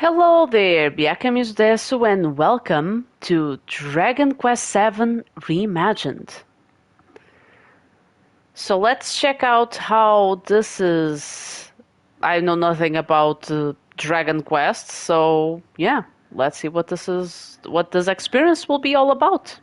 Hello there, Biakamis Desu, and welcome to Dragon Quest VII Reimagined. So let's check out how this is. I know nothing about Dragon Quest, so yeah, let's see what this experience will be all about.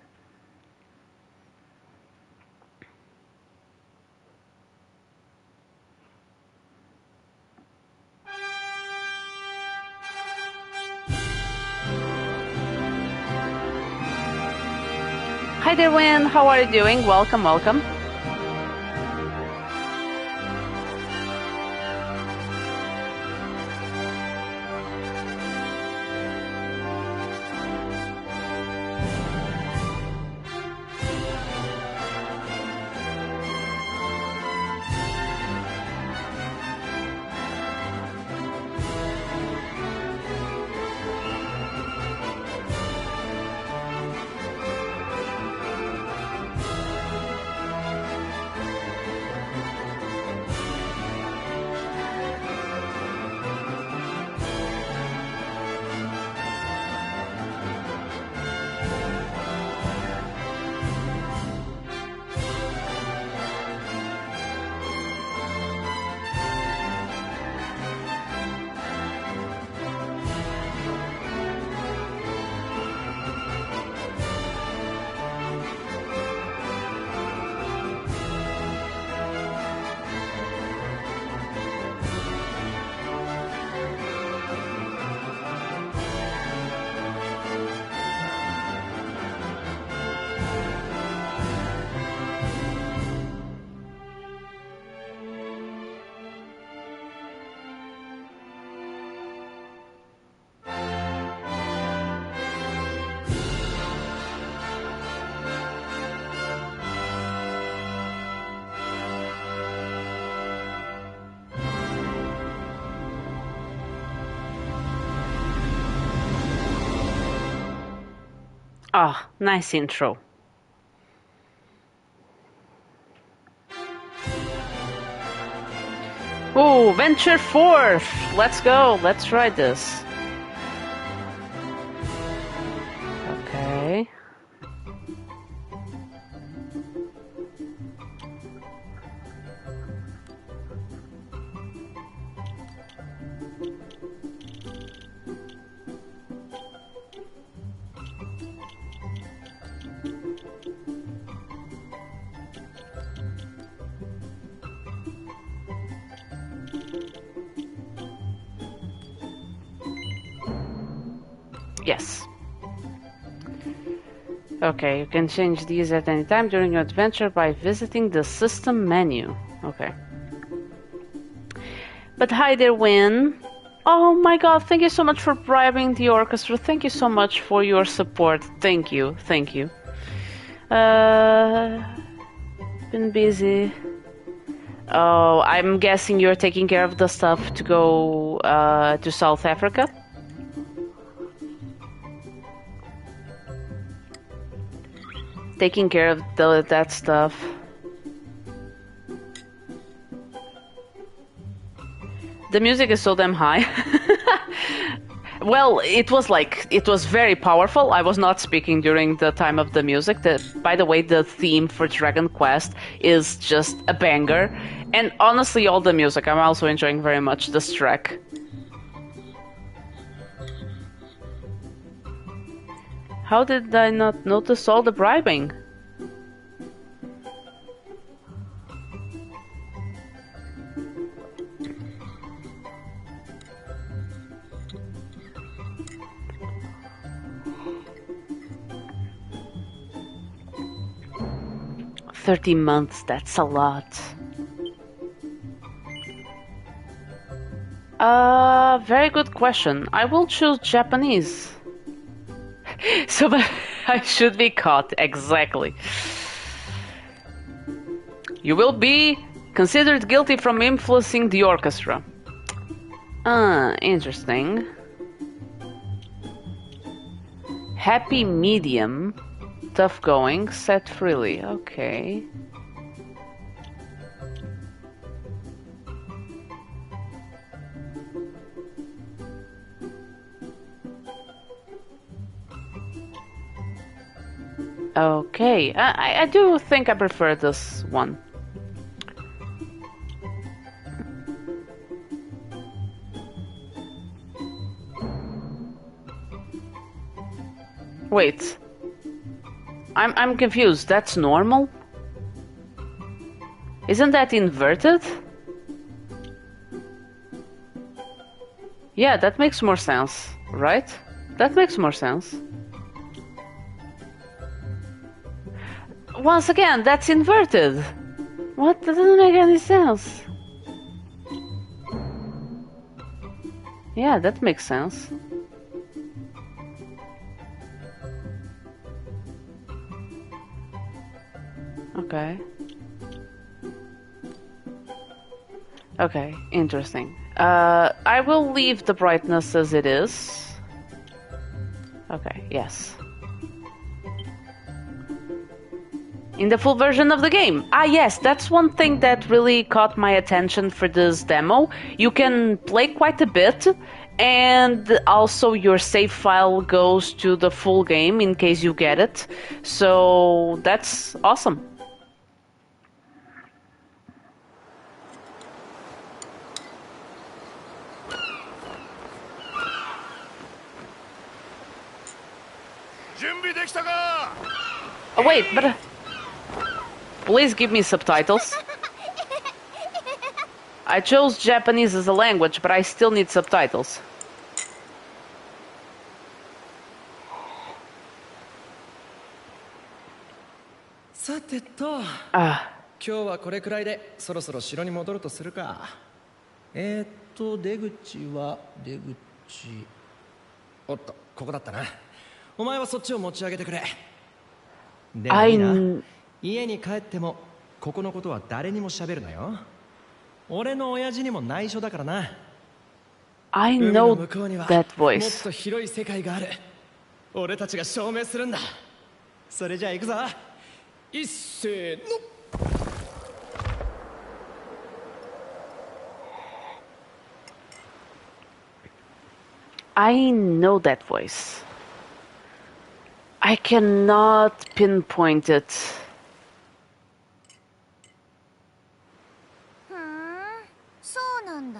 Hi there, Win. How are you doing? Welcome, welcome. Ah, nice intro. Ooh, venture forth! Let's go, let's try this. Okay. Yes. Okay, you can change these at any time during your adventure by visiting the system menu. Okay. But hi there, Win. Oh my god, thank you so much for bribing the orchestra. Thank you so much for your support. Thank you, thank you. Been busy. Oh, I'm guessing you're taking care of the stuff to go to South Africa? Taking care of that stuff. The music is so damn high. Well, it was very powerful. I was not speaking during the time of the music. By the way, the theme for Dragon Quest is just a banger. And honestly, all the music, I'm also enjoying very much this track. How did I not notice all the bribing? $30 months, that's a lot. Very good question. I will choose Japanese. So I should be caught, exactly. You will be considered guilty from influencing the orchestra. Interesting. Happy medium. Tough going, set freely. Okay. Okay, I do think I prefer this one. Wait. I'm confused. That's normal? Isn't that inverted? Yeah, that makes more sense, right? That makes more sense. Once again, that's inverted. What? That doesn't make any sense. Yeah, that makes sense. Okay. Okay, interesting. I will leave the brightness as it is. Okay, yes. In the full version of the game. Ah, yes, that's one thing that really caught my attention for this demo. You can play quite a bit, and also your save file goes to the full game in case you get it. So that's awesome. Oh, wait, but please give me subtitles. I chose Japanese as a language, but I still need subtitles. Ah. 今日はこれくらいでそろそろ城に戻るとするか。出口は出口。おっと、ここだったな。お前はそっちを持ち上げてくれ。でもいいな。家に帰ってもここのことは誰にも喋るなよ。俺の親父にも内緒だからな。I know that voice. もっと広い世界がある。俺たちが証明するんだ。それじゃあ行くぞ。一斉の。I know that voice. I cannot pinpoint it. そうなんだ。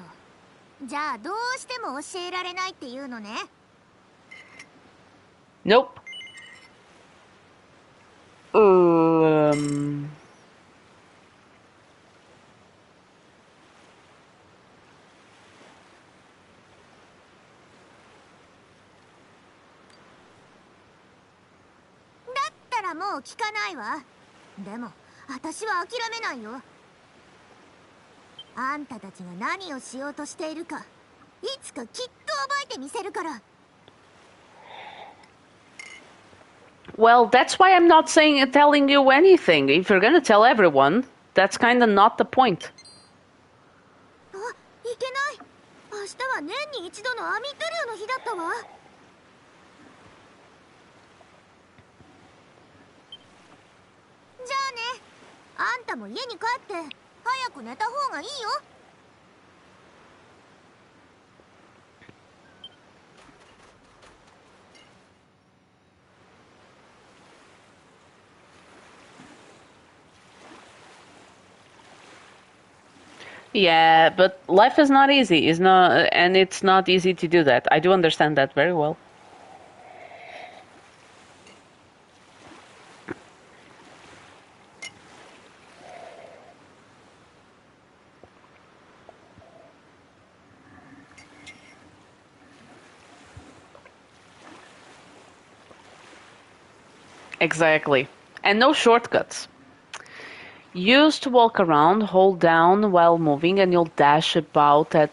じゃあどうしても教えられないっていうのね。Nope. もう聞かないわ。でも私は諦めないよ。あんたたちが何をしようとしているかいつかきっと覚えてみせるから。 Well, that's why I'm not telling you anything. If you're gonna tell everyone, that's kinda not the point. あ、いけない。明日は年に一度のアミット漁の日だったわ。じゃあね。あんたも家に帰って早く寝た方がいいよ。Yeah, but life is not easy. And it's not easy to do that. I do understand that very well. Exactly. And no shortcuts. Use to walk around, hold down while moving, and you'll dash about at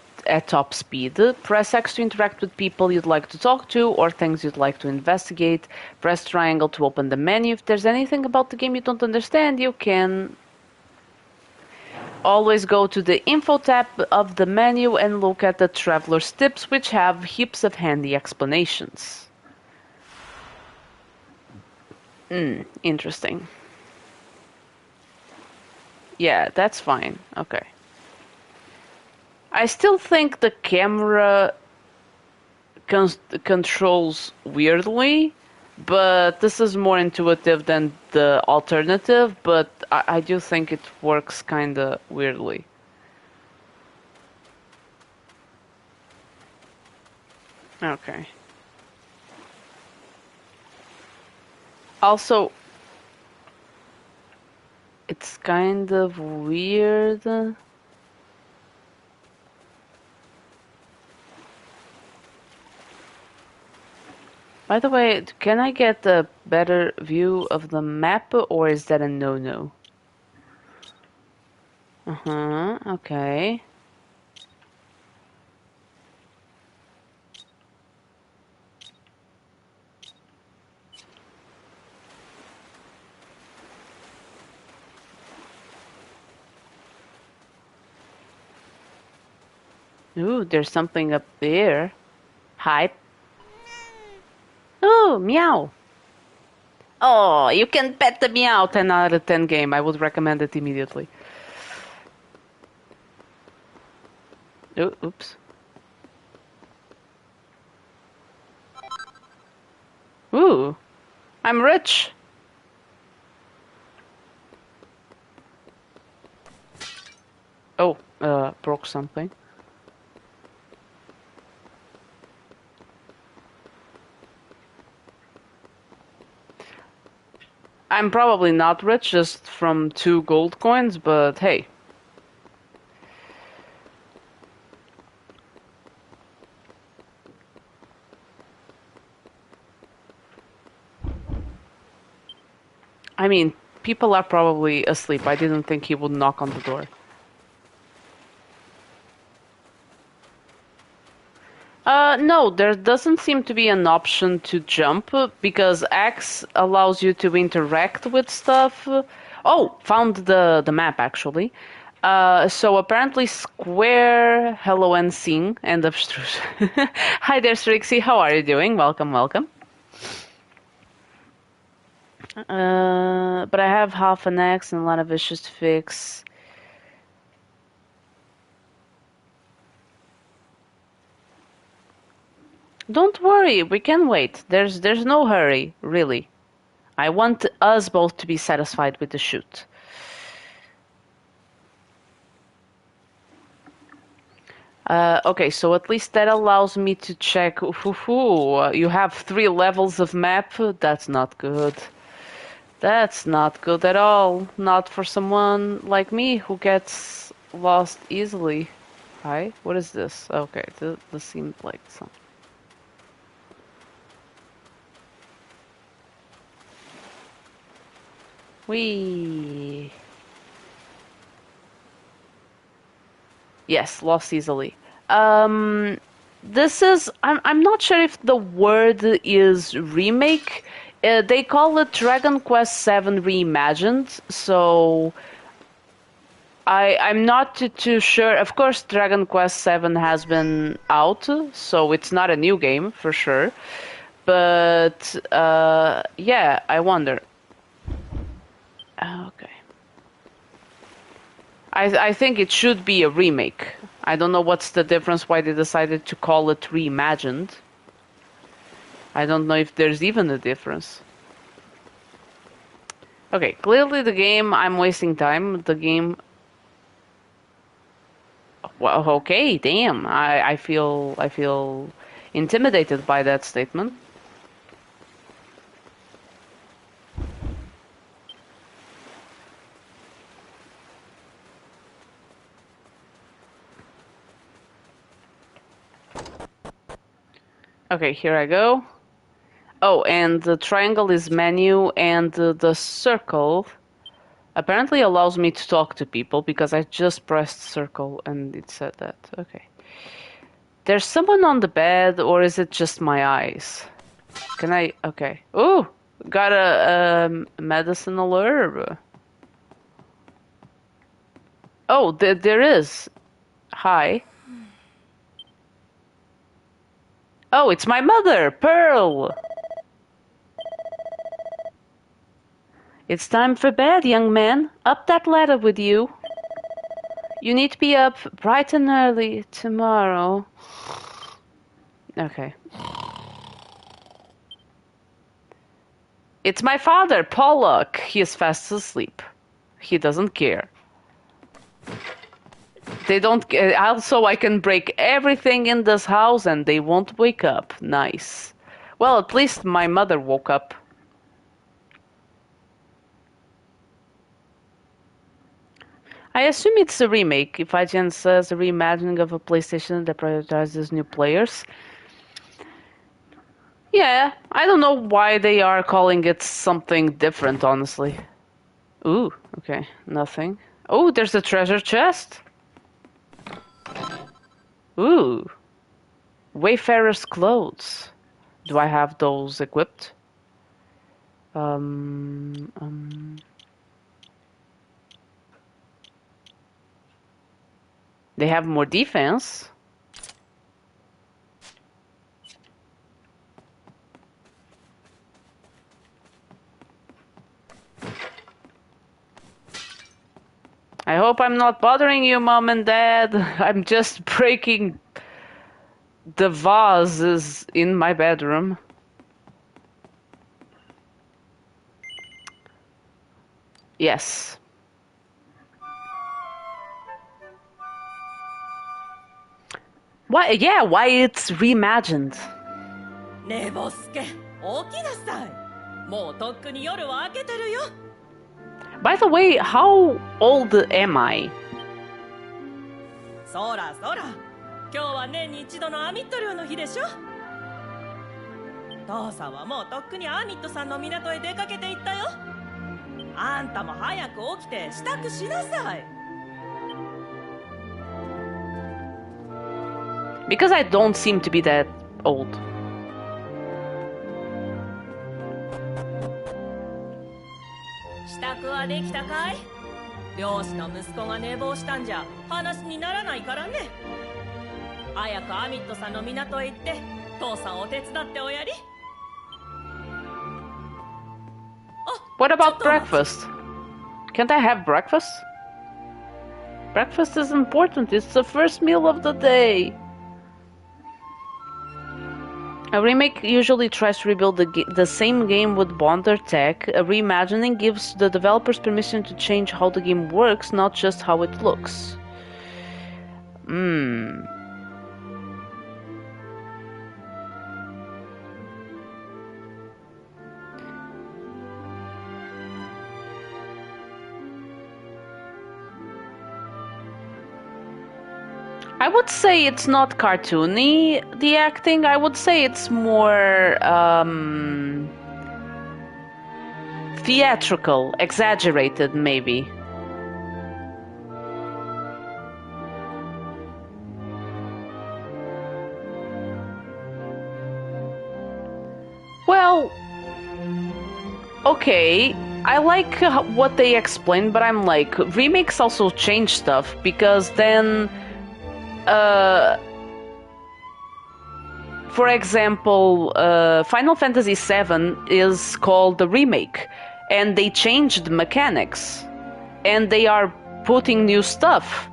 top speed. Press X to interact with people you'd like to talk to or things you'd like to investigate. Press triangle to open the menu. If there's anything about the game you don't understand, you can always go to the info tab of the menu and look at the traveler's tips, which have heaps of handy explanations. Interesting. Yeah, that's fine. Okay. I still think the camera controls weirdly. but this is more intuitive than the alternative, but I do think it works kind of weirdly. Okay. Also, it's kind of weird. By the way, can I get a better view of the map, or is that a no-no? Uh-huh, okay. Ooh, there's something up there. Hi. Oh, meow. Oh, you can pet the meow. 10 out of 10 game. I would recommend it immediately. Oh, oops. Ooh, I'm rich. Oh, broke something. I'm probably not rich just from 2 gold coins, but hey. I mean, people are probably asleep. I didn't think he would knock on the door. No, there doesn't seem to be an option to jump because X allows you to interact with stuff. Oh, found the map actually. So apparently square, hello and sing, end of Strush. Hi there, Strixie. How are you doing? Welcome, welcome. But I have half an X and a lot of issues to fix. Don't worry, we can wait. There's no hurry, really. I want us both to be satisfied with the shoot. Okay, so at least that allows me to check. You have 3 levels of map. That's not good. That's not good at all. Not for someone like me who gets lost easily. Hi, what is this? Okay, this seemed like something. Whee! Yes, lost easily. This is I'm not sure if the word is remake. They call it Dragon Quest VII Reimagined, so I'm not too sure. Of course, Dragon Quest VII has been out, so it's not a new game for sure. But yeah, I wonder. Okay. I think it should be a remake. I don't know what's the difference why they decided to call it reimagined. I don't know if there's even a difference. Okay, clearly the game, I'm wasting time. The game... Well, okay, damn. I feel intimidated by that statement. Okay, here I go. Oh, and the triangle is menu, and the circle apparently allows me to talk to people because I just pressed circle and it said that. Okay. There's someone on the bed, or is it just my eyes? Can I... Okay. Ooh! Got a medicinal herb. Oh, there is. Hi. Oh, it's my mother, Pearl! It's time for bed, young man. Up that ladder with you. You need to be up bright and early tomorrow. Okay. It's my father, Pollock. He is fast asleep. He doesn't care. They don't. Also, I can break everything in this house and they won't wake up. Nice. Well, at least my mother woke up. I assume it's a remake. If IGN says a reimagining of a PlayStation that prioritizes new players. Yeah, I don't know why they are calling it something different, honestly. Ooh, okay, nothing. Oh, there's a treasure chest. Ooh. Wayfarer's clothes. Do I have those equipped? They have more defense. I hope I'm not bothering you, Mom and Dad. I'm just breaking the vases in my bedroom. Yes. Why? Yeah, why it's reimagined. ねえボスケ、起きなさい。もうとっくに夜は明けてるよ。By the way, how old am I? そらそら、今日は年に一度のアミット漁の日でしょ。父さんはもうとっくにアミットさんの港へ出かけていったよ。あんたも早く起きて支度しなさい。Because I don't seem to be that old. 支度はできたかい？漁師の息子が寝坊したんじゃ話にならないからね。早くアミットさんの港へ行って父さんを手伝っておやり。What about breakfast? Can't I have breakfast? Breakfast is important. It's the first meal of the day. A remake usually tries to rebuild the same game with Bonder tech. A reimagining gives the developers permission to change how the game works, not just how it looks. I would say it's not cartoony, the acting. I would say it's more theatrical, exaggerated, maybe. Well, okay. I like what they explained, but I'm like, remakes also change stuff, because then... for example, Final Fantasy VII is called the remake, and they changed mechanics, and they are putting new stuff.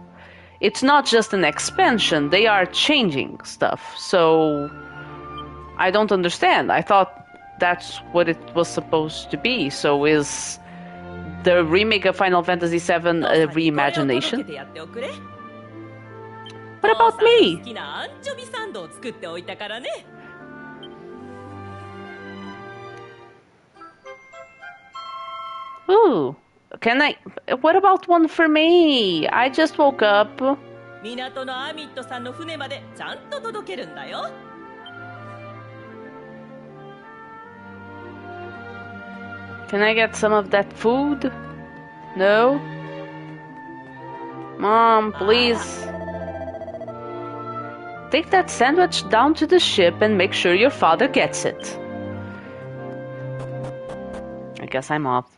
It's not just an expansion, they are changing stuff. So, I don't understand. I thought that's what it was supposed to be. So is the remake of Final Fantasy VII a reimagination? What about me? Ooh, can I? What about one for me? I just woke up. Can I get some of that food? No? Mom, please. Take that sandwich down to the ship and make sure your father gets it. I guess I'm off.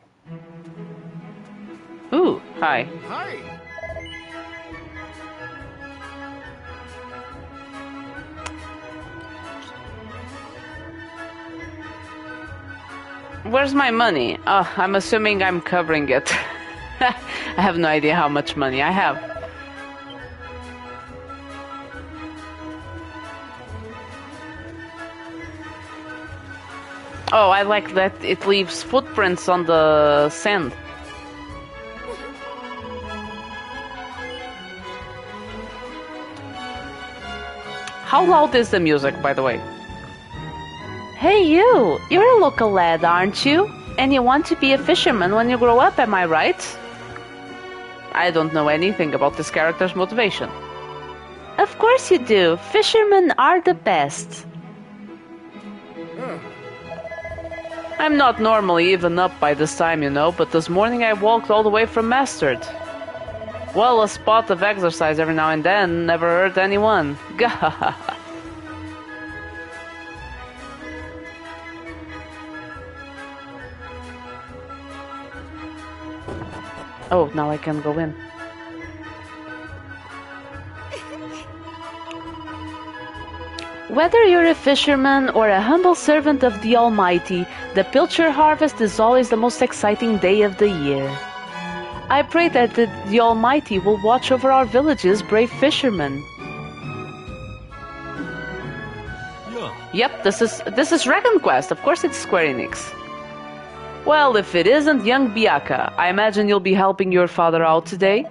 Ooh, hi. Hi. Where's my money? Oh, I'm assuming I'm covering it. I have no idea how much money I have. Oh, I like that it leaves footprints on the sand. How loud is the music, by the way? Hey you! You're a local lad, aren't you? And you want to be a fisherman when you grow up, am I right? I don't know anything about this character's motivation. Of course you do. Fishermen are the best. I'm not normally even up by this time, you know, but this morning I walked all the way from Mustard. Well, a spot of exercise every now and then never hurt anyone. Gahaha. Oh, now I can go in. Whether you're a fisherman or a humble servant of the Almighty, the Pilcher harvest is always the most exciting day of the year. I pray that the Almighty will watch over our village's brave fishermen. Yeah. Yep, this is Dragon Quest. Of course it's Square Enix. Well, if it isn't young Biaka, I imagine you'll be helping your father out today.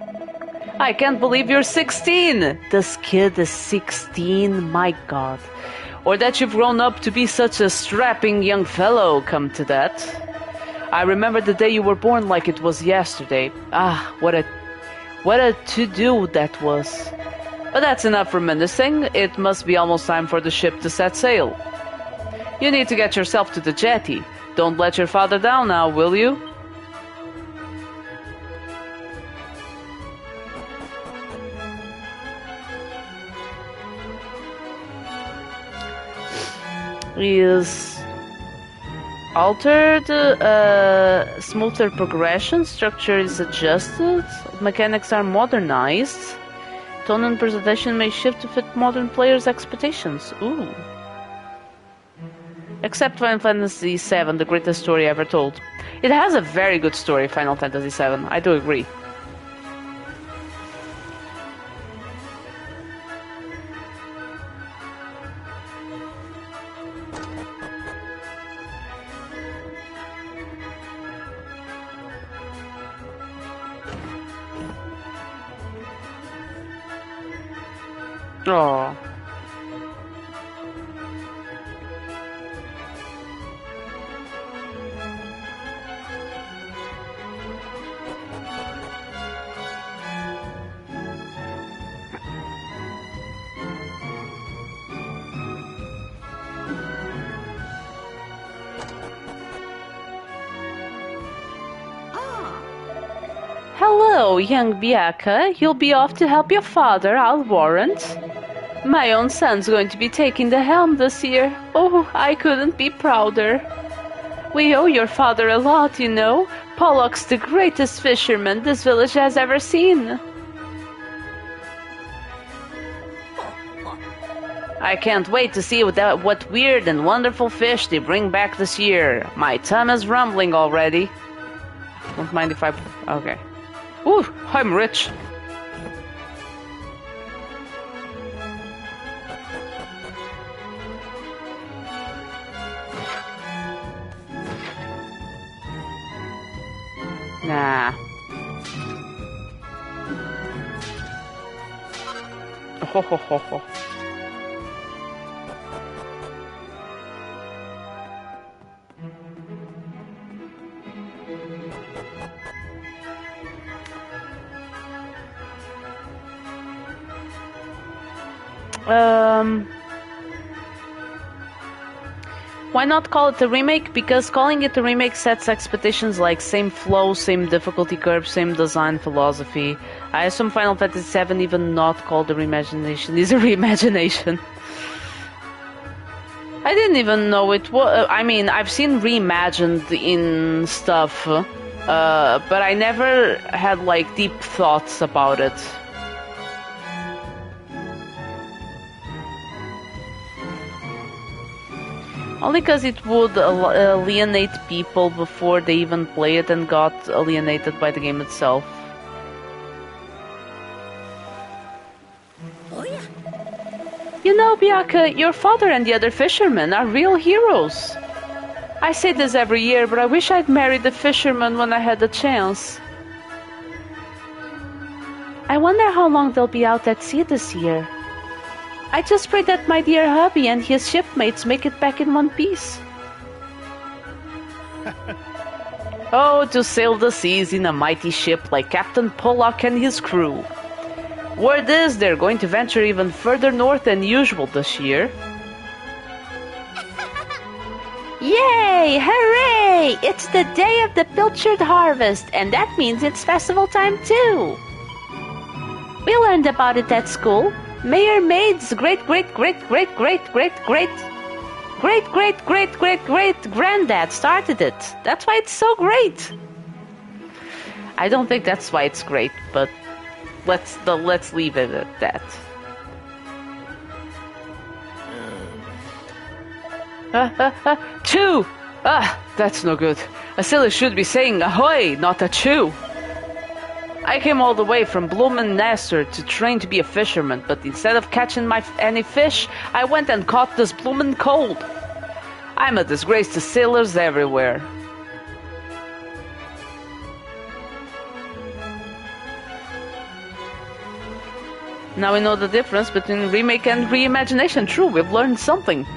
I can't believe you're 16! This kid is 16, my god. Or that you've grown up to be such a strapping young fellow, come to that. I remember the day you were born like it was yesterday. Ah, what a to-do that was. But that's enough reminiscing. It must be almost time for the ship to set sail. You need to get yourself to the jetty. Don't let your father down now, will you? Is altered, smoother progression, structure is adjusted, mechanics are modernized, tone and presentation may shift to fit modern players' expectations. Ooh. Except Final Fantasy VII, the greatest story ever told. It has a very good story, Final Fantasy VII, I do agree. Oh. Hello, young Biaka. You'll be off to help your father, I'll warrant. My own son's going to be taking the helm this year. Oh, I couldn't be prouder. We owe your father a lot, you know. Pollock's the greatest fisherman this village has ever seen. I can't wait to see what weird and wonderful fish they bring back this year. My tongue is rumbling already. Don't mind if I... Okay. Ooh, I'm rich. Nah. Ho ho ho ho. Why not call it a remake? Because calling it a remake sets expectations like same flow, same difficulty curve, same design philosophy. I assume Final Fantasy VII, even not called a reimagination, is a reimagination. I didn't even know it was... I mean, I've seen reimagined in stuff, but I never had like deep thoughts about it. Only because it would alienate people before they even play it and got alienated by the game itself. Oh yeah. You know, Biaka, your father and the other fishermen are real heroes. I say this every year, but I wish I'd married a fisherman when I had the chance. I wonder how long they'll be out at sea this year. I just pray that my dear hubby and his shipmates make it back in one piece. Oh, to sail the seas in a mighty ship like Captain Pollock and his crew. Word is they're going to venture even further north than usual this year. Yay! Hooray! It's the day of the pilchard harvest, and that means it's festival time too. We learned about it at school. Mayor Maid's great-great-great-great-great-great-great-great-great-great-granddad started it. That's why it's so great. I don't think that's why it's great, but let's leave it at that. Chew! That's no good. A sailor should be saying ahoy, not a chew. I came all the way from Bloomin' Nestor to train to be a fisherman, but instead of catching any fish, I went and caught this bloomin' cold. I'm a disgrace to sailors everywhere. Now we know the difference between remake and reimagination. True, we've learned something.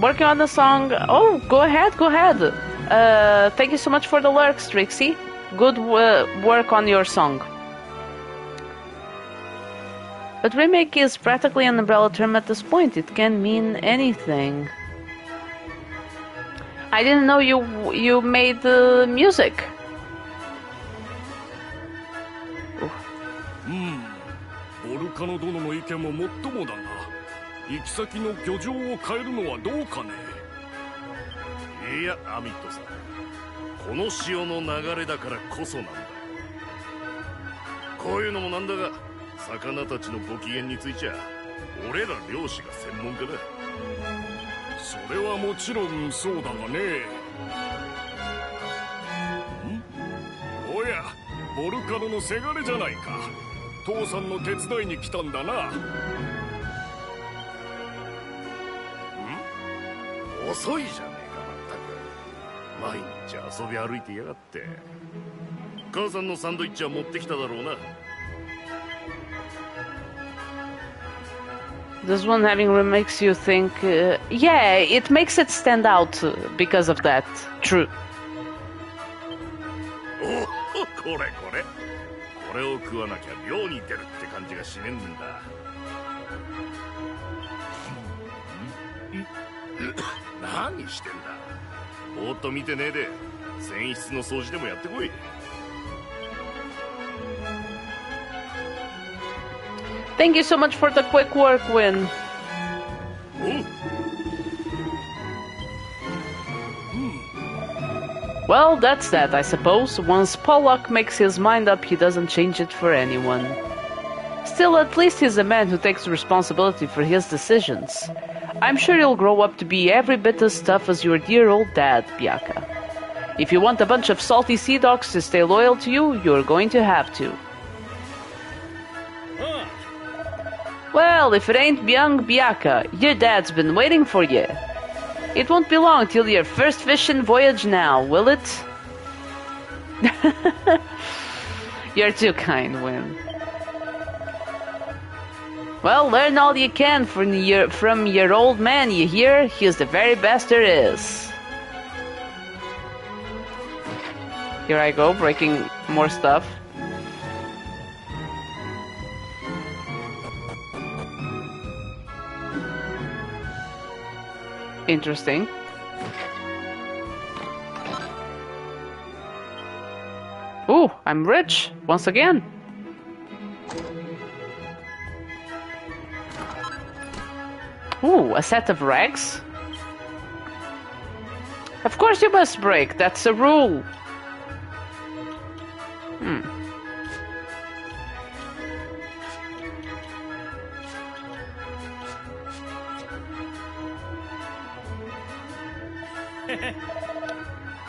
Working on the song. Oh, go ahead. Thank you so much for the lyrics, Trixie. Good work on your song. But remake is practically an umbrella term at this point. It can mean anything. I didn't know you made the music. ボルカノ殿の意見ももっともだが、行き先の漁場を変えるのはどうかね。いや、アミットさん、この潮の流れだからこそなんだよ。こういうのもなんだが、魚たちのご機嫌についちゃ俺ら漁師が専門家だ。それはもちろんそうだがね。おや、ボルカノのせがれじゃないか。父さんの手伝いに来たんだな。遅いじゃねえか、まったく。毎日遊び歩いてやがって。母さんのサンドイッチは持ってきただろうな。This one having makes you think, yeah, it makes it stand out because of that. True. おお、これ。これを食わなきゃ漁に出るって感じがしねえんだ。何してんだ。ぼーっと見てねえで船室の掃除でもやってこい。Thank you so much for the quick work, Win. Well, that's that, I suppose. Once Pollock makes his mind up, he doesn't change it for anyone. Still, at least he's a man who takes responsibility for his decisions. I'm sure he'll grow up to be every bit as tough as your dear old dad, Biaka. If you want a bunch of salty sea dogs to stay loyal to you, you're going to have to. Well, if it ain't young Biaka, your dad's been waiting for you. It won't be long till your first fishing voyage now, will it? You're too kind, Win. Well, learn all you can from your old man, you hear? He's the very best there is. Here I go, breaking more stuff. Interesting. Ooh, I'm rich once again. Ooh, a set of rags? Of course you must break, that's a rule.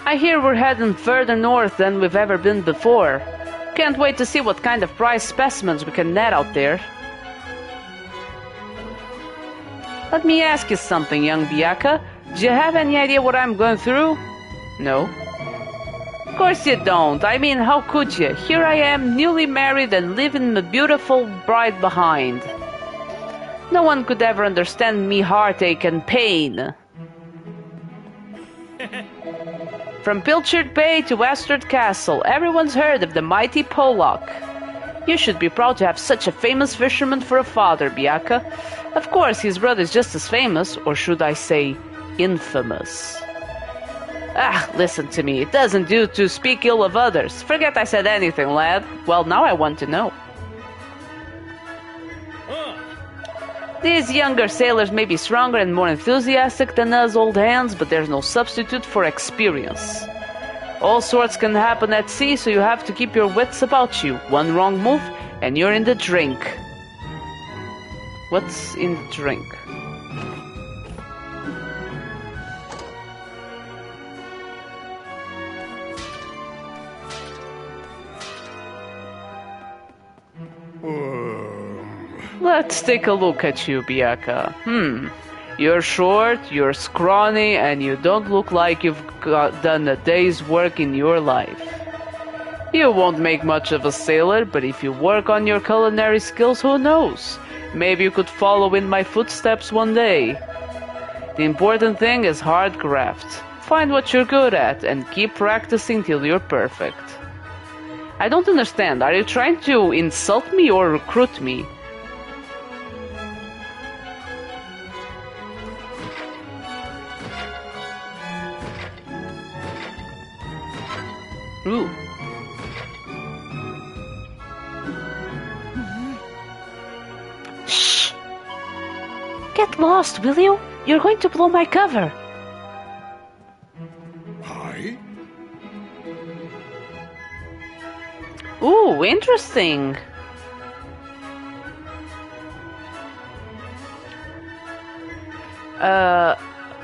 I hear we're heading further north than we've ever been before. Can't wait to see what kind of prize specimens we can net out there. Let me ask you something, young Biaka. Do you have any idea what I'm going through? No. Of course you don't. I mean, how could you? Here I am, newly married and leaving a beautiful bride behind. No one could ever understand me heartache and pain. From Pilchard Bay to Westward Castle, everyone's heard of the mighty Pollock. You should be proud to have such a famous fisherman for a father, Biaka. Of course, his brother's just as famous, or should I say, infamous. Ah, listen to me. It doesn't do to speak ill of others. Forget I said anything, lad. Well, now I want to know. These younger sailors may be stronger and more enthusiastic than us old hands, but there's no substitute for experience. All sorts can happen at sea, so you have to keep your wits about you. One wrong move, and you're in the drink. What's in the drink? Let's take a look at you, Biaka. You're short, you're scrawny, and you don't look like you've done a day's work in your life. You won't make much of a sailor, but if you work on your culinary skills, who knows? Maybe you could follow in my footsteps one day. The important thing is hard graft. Find what you're good at, and keep practicing till you're perfect. I don't understand. Are you trying to insult me or recruit me? Ooh. Shh! Get lost, will you? You're going to blow my cover. Hi? Ooh, interesting.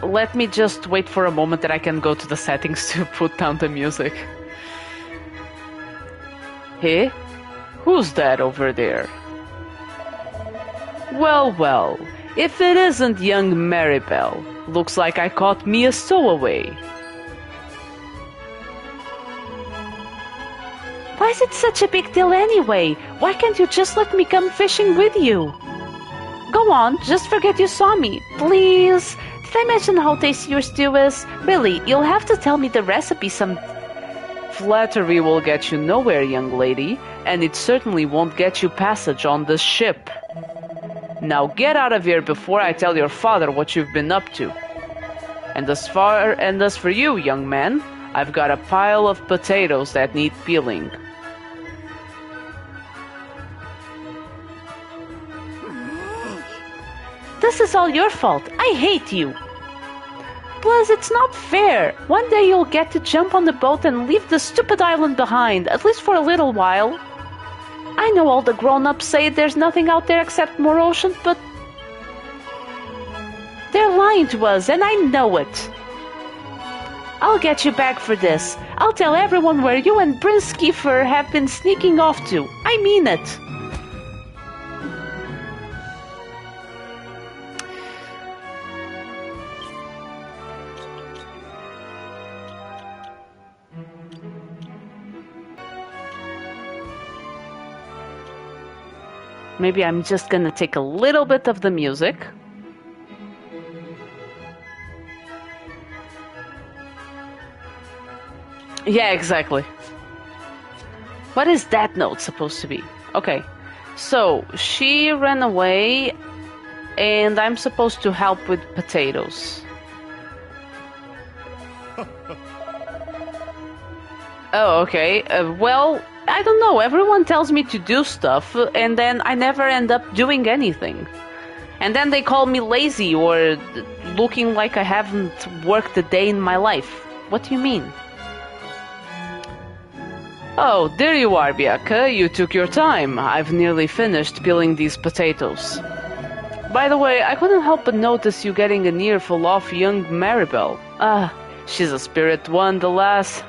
Let me just wait for a moment that I can go to the settings to put down the music. Hey? Who's that over there? Well, well, if it isn't young Maribel, looks like I caught me a stowaway. Why is it such a big deal anyway? Why can't you just let me come fishing with you? Go on, just forget you saw me, please. Did I mention how tasty your stew is? Really, you'll have to tell me the recipe some... Flattery will get you nowhere, young lady, and it certainly won't get you passage on this ship. Now get out of here before I tell your father what you've been up to. And as for you, young man, I've got a pile of potatoes that need peeling. This is all your fault. I hate you. Plus, it's not fair. One day you'll get to jump on the boat and leave the stupid island behind, at least for a little while. I know all the grown-ups say there's nothing out there except more ocean, but... they're lying to us, and I know it. I'll get you back for this. I'll tell everyone where you and Prince Kiefer have been sneaking off to. I mean it. Maybe I'm just gonna take a little bit of the music. Yeah, exactly. What is that note supposed to be? Okay, so she ran away and I'm supposed to help with potatoes. Oh, okay. Well, I don't know. Everyone tells me to do stuff, and then I never end up doing anything. And then they call me lazy or looking like I haven't worked a day in my life. What do you mean? Oh, there you are, Biaka. You took your time. I've nearly finished peeling these potatoes. By the way, I couldn't help but notice you getting an earful off young Maribel. Ah, she's a spirit one, the lass.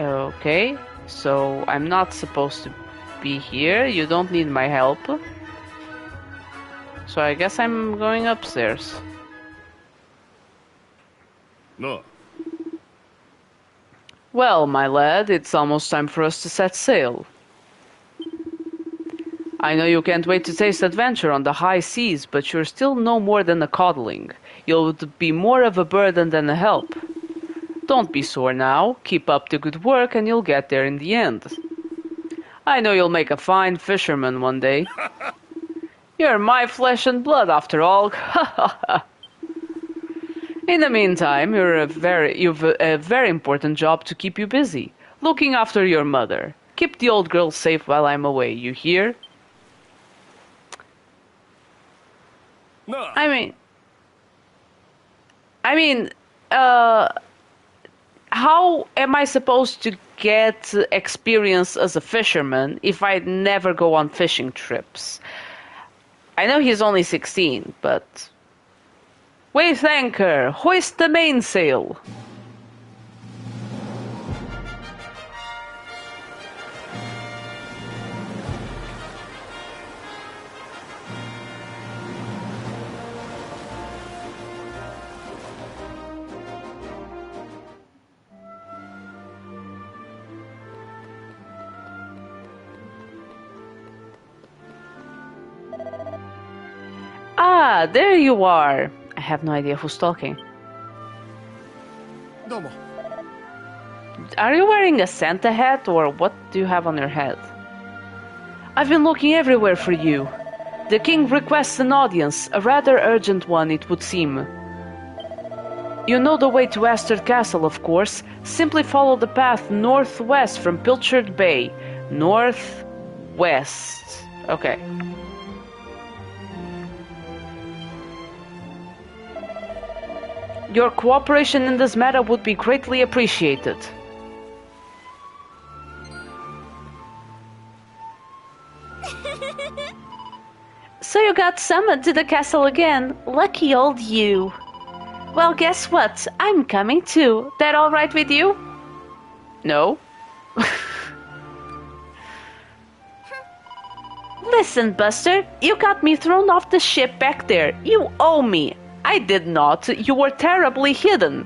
Okay, so I'm not supposed to... be here. You don't need my help. So I guess I'm going upstairs. No. Well, my lad, it's almost time for us to set sail. I know you can't wait to taste adventure on the high seas, but you're still no more than a codling. You'll be more of a burden than a help. Don't be sore now. Keep up the good work and you'll get there in the end. I know you'll make a fine fisherman one day. You're my flesh and blood after all. In the meantime, you've a very important job to keep you busy. Looking after your mother. Keep the old girl safe while I'm away, you hear? No. I mean, how am I supposed to get experience as a fisherman if I never go on fishing trips? I know he's only 16, but... Weigh anchor! Hoist the mainsail! Ah, there you are. I have no idea who's talking. どうも Are you wearing a Santa hat or what do you have on your head? I've been looking everywhere for you. The king requests an audience, a rather urgent one it would seem. You know the way to Astrid Castle, of course. Simply follow the path northwest from Pilchard Bay. Northwest. Okay. Your cooperation in this matter would be greatly appreciated. So you got summoned to the castle again. Lucky old you. Well, guess what? I'm coming too. That all right with you? No. Listen, Buster. You got me thrown off the ship back there. You owe me. I did not. You were terribly hidden.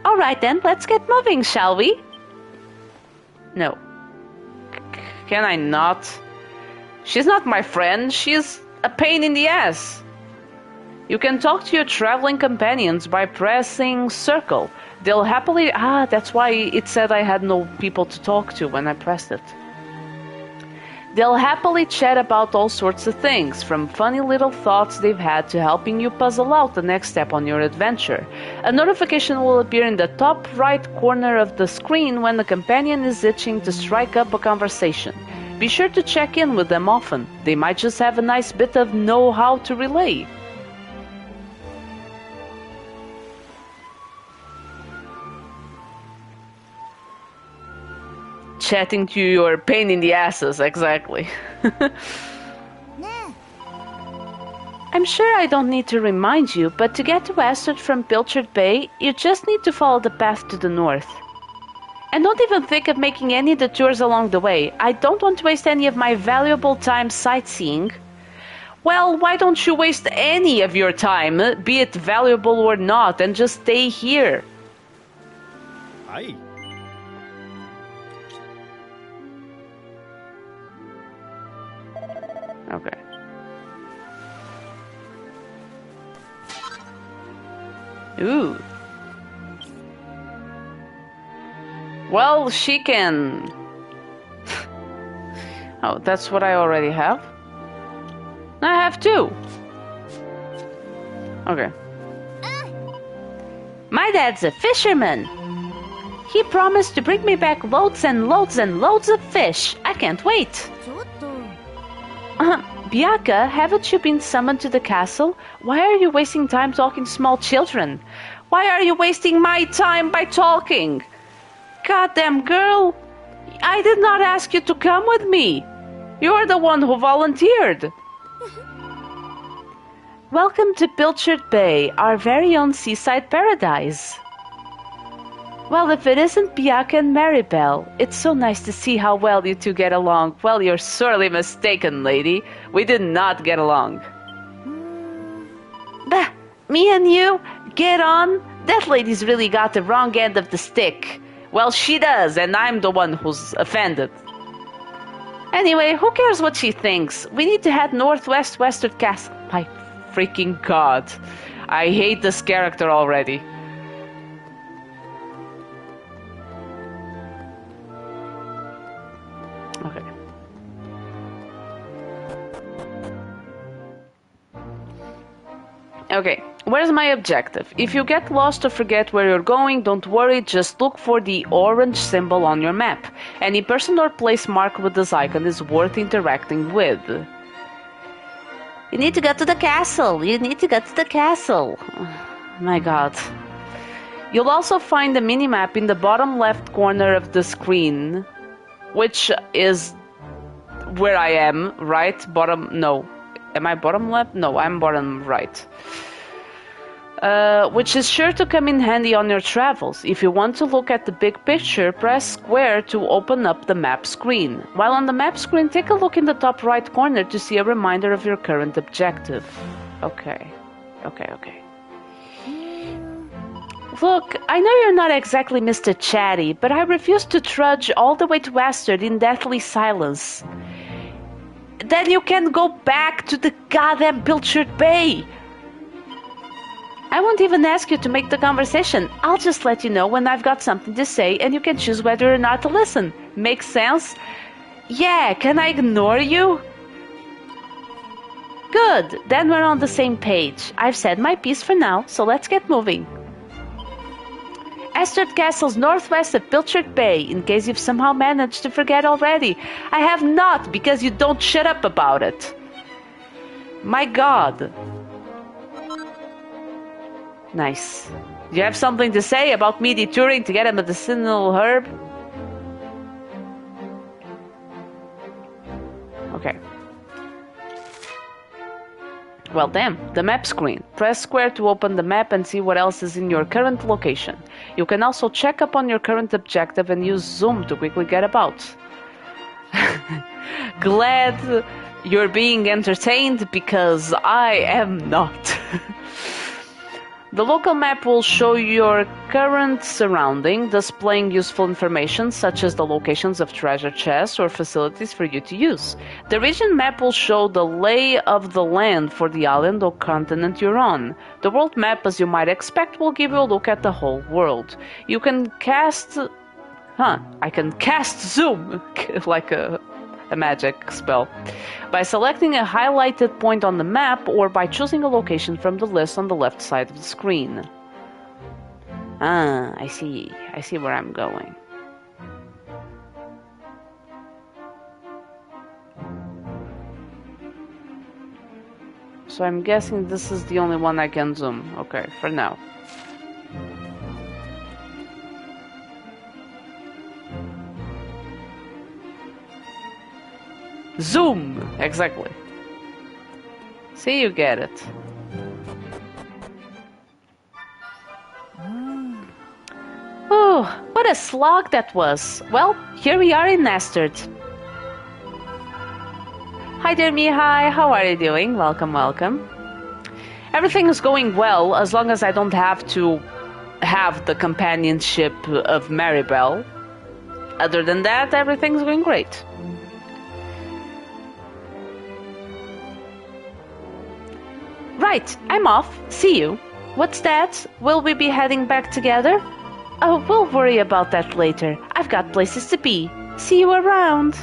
All right then, let's get moving, shall we? No. Can I not? She's not my friend. She's a pain in the ass. You can talk to your traveling companions by pressing circle. They'll happily... Ah, that's why it said I had no people to talk to when I pressed it. They'll happily chat about all sorts of things, from funny little thoughts they've had to helping you puzzle out the next step on your adventure. A notification will appear in the top right corner of the screen when the companion is itching to strike up a conversation. Be sure to check in with them often. They might just have a nice bit of know-how to relay. Chatting to your pain in the asses, exactly. ね I'm sure I don't need to remind you, but to get to Astrid from Pilchard Bay, you just need to follow the path to the north. And don't even think of making any detours along the way. I don't want to waste any of my valuable time sightseeing. Well, why don't you waste any of your time, be it valuable or not, and just stay here? はい Okay. Ooh. Well, she can... Oh, that's what I already have? I have two. Okay. My dad's a fisherman. He promised to bring me back loads and loads and loads of fish. I can't wait. ちょっと Bianca, haven't you been summoned to the castle? Why are you wasting time talking to small children? Why are you wasting my time by talking? Goddamn girl! I did not ask you to come with me. You're the one who volunteered. Welcome to Pilchard Bay, our very own seaside paradise. Well, if it isn't Bianca and Maribel, it's so nice to see how well you two get along. Well, you're sorely mistaken, lady. We did not get along. Bah, me and you? Get on? That lady's really got the wrong end of the stick. Well, she does, and I'm the one who's offended. Anyway, who cares what she thinks? We need to head northwest west of Castle. My freaking god. I hate this character already. Okay. Okay, where's my objective? If you get lost or forget where you're going, don't worry, just look for the orange symbol on your map. Any person or place marked with this icon is worth interacting with. You need to get to the castle. You need to get to the castle. My god. You'll also find a minimap in the bottom left corner of the screen, which is where I am, right? Bottom, no. Am I bottom left? No, I'm bottom right. Which is sure to come in handy on your travels. If you want to look at the big picture, press square to open up the map screen. While on the map screen, take a look in the top right corner to see a reminder of your current objective. Okay. Look, I know you're not exactly Mr. Chatty, but I refuse to trudge all the way to Astrid in deathly silence. Then you can go back to the goddamn Pilchard Bay. I won't even ask you to make the conversation. I'll just let you know when I've got something to say and you can choose whether or not to listen. Make sense? Yeah, can I ignore you? Good, then we're on the same page. I've said my piece for now, so let's get moving. Astrid Castle's northwest of Pilchard Bay, in case you've somehow managed to forget already. I have not, because you don't shut up about it. My god. Nice. Do you have something to say about me detouring to get a medicinal herb? Okay. Well, damn, the map screen. Press square to open the map and see what else is in your current location. You can also check up on your current objective and use zoom to quickly get about. Glad you're being entertained because I am not. The local map will show your current surrounding, displaying useful information such as the locations of treasure chests or facilities for you to use. The region map will show the lay of the land for the island or continent you're on. The world map, as you might expect, will give you a look at the whole world. You can cast... I can cast zoom, like a magic spell, by selecting a highlighted point on the map or by choosing a location from the list on the left side of the screen. I see where I'm going. So I'm guessing this is the only one I can zoom. Okay, for now. Zoom! Exactly. See, you get it. Oh, what a slog that was. Well, here we are in Astrid. Hi there, Mihai. How are you doing? Welcome, welcome. Everything is going well as long as I don't have to have the companionship of Maribel. Other than that, everything's going great. Right, I'm off. See you. What's that? Will we be heading back together? Oh, we'll worry about that later. I've got places to be. See you around.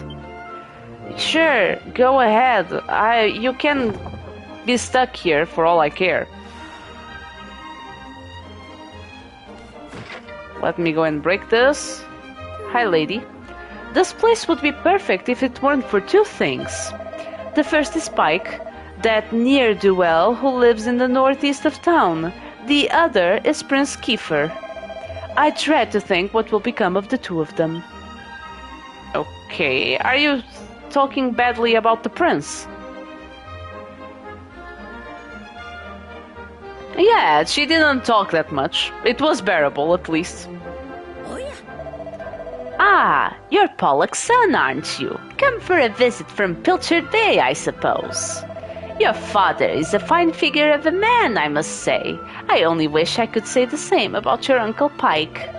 Sure, go ahead. You can be stuck here for all I care. Let me go and break this. Hi, lady. This place would be perfect if it weren't for two things. The first is Pike, that ne'er-do-well who lives in the northeast of town. The other is Prince Kiefer. I dread to think what will become of the two of them. Okay, are you talking badly about the prince? Yeah, she didn't talk that much. It was bearable, at least. Ah, you're Pollock's son, aren't you? Come for a visit from Pilchard Bay, I suppose. Your father is a fine figure of a man, I must say. I only wish I could say the same about your Uncle Pike.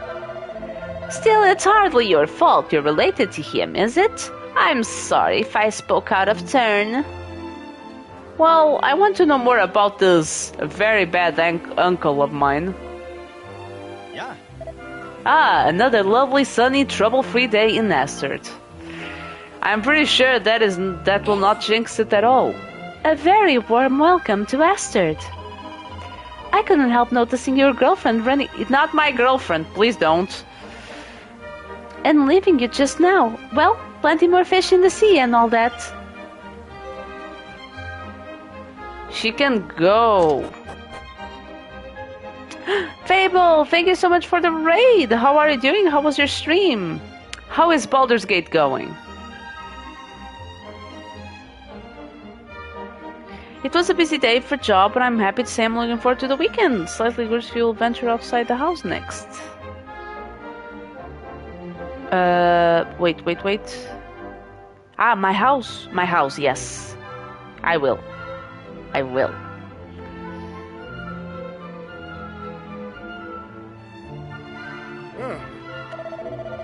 Still, it's hardly your fault you're related to him, is it? I'm sorry if I spoke out of turn. Well, I want to know more about this very bad uncle of mine. Yeah. Ah, another lovely, sunny, trouble-free day in Astert. I'm pretty sure that will not jinx it at all. A very warm welcome to Astert. I couldn't help noticing your girlfriend running... Not my girlfriend, please don't. And leaving you just now. Well, plenty more fish in the sea and all that. She can go. Fable, thank you so much for the raid. How are you doing? How was your stream? How is Baldur's Gate going? It was a busy day for job, but I'm happy to say I'm looking forward to the weekend. Slightly wish you'll venture outside the house next. Wait. Ah, my house. My house, yes. I will.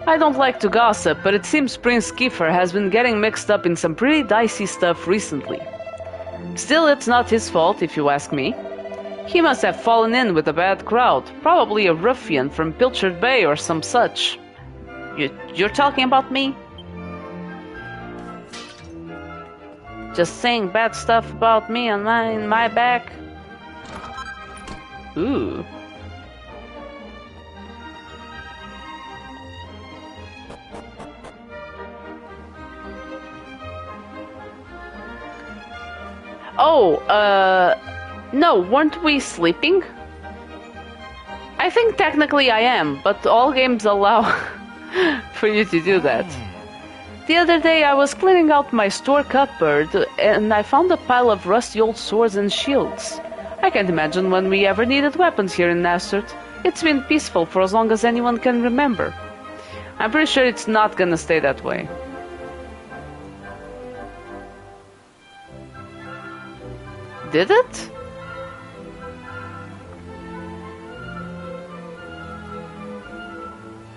I don't like to gossip, but it seems Prince Kiefer has been getting mixed up in some pretty dicey stuff recently. Still, it's not his fault, if you ask me. He must have fallen in with a bad crowd, probably a ruffian from Pilchard Bay or some such. You're talking about me? Just saying bad stuff about me on my back? Ooh. Oh, no, weren't we sleeping? I think technically I am, but all games allow for you to do that. The other day I was cleaning out my store cupboard and I found a pile of rusty old swords and shields. I can't imagine when we ever needed weapons here in Nastert. It's been peaceful for as long as anyone can remember. I'm pretty sure it's not gonna stay that way. Did it?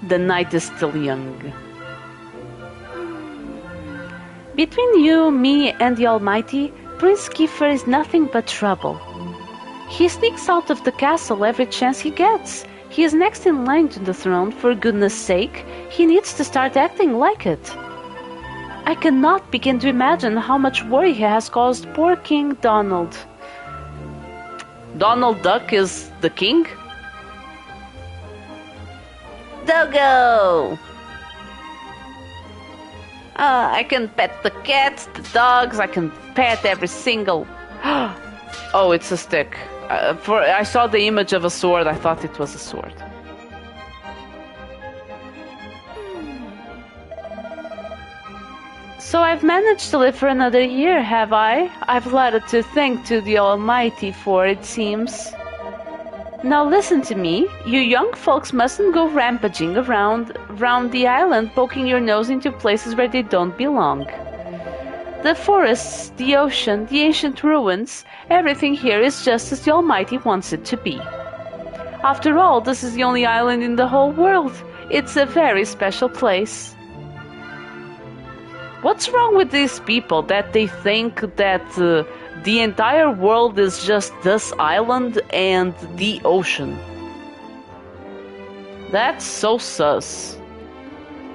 The night is still young. Between you, me, and the Almighty, Prince Kiefer is nothing but trouble. He sneaks out of the castle every chance he gets. He is next in line to the throne, for goodness sake. He needs to start acting like it. I cannot begin to imagine how much worry he has caused poor King Donald. Donald Duck is the king? Doggo! I can pet the cats, the dogs, I can pet every single... Oh, it's a stick. I saw the image of a sword, I thought it was a sword. So I've managed to live for another year, have I? I've a lot to thank to the Almighty for, it seems. Now listen to me, you young folks mustn't go rampaging around the island poking your nose into places where they don't belong. The forests, the ocean, the ancient ruins, everything here is just as the Almighty wants it to be. After all, this is the only island in the whole world. It's a very special place. What's wrong with these people that they think that the entire world is just this island and the ocean? That's so sus.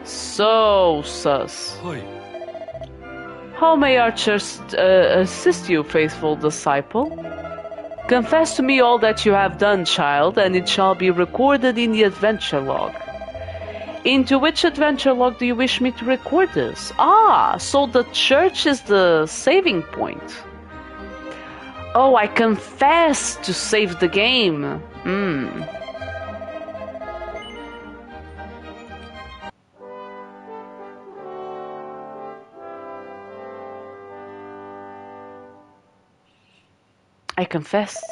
So sus. How may archers assist you, faithful disciple? Confess to me all that you have done, child, and it shall be recorded in the adventure log. Into which adventure log do you wish me to record this? Ah, so the church is the saving point. Oh, I confess to save the game. I confessed.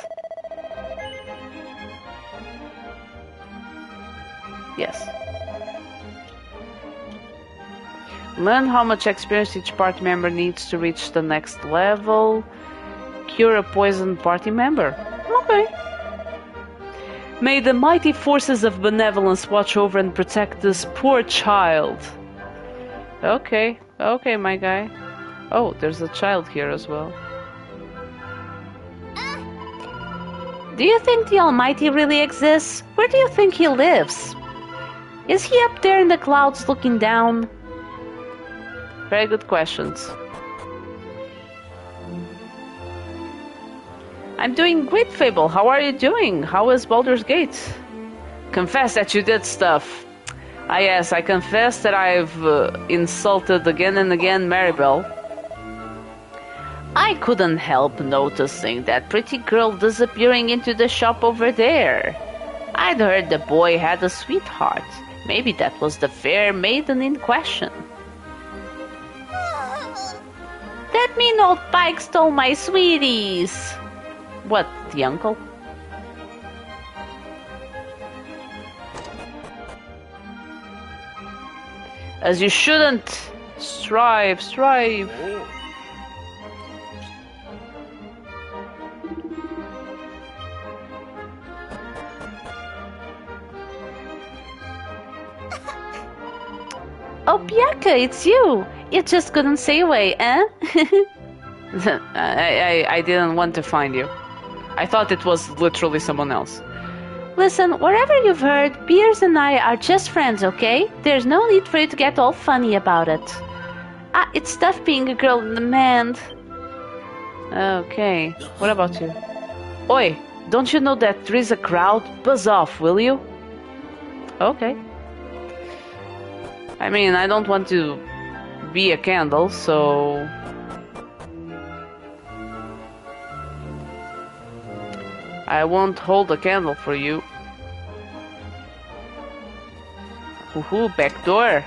Yes. Learn how much experience each party member needs to reach the next level. Cure a poisoned party member. Okay. May the mighty forces of benevolence watch over and protect this poor child. Okay, okay, my guy. Oh, there's a child here as well. Do you think the Almighty really exists? Where do you think he lives? Is he up there in the clouds looking down? Very good questions. I'm doing great, Fable. How are you doing? How is Baldur's Gate? Confess that you did stuff. Ah yes, I confess that I've insulted again and again Maribel. I couldn't help noticing that pretty girl disappearing into the shop over there. I'd heard the boy had a sweetheart. Maybe that was the fair maiden in question. That mean old Pike stole my sweeties. What, the uncle? As you shouldn't. Strive, strive. Oh, Bianca, it's you. You just couldn't stay away, eh? I didn't want to find you. I thought it was literally someone else. Listen, wherever you've heard, Piers and I are just friends, okay? There's no need for you to get all funny about it. Ah, it's tough being a girl in demand. Okay, what about you? Oi, don't you know that there is a crowd? Buzz off, will you? Okay. I mean, I don't want to be a candle, so... I won't hold a candle for you. Woohoo, back door.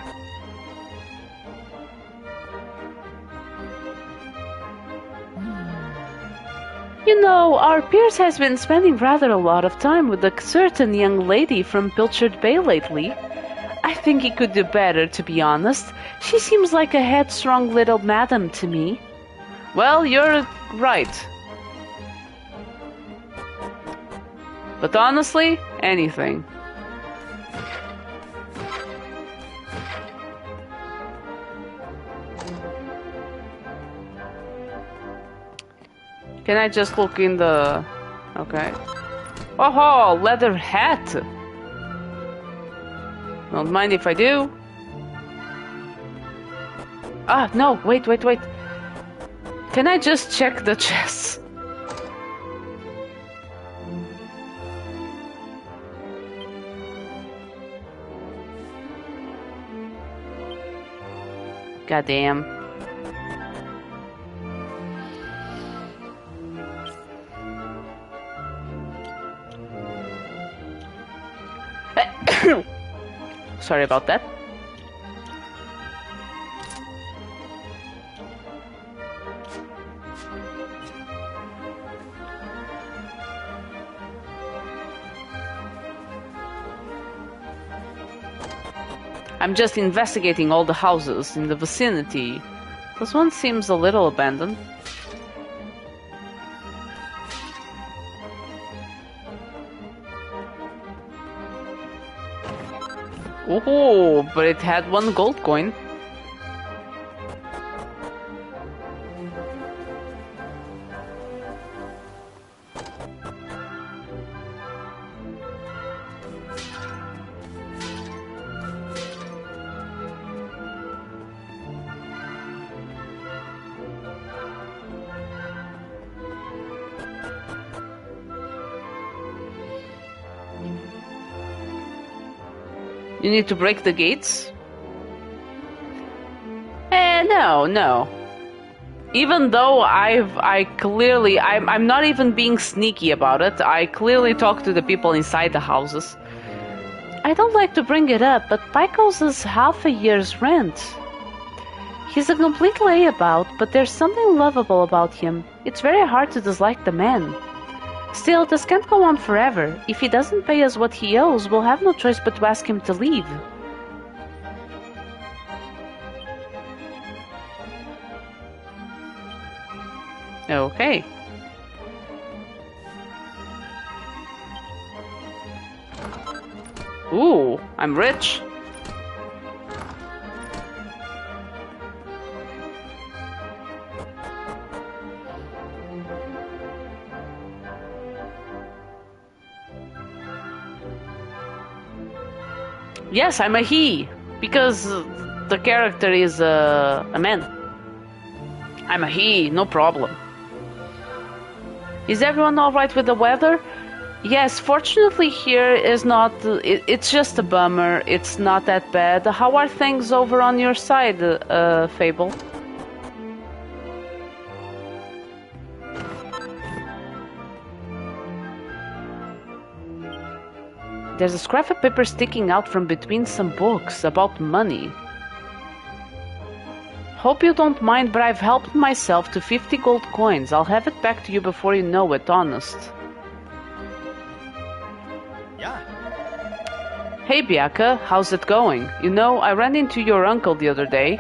You know, our Pierce has been spending rather a lot of time with a certain young lady from Pilchard Bay lately. I think he could do better, to be honest. She seems like a headstrong little madam to me. Well, you're right. But honestly, anything. Can I just look in the... Okay. Oh, leather hat! Don't mind if I do. Ah, no, wait. Can I just check the chests? Goddamn. Sorry about that. I'm just investigating all the houses in the vicinity. This one seems a little abandoned. Oh, but it had one gold coin. You need to break the gates? No. Even though I'm not even being sneaky about it. I clearly talk to the people inside the houses. I don't like to bring it up, but Pike owes us half a year's rent. He's a complete layabout, but there's something lovable about him. It's very hard to dislike the man. Still, this can't go on forever. If he doesn't pay us what he owes, we'll have no choice but to ask him to leave. Okay. Ooh, I'm rich. Yes, I'm a he, because the character is a man. I'm a he, no problem. Is everyone alright with the weather? Yes, fortunately here is not... it's just a bummer. It's not that bad. How are things over on your side, Fable? There's a scrap of paper sticking out from between some books about money. Hope you don't mind, but I've helped myself to 50 gold coins. I'll have it back to you before you know it, honest. Yeah. Hey Biaka, how's it going? You know, I ran into your uncle the other day.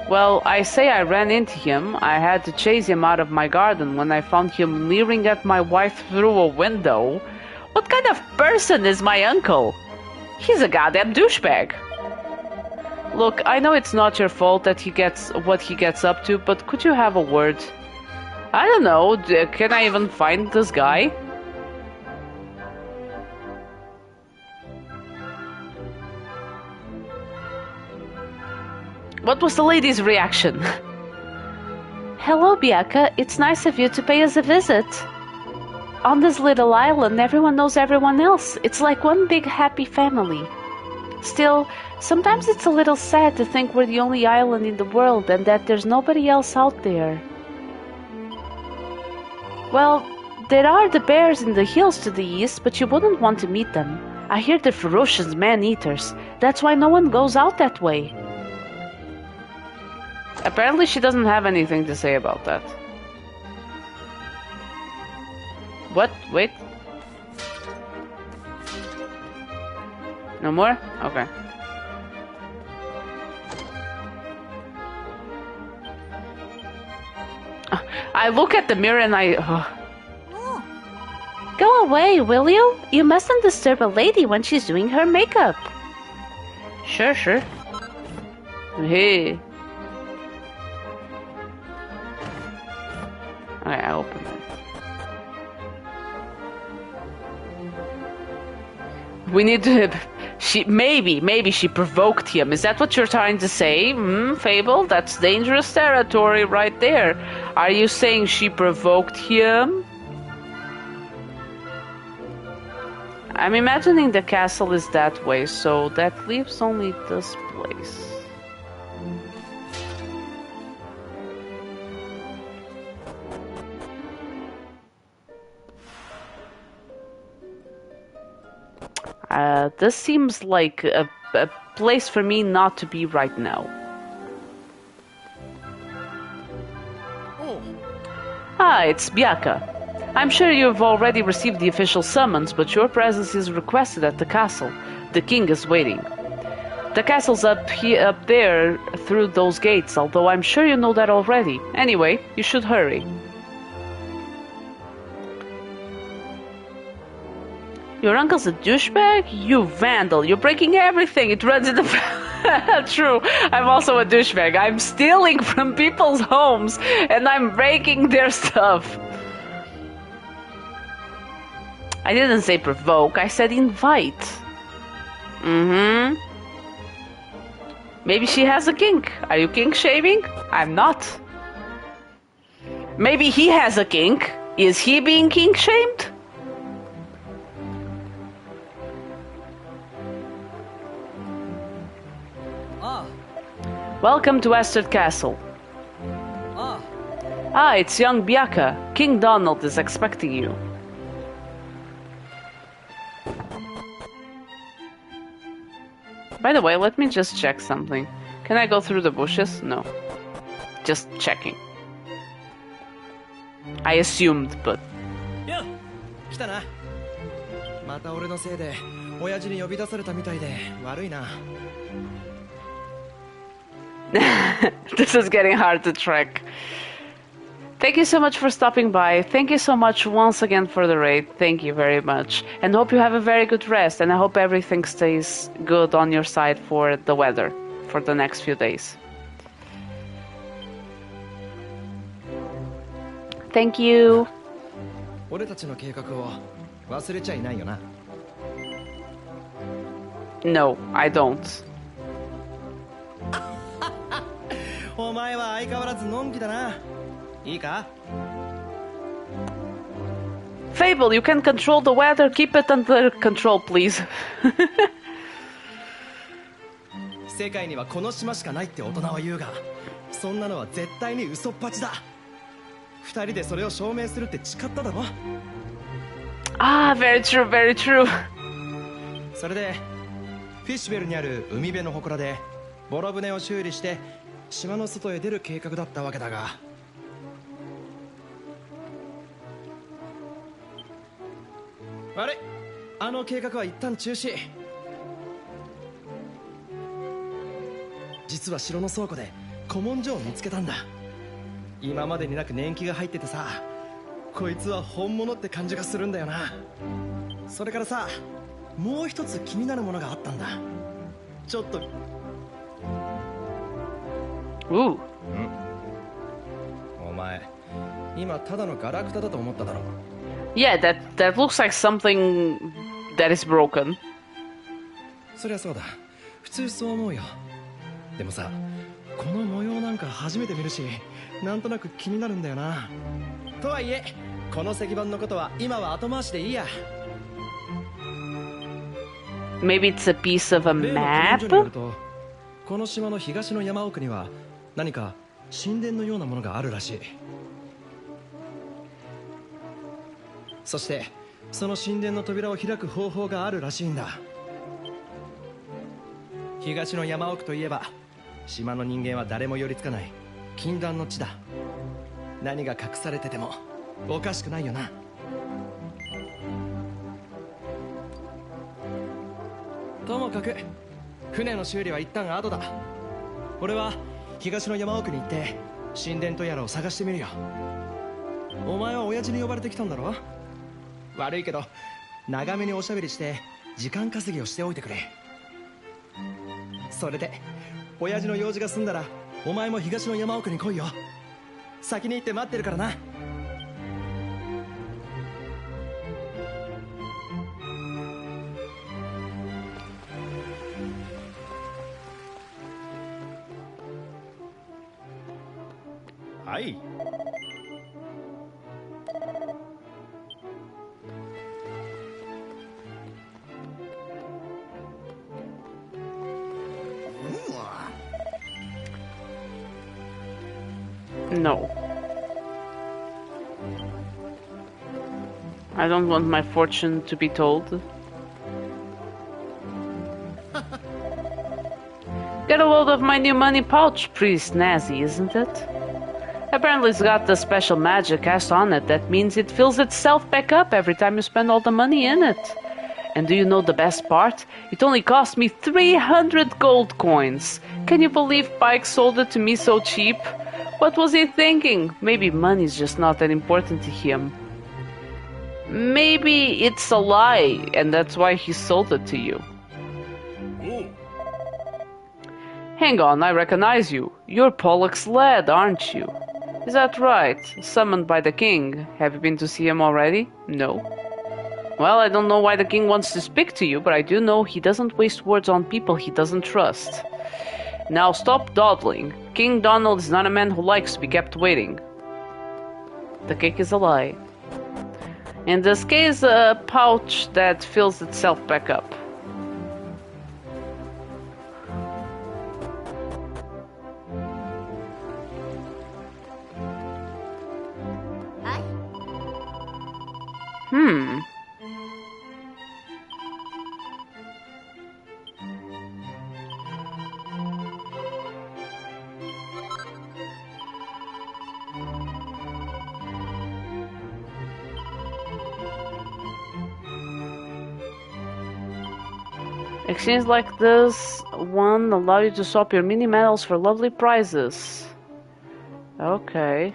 Well, I say I ran into him. I had to chase him out of my garden when I found him leering at my wife through a window. What kind of person is my uncle? He's a goddamn douchebag. Look, I know it's not your fault that he gets what he gets up to, but could you have a word? I don't know, can I even find this guy? What was the lady's reaction? Hello, Biaka. It's nice of you to pay us a visit. On this little island, everyone knows everyone else. It's like one big happy family. Still, sometimes it's a little sad to think we're the only island in the world and that there's nobody else out there. Well, there are the bears in the hills to the east, but you wouldn't want to meet them. I hear they're ferocious man-eaters. That's why no one goes out that way. Apparently she doesn't have anything to say about that. What? Wait. No more? Okay. I look at the mirror and I... Go away, will you? You mustn't disturb a lady when she's doing her makeup. Sure. Hey. Okay, I open it. We need to... Maybe she provoked him. Is that what you're trying to say? Fable? That's dangerous territory right there. Are you saying she provoked him? I'm imagining the castle is that way, so that leaves only this place. This seems like a place for me not to be right now. Oh. Ah, it's Biaka. I'm sure you've already received the official summons, but your presence is requested at the castle. The king is waiting. The castle's up there through those gates, although I'm sure you know that already. Anyway, you should hurry. Your uncle's a douchebag? You vandal. You're breaking everything. It runs in the... True. I'm also a douchebag. I'm stealing from people's homes and I'm breaking their stuff. I didn't say provoke. I said invite. Maybe she has a kink. Are you kink shaming? I'm not. Maybe he has a kink. Is he being kink shamed? Welcome to Astrid Castle. It's young Biaka. King Donald is expecting you. By the way, let me just check something. Can I go through the bushes? No. Just checking. I assumed, but... Yeah. 来たな。また俺のせいで親父に呼び出されたみたいで悪いな。This is getting hard to track. Thank you so much for stopping by. Thank you so much once again for the raid. Thank you very much. And hope you have a very good rest. And I hope everything stays good on your side for the weather for the next few days. Thank you. 俺たちの計画を忘れちゃいないよな。No, I don't. お前は相変わらずのんきだな。いいか？ Fable, you can control the weather. Keep it under control, please. 世界にはこの島しかないって大人は言うが、そんなのは絶対に嘘っぱちだ。二人でそれを証明するって誓っただろ。Ah, very true, very true. それでフィッシュベルにある海辺の祠でボロ船を修理して島の外へ出る計画だったわけだが、あれ、あの計画は一旦中止。実は城の倉庫で古文書を見つけたんだ。今までになく年季が入っててさ、こいつは本物って感じがするんだよな。それからさ、もう一つ気になるものがあったんだ。ちょっと。お前、今ただのガラクタだと思っただろ。Yeah, that looks like something that is broken. そりゃそうだ。普通そう思うよ。でもさ、この模様なんか初めて見るし、なんとなく気になるんだよな。とはいえ、この石板のことは今は後回しでいいや。Maybe it's a piece of a 例の古文書による map? と、この島の東の山奥には何か神殿のようなものがあるらしい。そしてその神殿の扉を開く方法があるらしいんだ。東の山奥といえば島の人間は誰も寄りつかない禁断の地だ。何が隠されててもおかしくないよな。ともかく船の修理は一旦後だ。俺は東の山奥に行って神殿とやらを探してみるよ。お前は親父に呼ばれてきたんだろ。悪いけど長めにおしゃべりして時間稼ぎをしておいてくれ。それで親父の用事が済んだらお前も東の山奥に来いよ。先に行って待ってるからな。はい。No. I don't want my fortune to be told. Get a load of my new money pouch. Pretty snazzy, isn't it? Apparently it's got the special magic cast on it that means it fills itself back up every time you spend all the money in it. And do you know the best part? It only cost me 300 gold coins. Can you believe Pike sold it to me so cheap? What was he thinking? Maybe money's just not that important to him. Maybe it's a lie, and that's why he sold it to you. Hang on, I recognize you. You're Pollux Lad, aren't you? Is that right? Summoned by the king. Have you been to see him already? No. Well, I don't know why the king wants to speak to you, but I do know he doesn't waste words on people he doesn't trust. Now stop dawdling. King Donald is not a man who likes to be kept waiting. The cake is a lie. In this case, a pouch that fills itself back up. Exchanges like this one allow you to swap your mini medals for lovely prizes. Okay.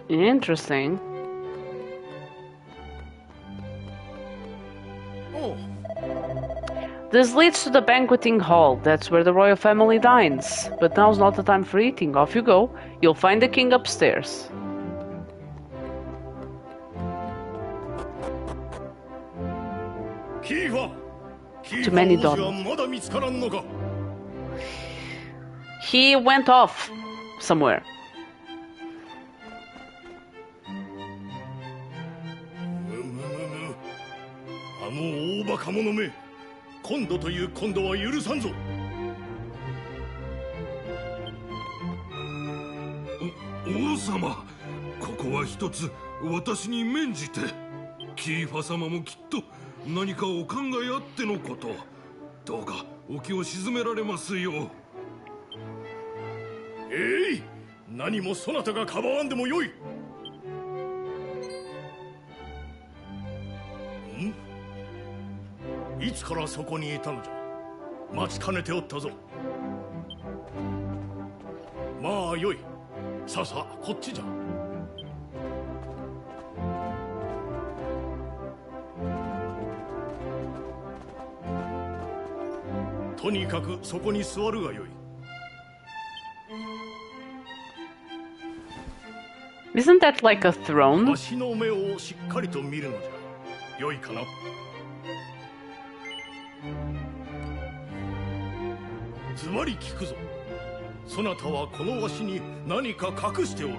Interesting. Oh, This leads to the banqueting hall. That's where the royal family dines. But now's not the time for eating. Off you go. You'll find the king upstairs. Too many donuts. He went off somewhere. あの大バカ者め、今度という今度は許さんぞ。王様、ここは一つ私に免じて。キーファ様もきっと何かお考えあってのこと。どうかお気を鎮められますよ。何もそなたがかばわんでもよい。いつからそこにいたのじゃ。待ちかねておったぞ。まあよい。さあさあ、こっちじゃ。とにかくそこに座るがよい。Isn't that like a throne? わしの目をしっかりと見るのじゃ。よいかな。ズバリ聞くぞ。そなたはこのわしに何か隠しておろう。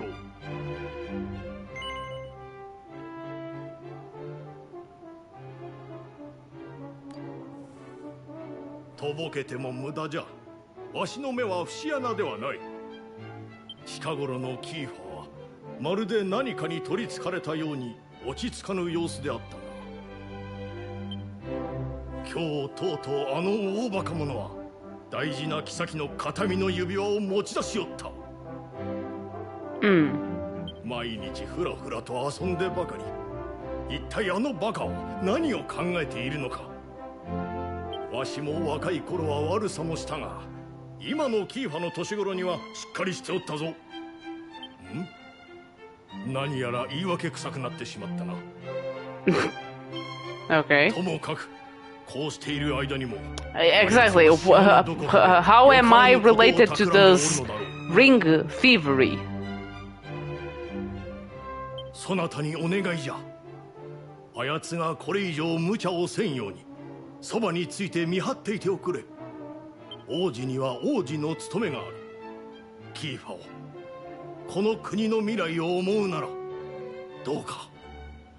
とぼけても無駄じゃ。わしの目は節穴ではない。近頃のキーファはまるで何かに取りつかれたように落ち着かぬ様子であったな。今日とうとうあの大バカ者は大事な妃の形見の指輪を持ち出しおった。毎日ふらふらと遊んでばかり。一体あのバカは何を考えているのか。わしも若い頃は悪さもしたが、今のキーファの年頃にはしっかりしておったぞ。何やら言い訳臭くなってしまったな。Okay. ともかくこうしている間にも。Exactly. How am I related to this ring thievery? そなたにお願いじゃ。あやつがこれ以上無茶をせんようにそばについて見張っていておくれ。王子には王子の務めがある。キーファを、この国の未来を思うならどうか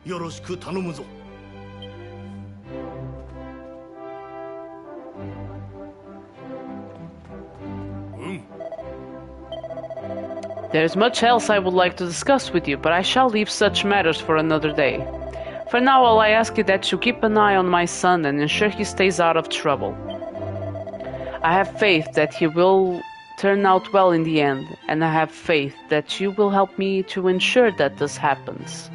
よろしく頼むぞ。There's much else I would like to discuss with you, but I shall leave such matters for another day. For now, all I ask is that you keep an eye on my son and ensure he stays out of trouble. I have faith that he will turn out well in the end, and I have faith that you will help me to ensure that this happens.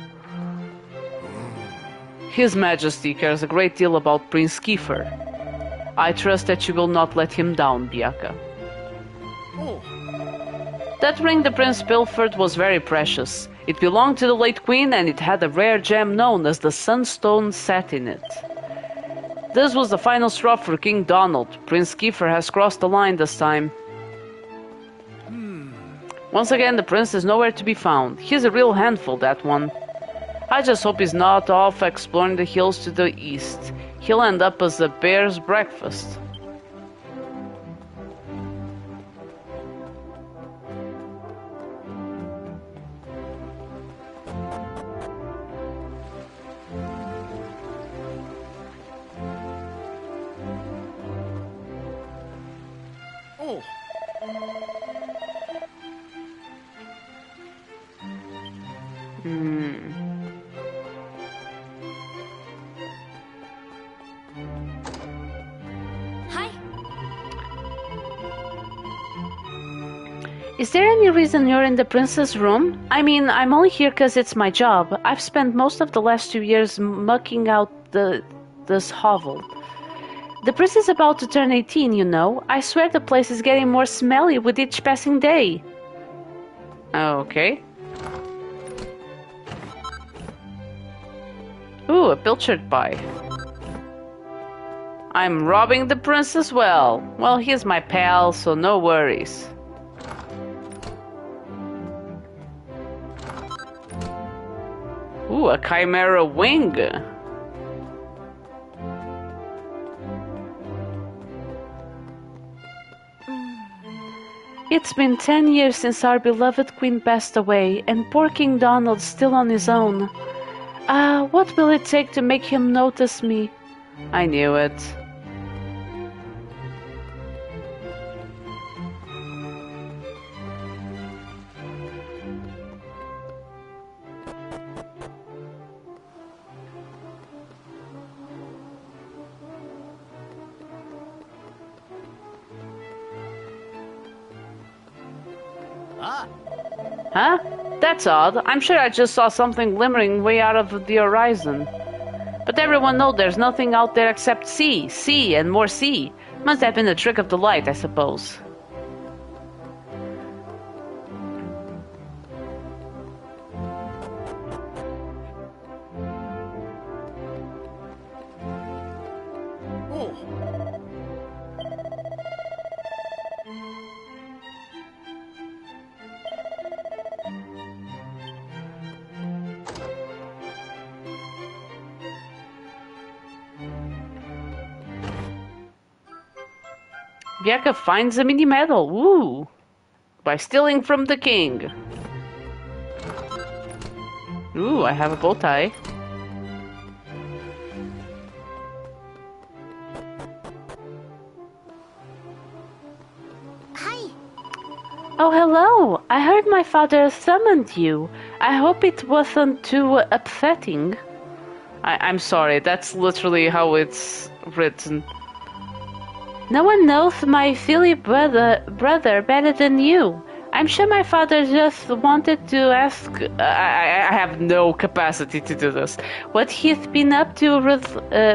His Majesty cares a great deal about Prince Kiefer. I trust that you will not let him down, Biaka. That ring the prince pilfered was very precious. It belonged to the late queen, and it had a rare gem known as the Sunstone set in it. This was the final straw for King Donald. Prince Kiefer has crossed the line this time. Once again, the prince is nowhere to be found. He's a real handful, that one. I just hope he's not off exploring the hills to the east. He'll end up as a bear's breakfast. Is there any reason you're in the prince's room? I mean, I'm only here because it's my job. I've spent most of the last 2 years mucking out this hovel. The prince is about to turn 18, you know. I swear the place is getting more smelly with each passing day. Okay. Ooh, a pilchard pie. I'm robbing the prince as well. Well, he's my pal, so no worries. Ooh, a chimera wing. It's been 10 years since our beloved queen passed away, and poor King Donald's still on his own. What will it take to make him notice me? I knew it. Huh? That's odd. I'm sure I just saw something glimmering way out of the horizon. But everyone knows there's nothing out there except sea, sea, and more sea. Must have been a trick of the light, I suppose. Bianca finds a mini medal. Woo! By stealing from the king. Ooh, I have a bow tie. Hi. Oh, hello. I heard my father summoned you. I hope it wasn't too upsetting. I'm sorry, that's literally how it's written. No one knows my silly brother better than you. I'm sure my father just wanted to ask... I have no capacity to do this. What he's been up to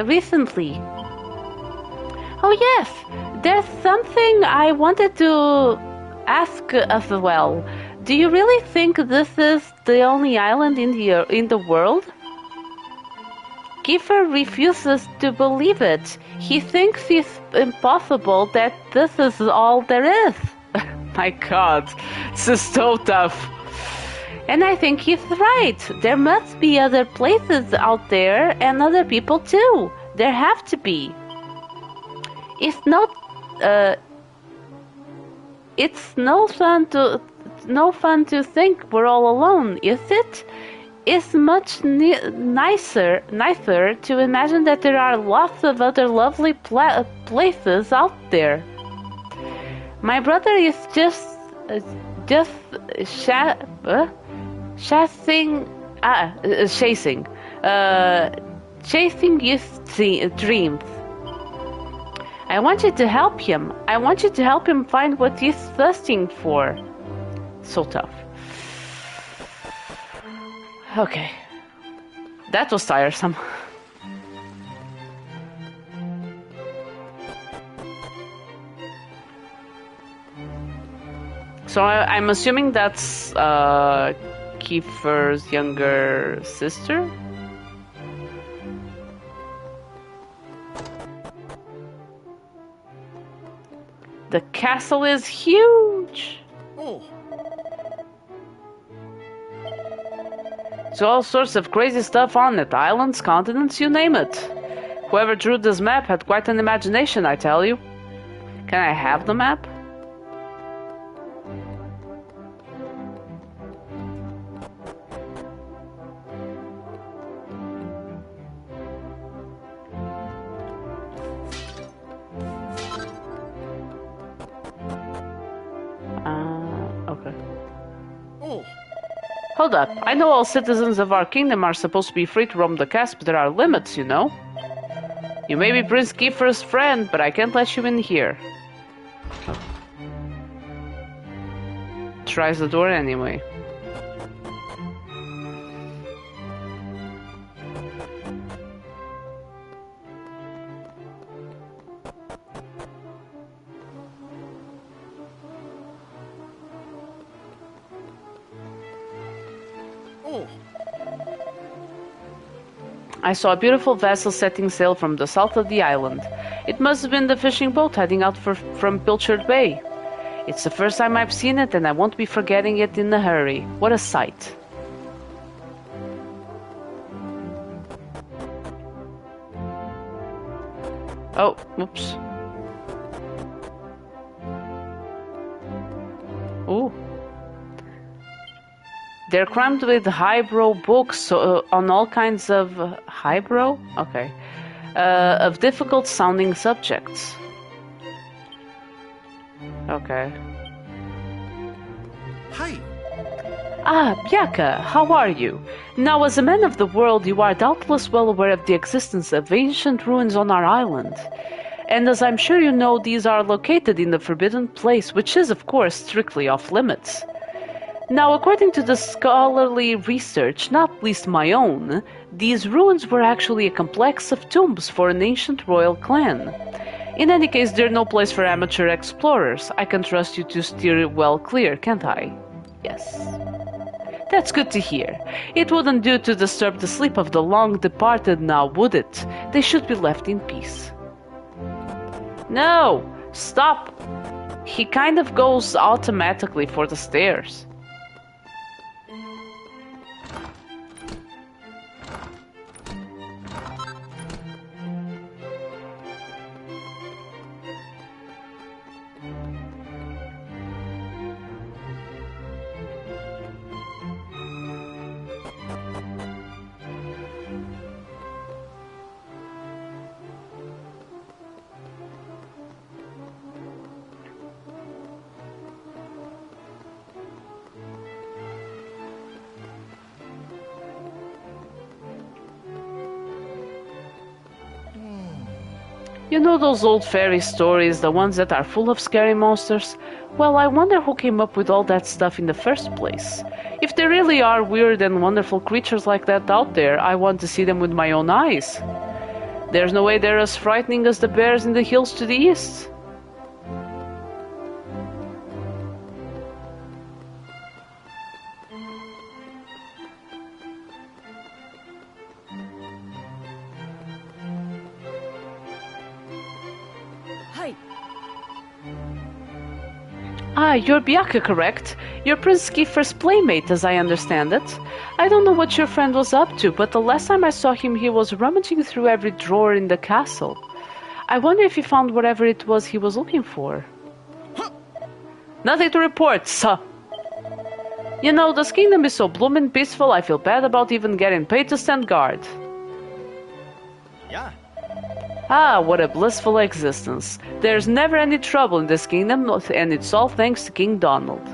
recently. Oh yes, there's something I wanted to ask as well. Do you really think this is the only island in the world? Kiefer refuses to believe it. He thinks it's impossible that this is all there is. My god, this is so tough. And I think he's right. There must be other places out there and other people too. There have to be. It's no fun to think we're all alone, is it? It's much nicer to imagine that there are lots of other lovely places out there. My brother is just chasing his dreams. I want you to help him. I want you to help him find what he's thirsting for. So tough. Okay. That was tiresome. So I'm assuming that's Kiefer's younger sister? The castle is huge! Oh. So all sorts of crazy stuff on it. Islands, continents, you name it. Whoever drew this map had quite an imagination, I tell you. Can I have the map? Okay. Oh. Hold up. I know all citizens of our kingdom are supposed to be free to roam the castle, but there are limits, you know? You may be Prince Kiefer's friend, but I can't let you in here. Oh. Tries the door anyway. I saw a beautiful vessel setting sail from the south of the island. It must have been the fishing boat heading out from Pilchard Bay. It's the first time I've seen it, and I won't be forgetting it in a hurry. What a sight. Oh, oops. Ooh. They're crammed with highbrow books on all kinds of... highbrow? Okay. Of difficult-sounding subjects. Okay. Hi. Ah, Bjaka, how are you? Now, as a man of the world, you are doubtless well aware of the existence of ancient ruins on our island. And as I'm sure you know, these are located in the Forbidden Place, which is, of course, strictly off-limits. Now, according to the scholarly research, not least my own, these ruins were actually a complex of tombs for an ancient royal clan. In any case, they're no place for amateur explorers. I can trust you to steer well clear, can't I? Yes. That's good to hear. It wouldn't do to disturb the sleep of the long-departed now, would it? They should be left in peace. No! Stop! He kind of goes automatically for the stairs. You know those old fairy stories, the ones that are full of scary monsters? Well, I wonder who came up with all that stuff in the first place. If there really are weird and wonderful creatures like that out there, I want to see them with my own eyes. There's no way they're as frightening as the bears in the hills to the east. Ah, you're Bjaka, correct? You're Prince Kiefer's playmate, as I understand it. I don't know what your friend was up to, but the last time I saw him he was rummaging through every drawer in the castle. I wonder if he found whatever it was he was looking for. Nothing to report, sir. You know, this kingdom is so bloomin' peaceful, I feel bad about even getting paid to stand guard. Yeah. Ah, what a blissful existence. There's never any trouble in this kingdom, and it's all thanks to King Donald.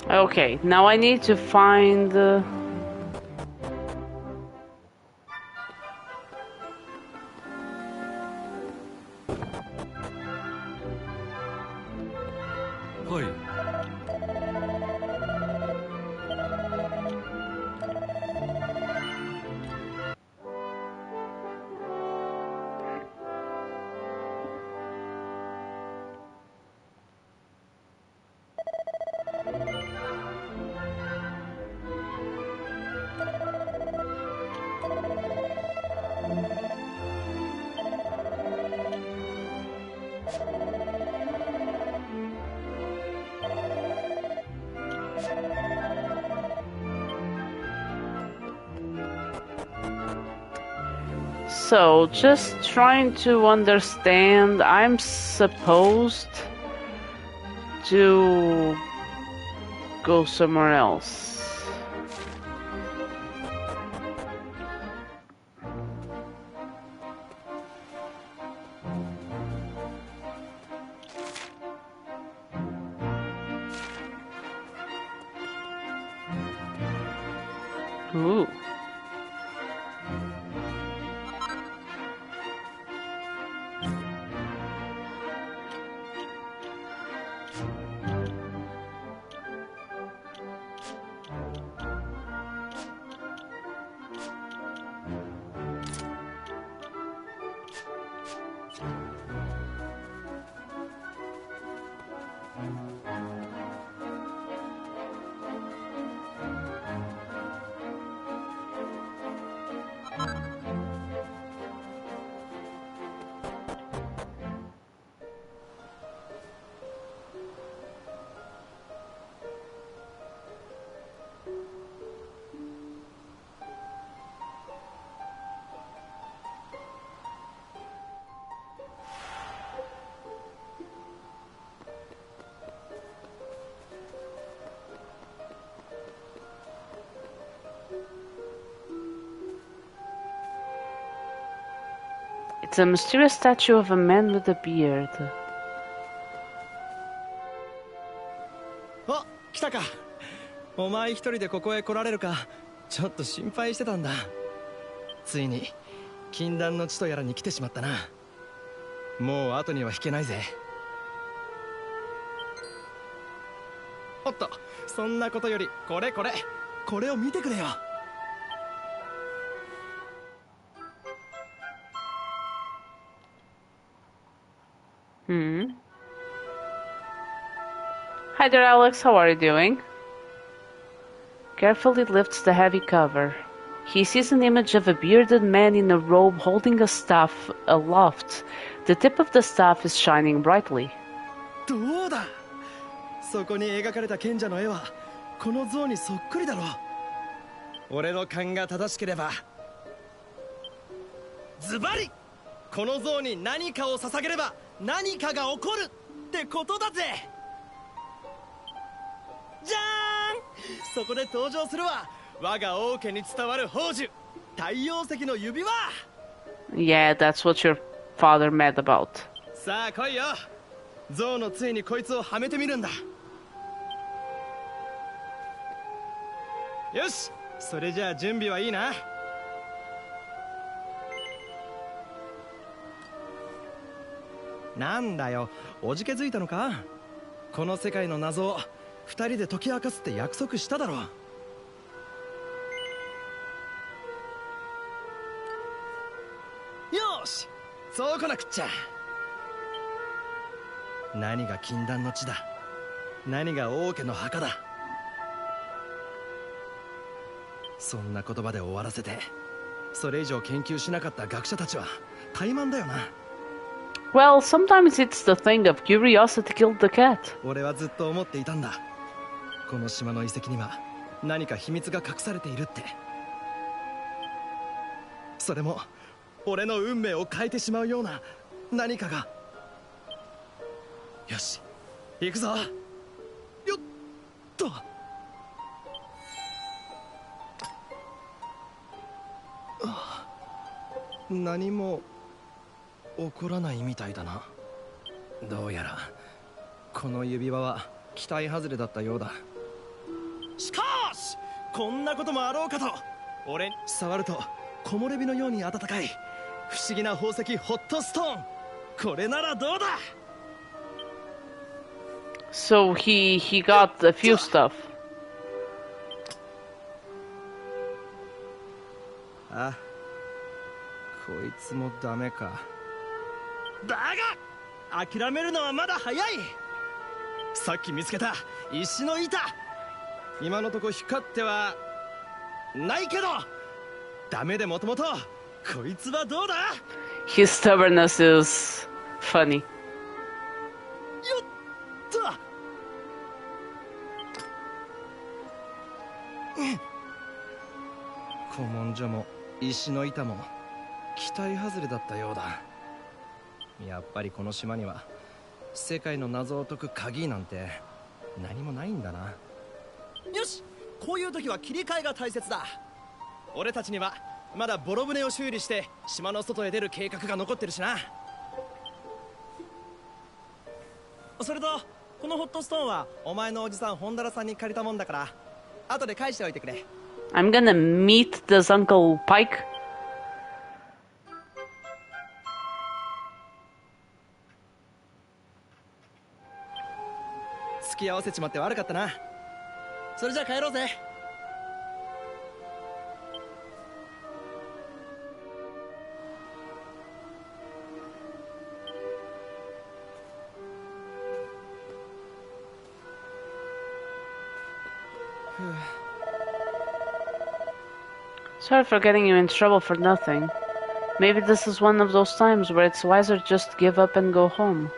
Okay, now I need to find... So, just trying to understand, I'm supposed to go somewhere else. Ooh. It's a mysterious statue of a man with a beard. あ、来たか。お前一人でここへ来られるか、ちょっと心配してたんだ。ついに禁断の地とやらに来てしまったな。もう後には引けないぜ。おっと、そんなことよりこれを見てくれよ。Hi there, Alex. How are you doing? Carefully lifts the heavy cover. He sees an image of a bearded man in a robe holding a staff aloft. The tip of the staff is shining brightly. どうだ。そこに描かれた賢者の絵はこの像にそっくりだろう。俺の勘が正しければ、ズバリこの像に何かを捧げれば何かが起こるってことだぜ。じゃーん、そこで登場するは我が王家に伝わる宝珠、太陽石の指輪。 Yeah, that's what your father mad about. さあ来いよ。象の杖にこいつをはめてみるんだ。よし、それじゃあ準備はいいな。なんだよ、おじけづいたのか。この世界の謎を二人で解き明かすって約束しただろう。よし、そうこなくっちゃ。何が禁断の地だ、何が王家の墓だ。そんな言葉で終わらせて、それ以上研究しなかった学者たちは怠慢だよな。Well, sometimes it's the thing of curiosity killed the cat. 俺はずっと思っていたんだ。この島の遺跡には何か秘密が隠されているって。それも俺の運命を変えてしまうような何かが。よし、行くぞ。よっと。何も起こらないみたいだな。どうやらこの指輪は期待外れだったようだ。しかしこんなこともあろうかと。俺に触ると木漏れ日のように暖かい不思議な宝石ホットストーン。これならどうだ。 So he got a few stuff. あ、こいつもダメか。だが諦めるのはまだ早い。さっき見つけた石の板、今のとこ光ってはないけどダメでもともとこいつはどうだ。 His stubbornness is funny. よっと。古文書も石の板も期待外れだったようだ。やっぱりこの島には世界の謎を解く鍵なんて何もないんだな。よし、こういう時は切り替えが大切だ。俺たちにはまだボロ船を修理して島の外へ出る計画が残ってるしな。それとこのホットストーンはお前のおじさんホンダラさんに借りたもんだから後で返しておいてくれ。 I'm gonna meet this Uncle Pike. 付き合わせちまって悪かったな。それじゃあ帰ろうぜ。Sorry for getting you in trouble for nothing. Maybe this is one of those times where it's wiser just to give up and go home.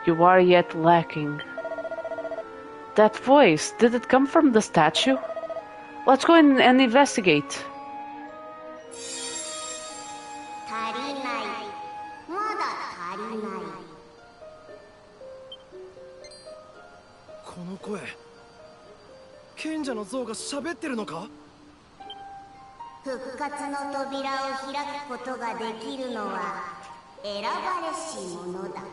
You are yet lacking. That voice, did it come from the statue? Let's go in and investigate. 足りない。まだ足りない。この声、賢者の像が喋ってるのか？復活の扉を開くことができるのは選ばれし者だけ。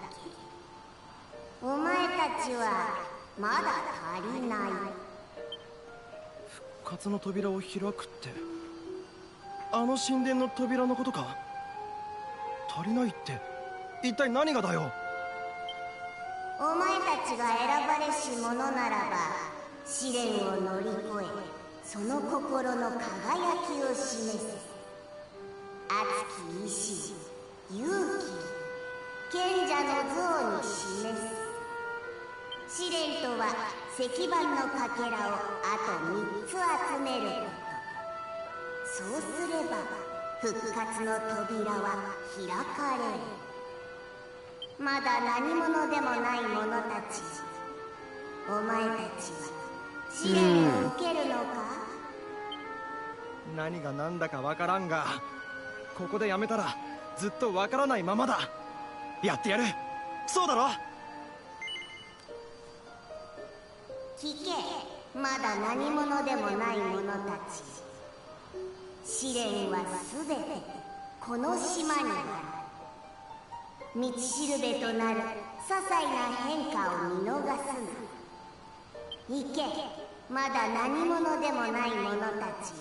お前たちはまだ足りない。復活の扉を開くってあの神殿の扉のことか？足りないって一体何がだよ？お前たちが選ばれし者ならば試練を乗り越えその心の輝きを示せ。熱き意志、勇気、賢者の像に示す。試練とは石板のかけらをあと3つ集めること。そうすれば復活の扉は開かれる。まだ何者でもない者たち、お前たちは試練を受けるのか？何が何だかわからんが、ここでやめたらずっとわからないままだ。やってやる。そうだろ？聞け、まだ何者でもない者たち。試練はすべてこの島にある。道しるべとなる些細な変化を見逃すな。行け、まだ何者でもない者たち。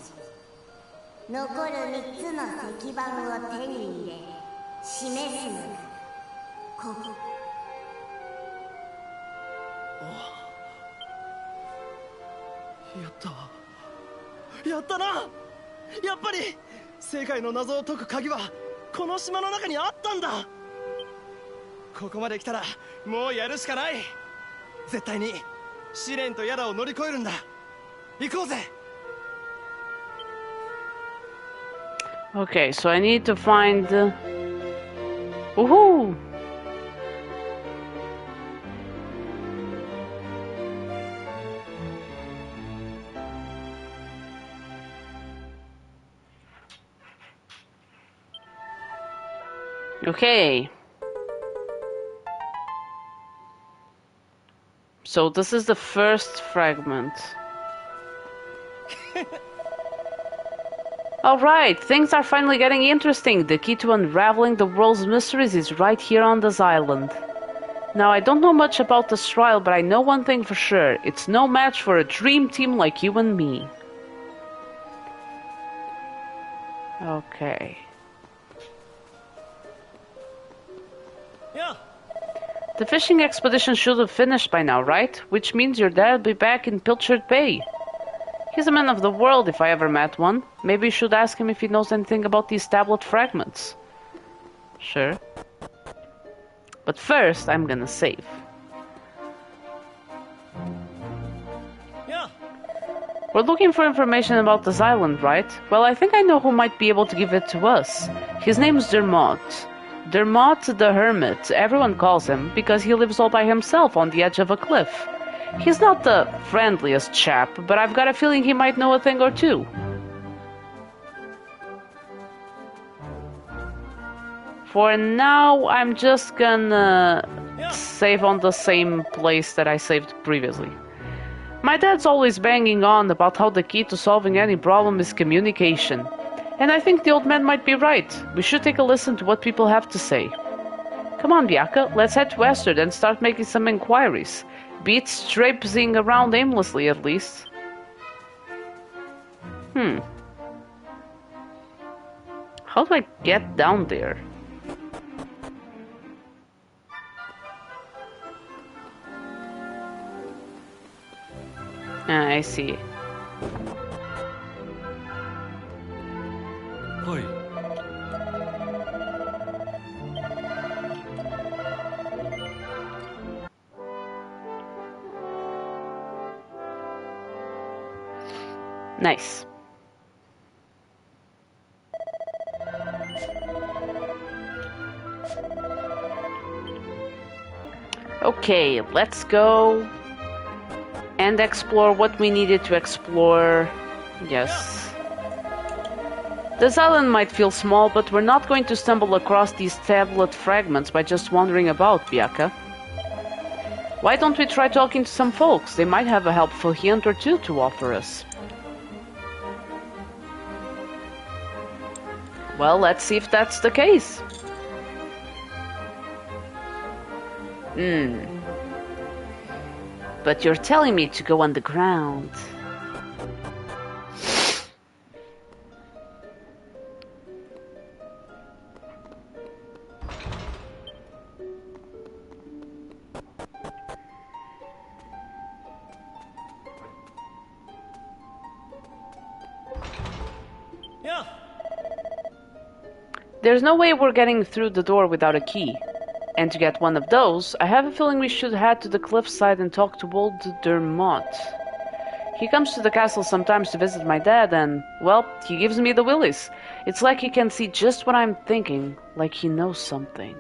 残る3つの石板を手に入れ示すのだ。ここ。やったやったな。やっぱり世界の謎を解く鍵はこの島の中にあったんだ。ここまで来たらもうやるしかない。絶対に試練とやらを乗り越えるんだ。行こうぜ。 Okay, so I need to find... Woohoo! Okay. So this is the first fragment. Alright, things are finally getting interesting. The key to unraveling the world's mysteries is right here on this island. Now, I don't know much about this trial, but I know one thing for sure. It's no match for a dream team like you and me. Okay. Yeah. The fishing expedition should have finished by now, right? Which means your dad will be back in Pilchard Bay. He's a man of the world if I ever met one. Maybe you should ask him if he knows anything about these tablet fragments. Sure. But first, I'm gonna save. Yeah. We're looking for information about this island, right? Well, I think I know who might be able to give it to us. His name's Dermot. Dermot the Hermit, everyone calls him, because he lives all by himself on the edge of a cliff. He's not the friendliest chap, but I've got a feeling he might know a thing or two. For now, I'm just gonna save on the same place that I saved previously. My dad's always banging on about how the key to solving any problem is communication. And I think the old man might be right. We should take a listen to what people have to say. Come on, Bianca, let's head westward and start making some inquiries. Beats traipsing around aimlessly, at least. How do I get down there? I see. Hi. Nice. Okay, let's go and explore what we needed to explore. Yes. This island might feel small, but we're not going to stumble across these tablet fragments by just wandering about, Biaka. Why don't we try talking to some folks? They might have a helpful hint or two to offer us. Well, let's see if that's the case. But you're telling me to go underground. Yeah. There's no way we're getting through the door without a key. And to get one of those, I have a feeling we should head to the cliffside and talk to old Dermot. He comes to the castle sometimes to visit my dad and, well, he gives me the willies. It's like he can see just what I'm thinking, like he knows something.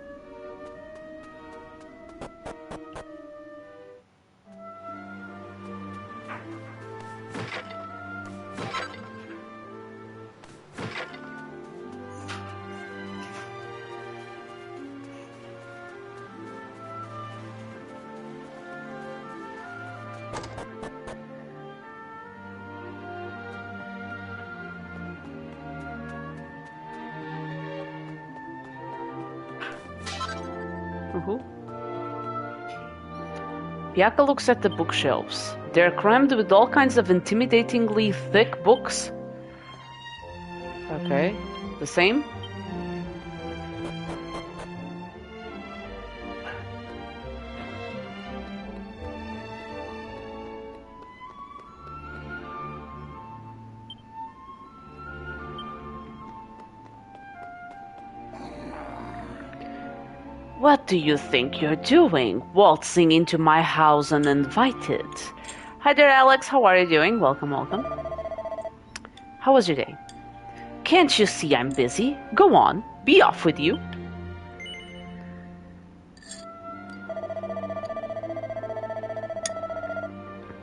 Biaka looks at the bookshelves. They're crammed with all kinds of intimidatingly thick books. Okay, the same? What do you think you're doing, waltzing into my house uninvited? Hi there, Alex. How are you doing? Welcome, welcome. How was your day? Can't you see I'm busy? Go on. Be off with you.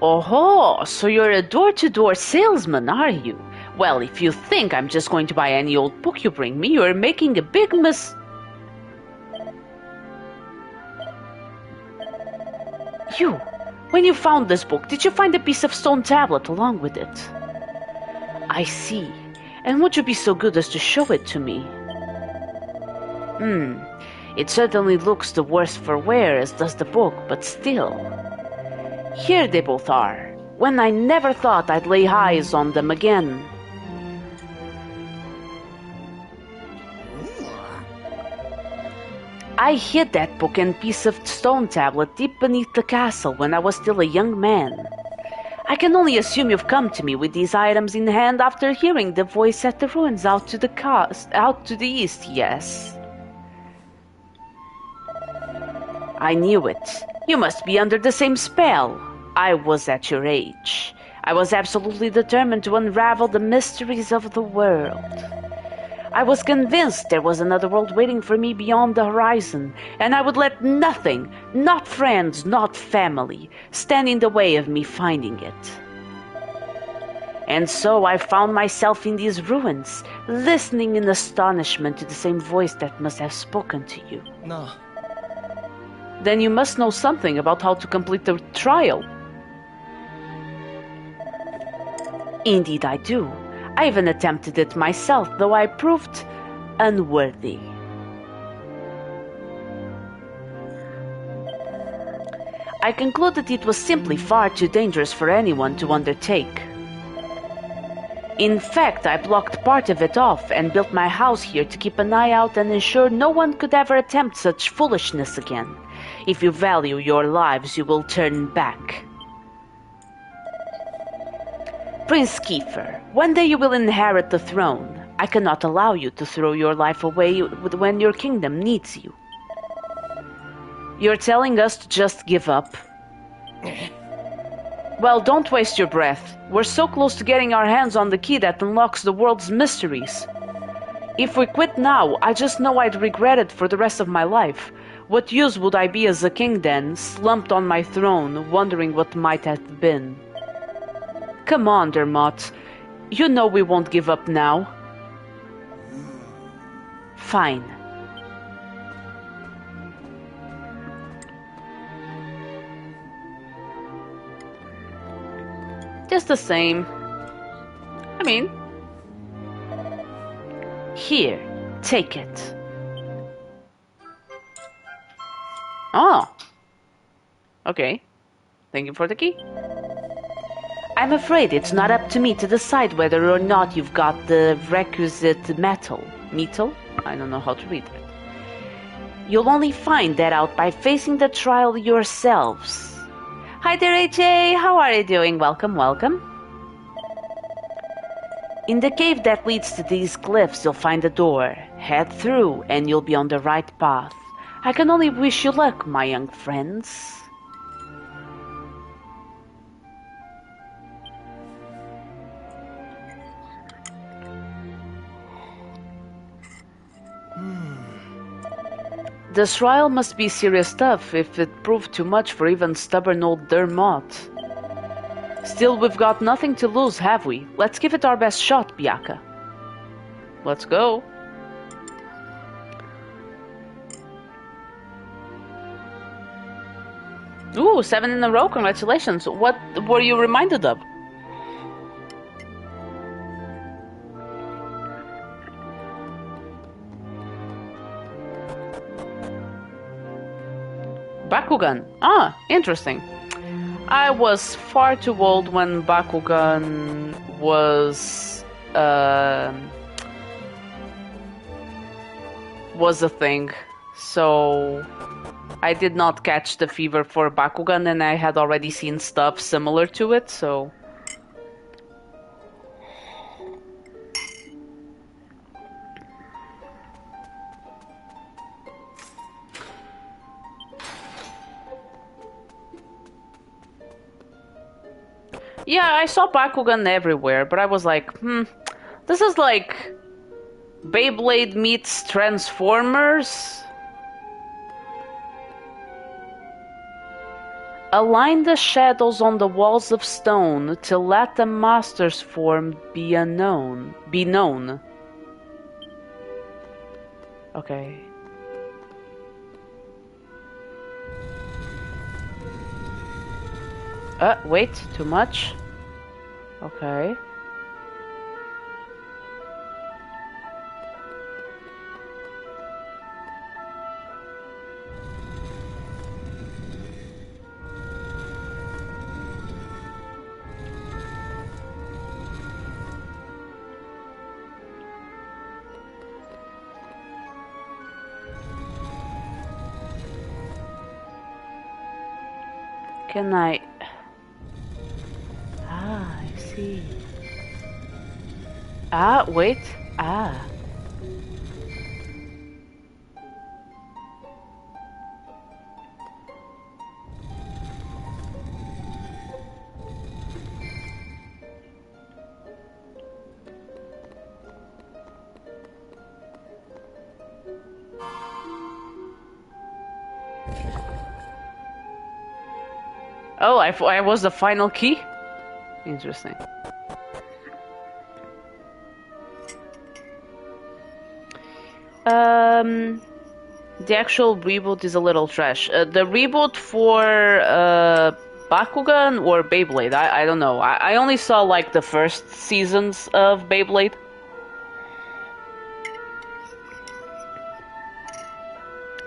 Oh, so you're a door-to-door salesman, are you? Well, if you think I'm just going to buy any old book you bring me, you're making a big You! When you found this book, did you find a piece of stone tablet along with it? I see. And would you be so good as to show it to me? It certainly looks the worse for wear as does the book, but still. Here they both are, when I never thought I'd lay eyes on them again. I hid that book and piece of stone tablet deep beneath the castle when I was still a young man. I can only assume you've come to me with these items in hand after hearing the voice at the ruins out to the east, yes? I knew it. You must be under the same spell. I was at your age. I was absolutely determined to unravel the mysteries of the world. I was convinced there was another world waiting for me beyond the horizon, and I would let nothing, not friends, not family, stand in the way of me finding it. And so I found myself in these ruins, listening in astonishment to the same voice that must have spoken to you. No. Then you must know something about how to complete the trial. Indeed I do. I even attempted it myself, though I proved unworthy. I concluded it was simply far too dangerous for anyone to undertake. In fact, I blocked part of it off and built my house here to keep an eye out and ensure no one could ever attempt such foolishness again. If you value your lives, you will turn back. Prince Kiefer, one day you will inherit the throne. I cannot allow you to throw your life away when your kingdom needs you. You're telling us to just give up? Well, don't waste your breath. We're so close to getting our hands on the key that unlocks the world's mysteries. If we quit now, I just know I'd regret it for the rest of my life. What use would I be as a king then, slumped on my throne, wondering what might have been? Come on, Dermot. You know we won't give up now. Fine. Just the same. I mean... Here, take it. Oh. Okay. Thank you for the key. I'm afraid it's not up to me to decide whether or not you've got the requisite metal. Metal? I don't know how to read it. You'll only find that out by facing the trial yourselves. Hi there, AJ. How are you doing? Welcome, welcome. In the cave that leads to these cliffs, you'll find a door. Head through, and you'll be on the right path. I can only wish you luck, my young friends. This trial must be serious stuff if it proved too much for even stubborn old Dermot. Still, we've got nothing to lose, have we? Let's give it our best shot, Biaka. Let's go. Ooh, 7 in a row, congratulations. What were you reminded of? Bakugan. Ah, interesting. I was far too old when Bakugan was a thing, so I did not catch the fever for Bakugan, and I had already seen stuff similar to it, so... Yeah, I saw Bakugan everywhere, but I was like, this is like Beyblade meets Transformers? Align the shadows on the walls of stone to let the master's form be known. Okay. Wait, too much? Okay. Can I... Ah, I see. Ah, wait. Ah. I was the final key? Interesting. The actual reboot is a little trash. The reboot for Bakugan or Beyblade, I don't know. I only saw like the first seasons of Beyblade.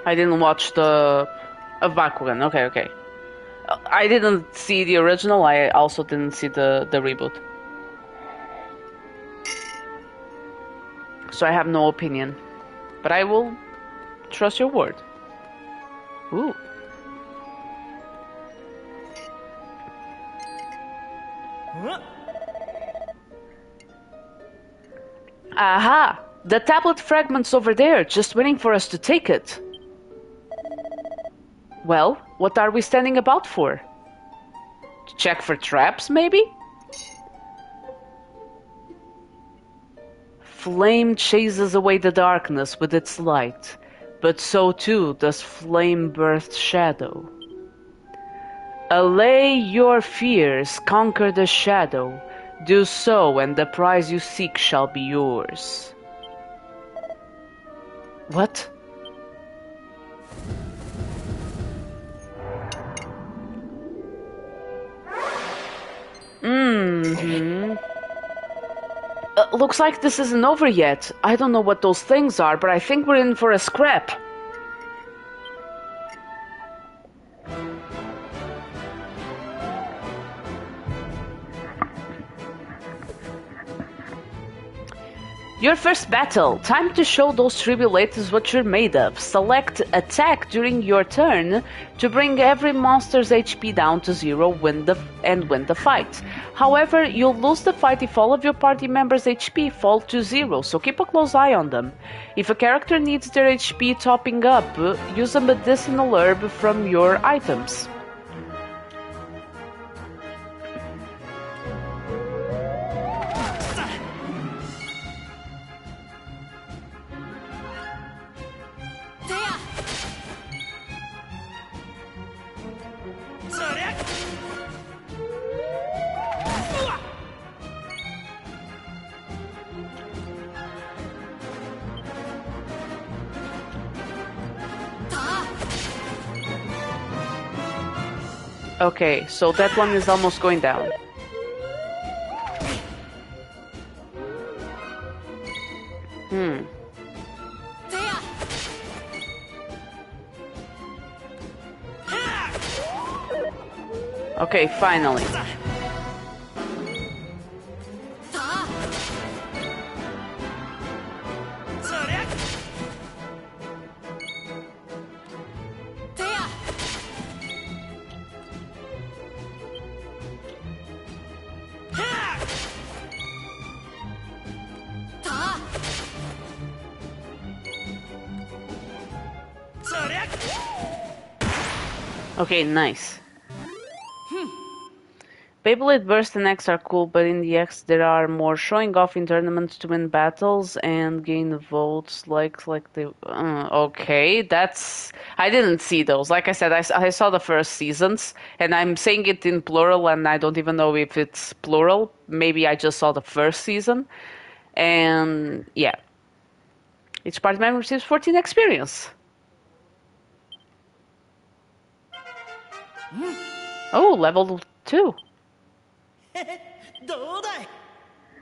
I didn't watch the of Bakugan. Okay. I didn't see the original. I also didn't see the reboot. So I have no opinion. But I will trust your word. Ooh. Aha! The tablet fragment's over there, just waiting for us to take it. Well, what are we standing about for? To check for traps, maybe? Flame chases away the darkness with its light, but so too does flame-birthed shadow. Allay your fears, conquer the shadow. Do so, and the prize you seek shall be yours. What? Looks like this isn't over yet. I don't know what those things are, but I think we're in for a scrap. Your first battle. Time to show those tribulators what you're made of. Select attack during your turn to bring every monster's HP down to 0 and win the fight. However, you'll lose the fight if all of your party members' HP fall to 0, so keep a close eye on them. If a character needs their HP topping up, use a medicinal herb from your items. Okay, so that one is almost going down. Okay, finally. Okay, nice. Beyblade Burst and X are cool, but in the X there are more showing off in tournaments to win battles and gain votes like they... okay, that's... I didn't see those. Like I said, I saw the first seasons, and I'm saying it in plural, and I don't even know if it's plural. Maybe I just saw the first season. And, yeah. Each party member receives 14 experience. Oh, level 2.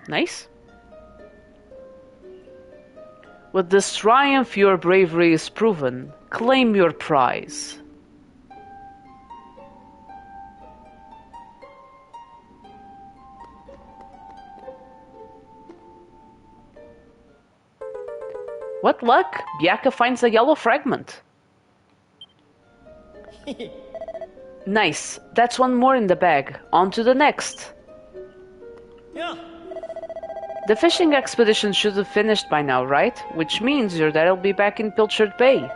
Nice. With this triumph, your bravery is proven. Claim your prize. What luck! Byaka finds a yellow fragment. Nice. That's one more in the bag. On to the next. Yeah. The fishing expedition should have finished by now, right? Which means your dad'll be back in Pilchard Bay.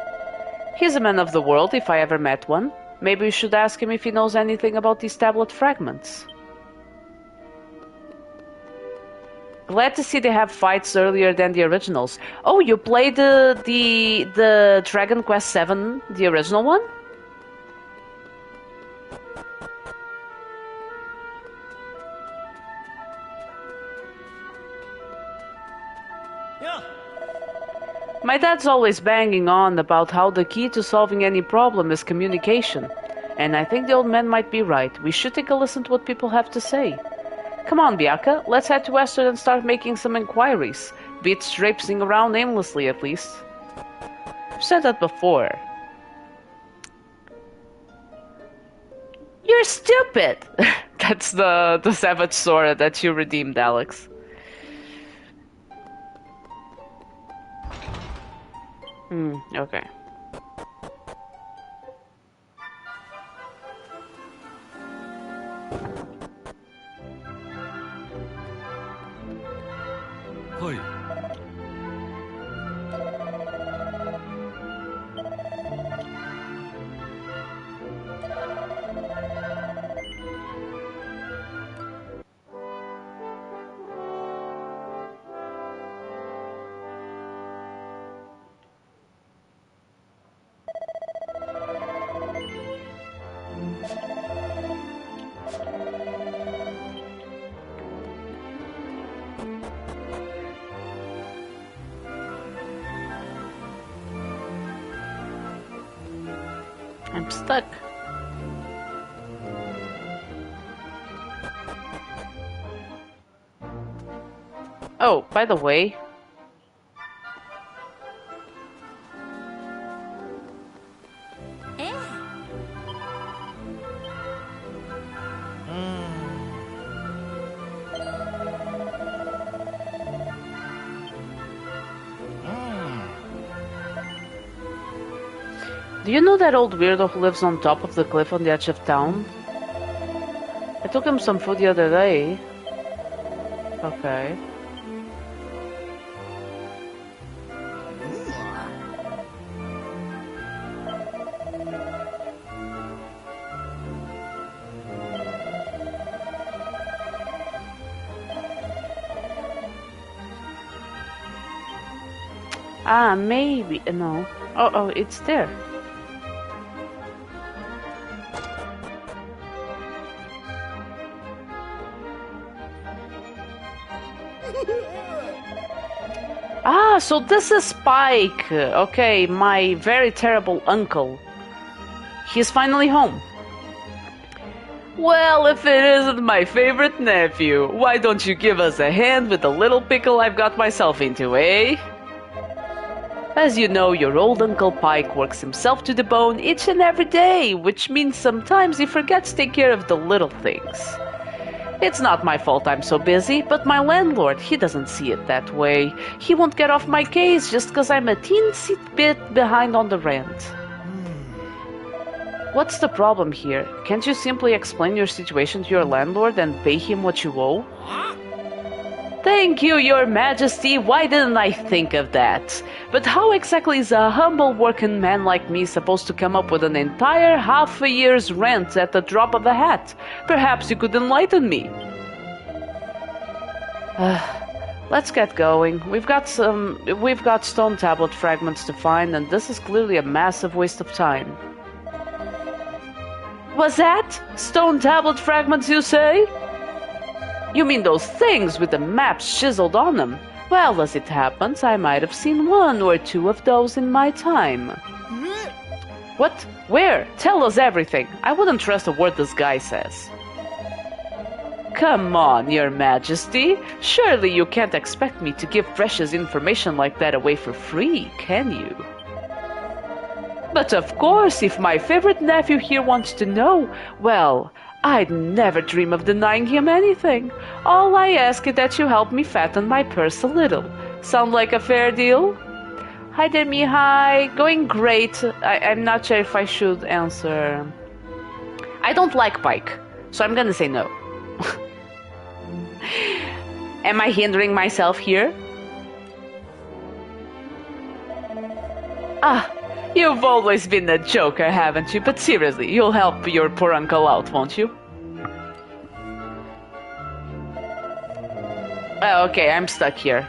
He's a man of the world, if I ever met one. Maybe you should ask him if he knows anything about these tablet fragments. Glad to see they have fights earlier than the originals. Oh, you played the Dragon Quest VII, the original one? Yeah. My dad's always banging on about how the key to solving any problem is communication. And I think the old man might be right. We should take a listen to what people have to say. Come on, Bianca, let's head to Western and start making some inquiries. Beat traipsing around aimlessly, at least. I've said that before. You're stupid! That's the savage Sora that you redeemed, Alex. Okay. Hi. I'm stuck. Oh, by the way. Do you know that old weirdo who lives on top of the cliff on the edge of town? I took him some food the other day. Okay. Ah, maybe. No. Oh, it's there. Ah, so this is Spike. Okay, my very terrible uncle. He's finally home. Well, if it isn't my favorite nephew, why don't you give us a hand with the little pickle I've got myself into, eh? As you know, your old Uncle Pike works himself to the bone each and every day, which means sometimes he forgets to take care of the little things. It's not my fault I'm so busy, but my landlord, he doesn't see it that way. He won't get off my case just because I'm a teensy bit behind on the rent. What's the problem here? Can't you simply explain your situation to your landlord and pay him what you owe? Thank you, Your Majesty. Why didn't I think of that? But how exactly is a humble working man like me supposed to come up with an entire half a year's rent at the drop of a hat? Perhaps you could enlighten me. Let's get going. We've got stone tablet fragments to find, and this is clearly a massive waste of time. Was that stone tablet fragments, you say? You mean those things with the maps chiseled on them? Well, as it happens, I might have seen one or two of those in my time. What? Where? Tell us everything. I wouldn't trust a word this guy says. Come on, Your Majesty. Surely you can't expect me to give precious information like that away for free, can you? But of course, if my favorite nephew here wants to know, well, I'd never dream of denying him anything. All I ask is that you help me fatten my purse a little. Sound like a fair deal? Hi there, Mihai. Going great. I'm not sure if I should answer. I don't like Pike, so I'm gonna say no. Am I hindering myself here? Ah, you've always been a joker, haven't you? But seriously, you'll help your poor uncle out, won't you? Oh, okay, I'm stuck here.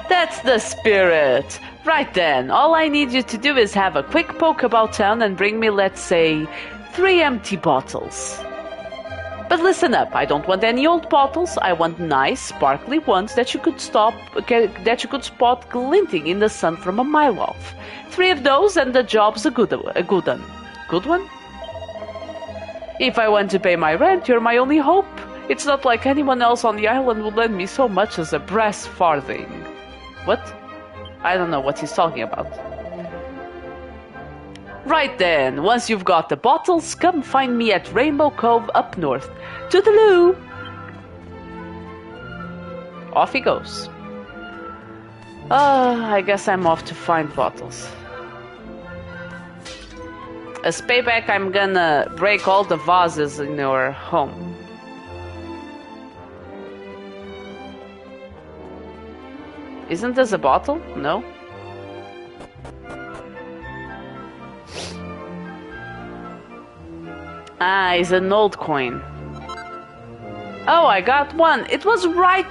That's the spirit! Right then, all I need you to do is have a quick poke about town and bring me, let's say, 3 empty bottles. But listen up, I don't want any old bottles. I want nice, sparkly ones that you could spot glinting in the sun from a mile off. 3 of those, and the job's a good one. Good one? If I want to pay my rent, you're my only hope. It's not like anyone else on the island would lend me so much as a brass farthing. What? I don't know what he's talking about. Right then, once you've got the bottles, come find me at Rainbow Cove up north. Toodaloo! Off he goes. I guess I'm off to find bottles. As payback, I'm gonna break all the vases in your home. Isn't this a bottle? No? Ah, it's an old coin. Oh, I got one. It was right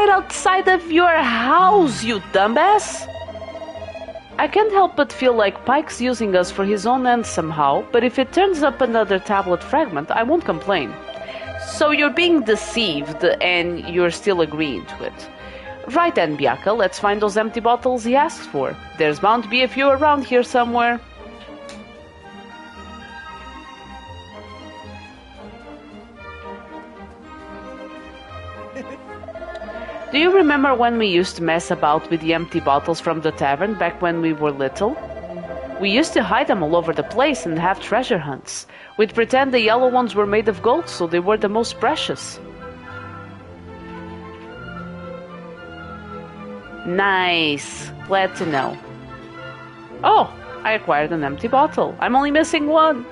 outside of your house, you dumbass. I can't help but feel like Pike's using us for his own ends somehow, but if it turns up another tablet fragment, I won't complain. So you're being deceived, and you're still agreeing to it. Right then, Biaka, let's find those empty bottles he asked for. There's bound to be a few around here somewhere. Do you remember when we used to mess about with the empty bottles from the tavern back when we were little? We used to hide them all over the place and have treasure hunts. We'd pretend the yellow ones were made of gold, so they were the most precious. Nice. Glad to know. Oh, I acquired an empty bottle. I'm only missing one.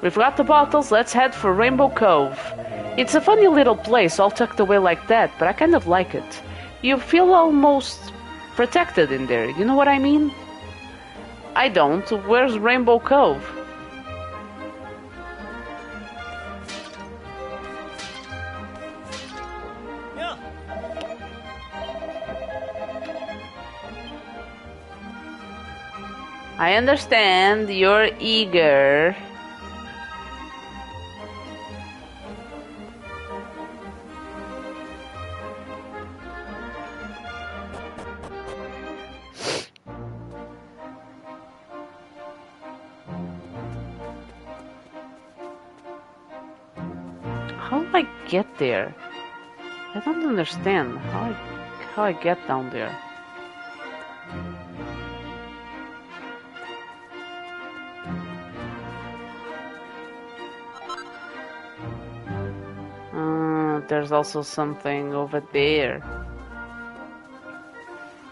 We've got the bottles, let's head for Rainbow Cove. It's a funny little place, all tucked away like that, but I kind of like it. You feel almost protected in there, you know what I mean? I don't. Where's Rainbow Cove? Yeah. I understand you're eager. How do I get there? I don't understand how I get down there. There's also something over there.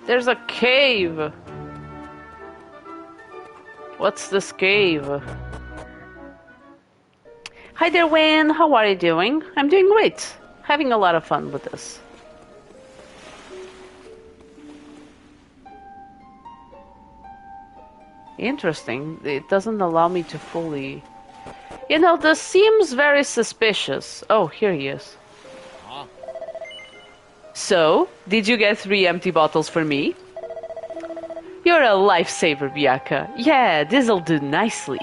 There's a cave! What's this cave? Hi there, Wayne. How are you doing? I'm doing great. Having a lot of fun with this. Interesting. It doesn't allow me to fully... You know, this seems very suspicious. Oh, here he is. So, did you get 3 empty bottles for me? You're a lifesaver, Biaka. Yeah, this'll do nicely.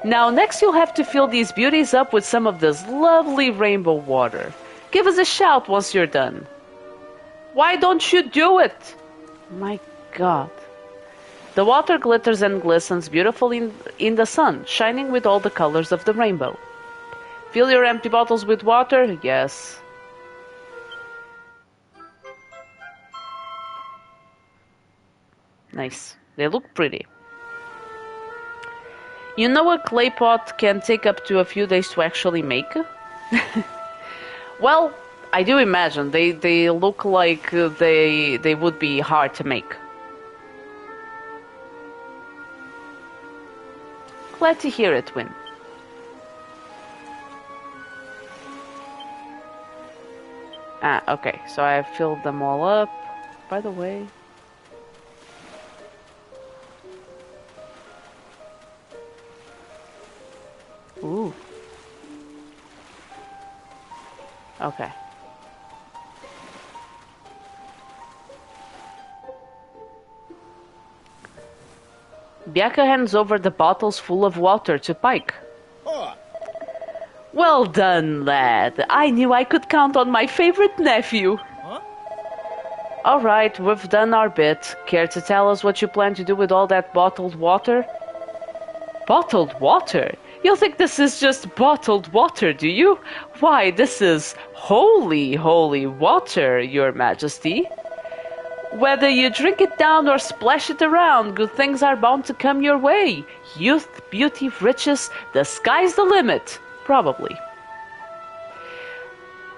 Now, next you'll have to fill these beauties up with some of this lovely rainbow water. Give us a shout once you're done. Why don't you do it? My God. The water glitters and glistens beautifully in the sun, shining with all the colors of the rainbow. Fill your empty bottles with water? Yes. Nice. They look pretty. You know a clay pot can take up to a few days to actually make? Well, I do imagine. They look like they would be hard to make. Glad to hear it, Win. Ah, okay. So I filled them all up. By the way... Ooh. Okay. Biaka hands over the bottles full of water to Pike. Well done, lad. I knew I could count on my favorite nephew. Huh? Alright, we've done our bit. Care to tell us what you plan to do with all that bottled water? Bottled water? You think this is just bottled water, do you? Why, this is holy, holy water, your majesty. Whether you drink it down or splash it around, good things are bound to come your way. Youth, beauty, riches, the sky's the limit. Probably.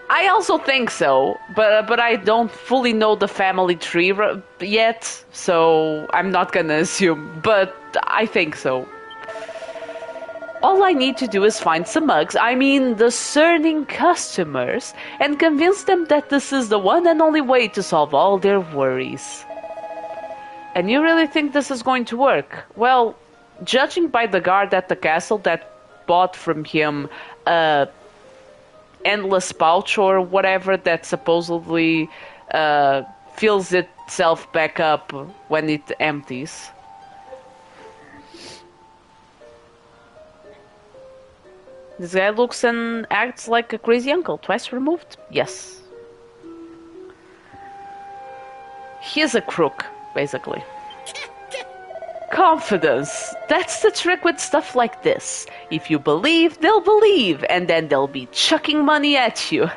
I also think so, but I don't fully know the family tree yet, so I'm not gonna assume, but I think so. All I need to do is find some mugs, discerning customers, and convince them that this is the one and only way to solve all their worries. And you really think this is going to work? Well, judging by the guard at the castle that bought from him endless pouch or whatever that supposedly fills itself back up when it empties. This guy looks and acts like a crazy uncle, twice removed. Yes. He's a crook, basically. Confidence. That's the trick with stuff like this. If you believe, they'll believe, and then they'll be chucking money at you.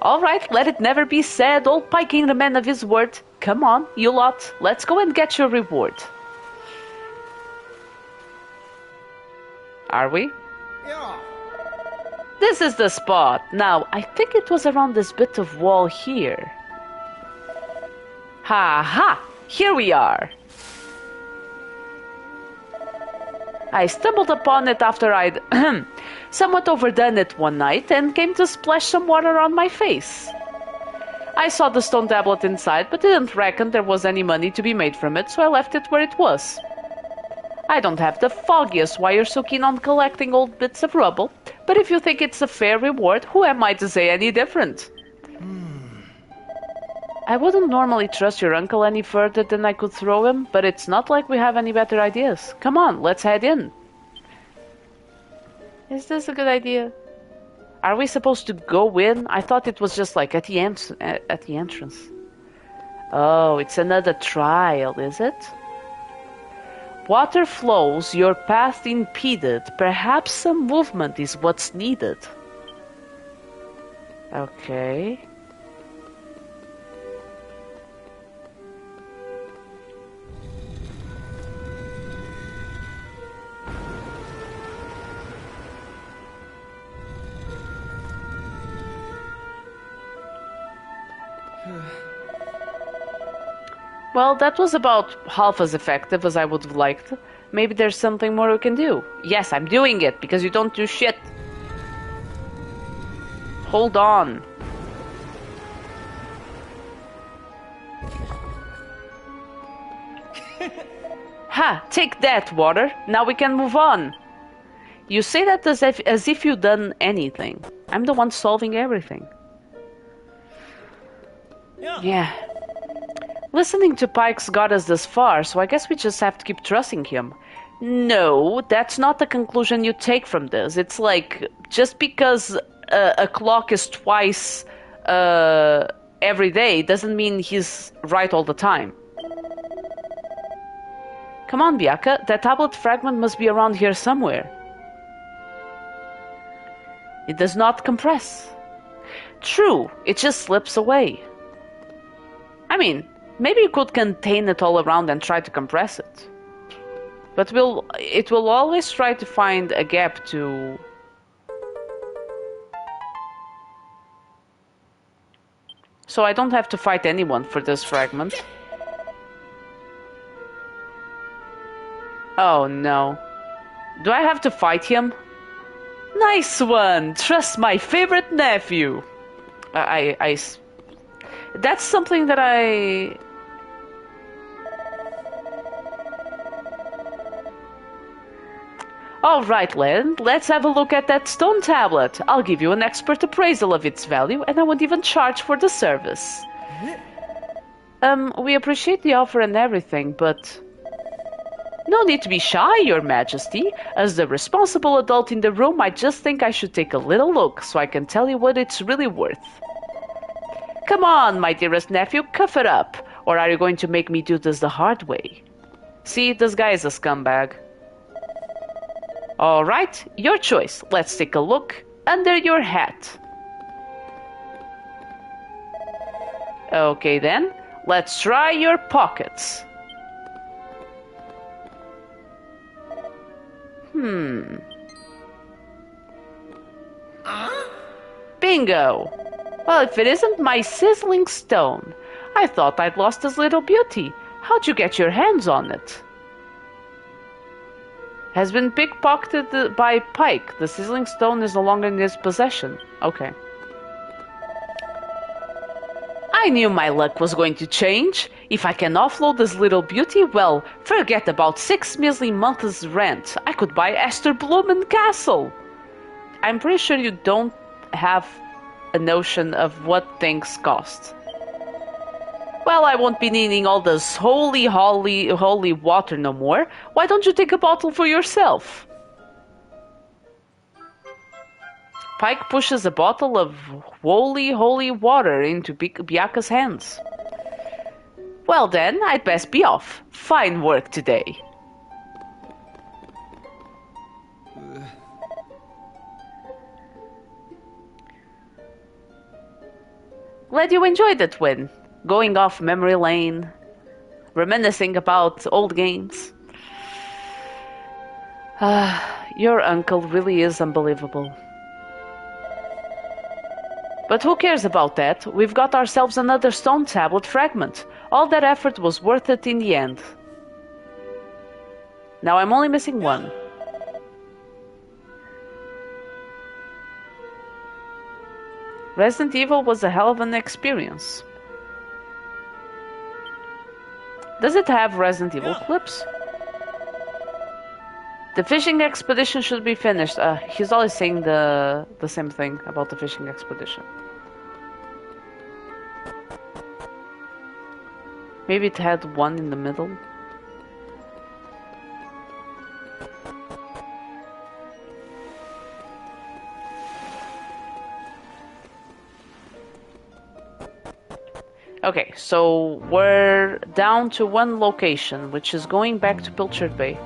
Alright, let it never be said, old Pike ain't a man of his word. Come on, you lot, let's go and get your reward. Are we? Yeah. This is the spot. Now, I think it was around this bit of wall here. Ha ha! Here we are. I stumbled upon it after I'd somewhat overdone it one night and came to splash some water on my face. I saw the stone tablet inside, but didn't reckon there was any money to be made from it, so I left it where it was. I don't have the foggiest why you're so keen on collecting old bits of rubble, but if you think it's a fair reward, who am I to say any different? I wouldn't normally trust your uncle any further than I could throw him, but it's not like we have any better ideas. Come on, let's head in. Is this a good idea? Are we supposed to go in? I thought it was just like at the entrance. Oh, it's another trial, is it? Water flows, your path impeded. Perhaps some movement is what's needed. Okay. Well, that was about half as effective as I would have liked. Maybe there's something more we can do. Yes, I'm doing it, because you don't do shit. Hold on. Ha! Take that, water. Now we can move on. You say that as if you've done anything. I'm the one solving everything. Yeah. Listening to Pike's got us this far, so I guess we just have to keep trusting him. No, that's not the conclusion you take from this. It's like, just because a clock is twice every day doesn't mean he's right all the time. Come on, Biaka, that tablet fragment must be around here somewhere. It does not compress. True, it just slips away. Maybe you could contain it all around and try to compress it. But it will always try to find a gap to... So I don't have to fight anyone for this fragment. Oh no. Do I have to fight him? Nice one! Trust my favorite nephew! That's something that I... All right, Len, let's have a look at that stone tablet. I'll give you an expert appraisal of its value, and I won't even charge for the service. We appreciate the offer and everything, but... No need to be shy, Your Majesty. As the responsible adult in the room, I just think I should take a little look so I can tell you what it's really worth. Come on, my dearest nephew, cough it up. Or are you going to make me do this the hard way? See, this guy is a scumbag. Alright, your choice. Let's take a look under your hat. Okay then, let's try your pockets. Bingo! Well, if it isn't my sizzling stone. I thought I'd lost his little beauty. How'd you get your hands on it? Has been pickpocketed by Pike. The sizzling stone is no longer in his possession. Okay. I knew my luck was going to change. If I can offload this little beauty, well, forget about 6 measly months' rent. I could buy Esther Blumen Castle. I'm pretty sure you don't have a notion of what things cost. Well, I won't be needing all this holy water no more. Why don't you take a bottle for yourself? Pike pushes a bottle of holy water into Biaka's hands. Well then, I'd best be off. Fine work today. Glad you enjoyed it, Win. Going off memory lane, reminiscing about old games. Your uncle really is unbelievable. But who cares about that? We've got ourselves another stone tablet fragment. All that effort was worth it in the end. Now I'm only missing one. Resident Evil was a hell of an experience. Does it have Resident Evil clips? The fishing expedition should be finished. He's always saying the same thing about the fishing expedition. Maybe it had one in the middle. Okay, so we're down to one location, which is going back to Pilchard Bay.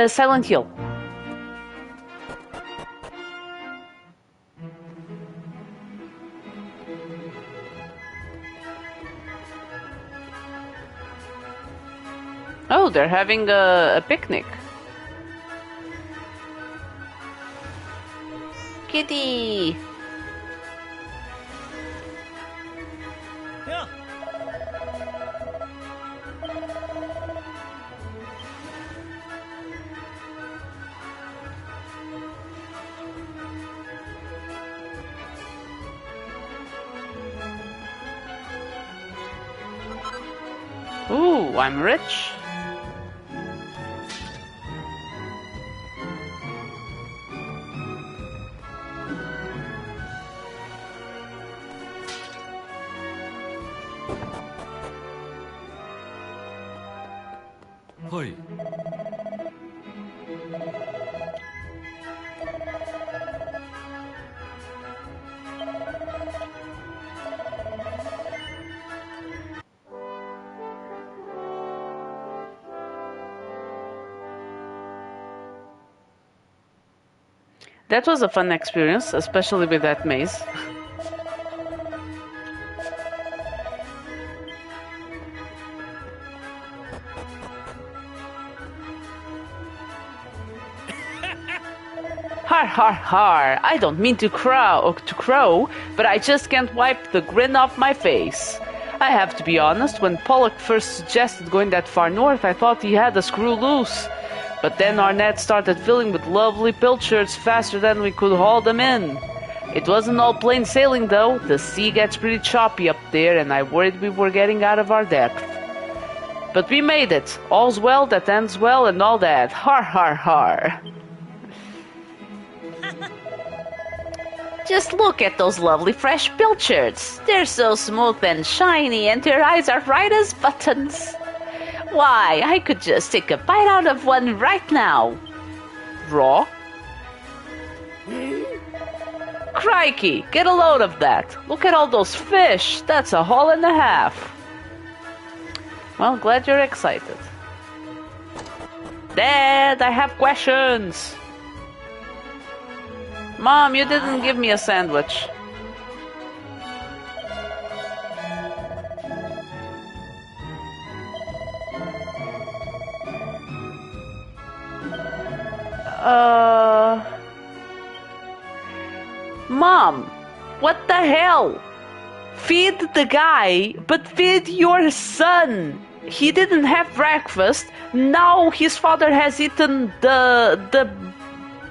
Silent Hill. Oh, they're having a picnic. Kitty! Yeah. Ooh, I'm rich. Hi. That was a fun experience, especially with that maze. Har har har! I don't mean to crow, but I just can't wipe the grin off my face. I have to be honest, when Pollock first suggested going that far north, I thought he had a screw loose. But then our net started filling with lovely pilchards faster than we could haul them in. It wasn't all plain sailing though. The sea gets pretty choppy up there, and I worried we were getting out of our depth. But we made it. All's well that ends well and all that. Har har har. Just look at those lovely fresh pilchards. They're so smooth and shiny and their eyes are right as buttons. Why, I could just take a bite out of one right now. Raw? Crikey, get a load of that. Look at all those fish. That's a haul and a half. Well, glad you're excited. Dad, I have questions. Mom, you didn't give me a sandwich. Mom, what the hell? Feed the guy, but feed your son. He didn't have breakfast. Now his father has eaten the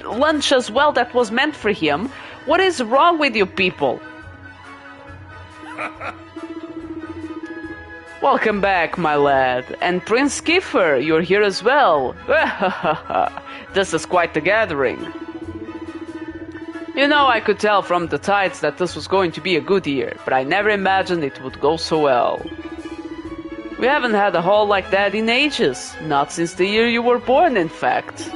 lunch as well that was meant for him. What is wrong with you people? Welcome back, my lad. And Prince Kiefer, you're here as well. This is quite the gathering. You know, I could tell from the tides that this was going to be a good year, but I never imagined it would go so well. We haven't had a haul like that in ages. Not since the year you were born, in fact.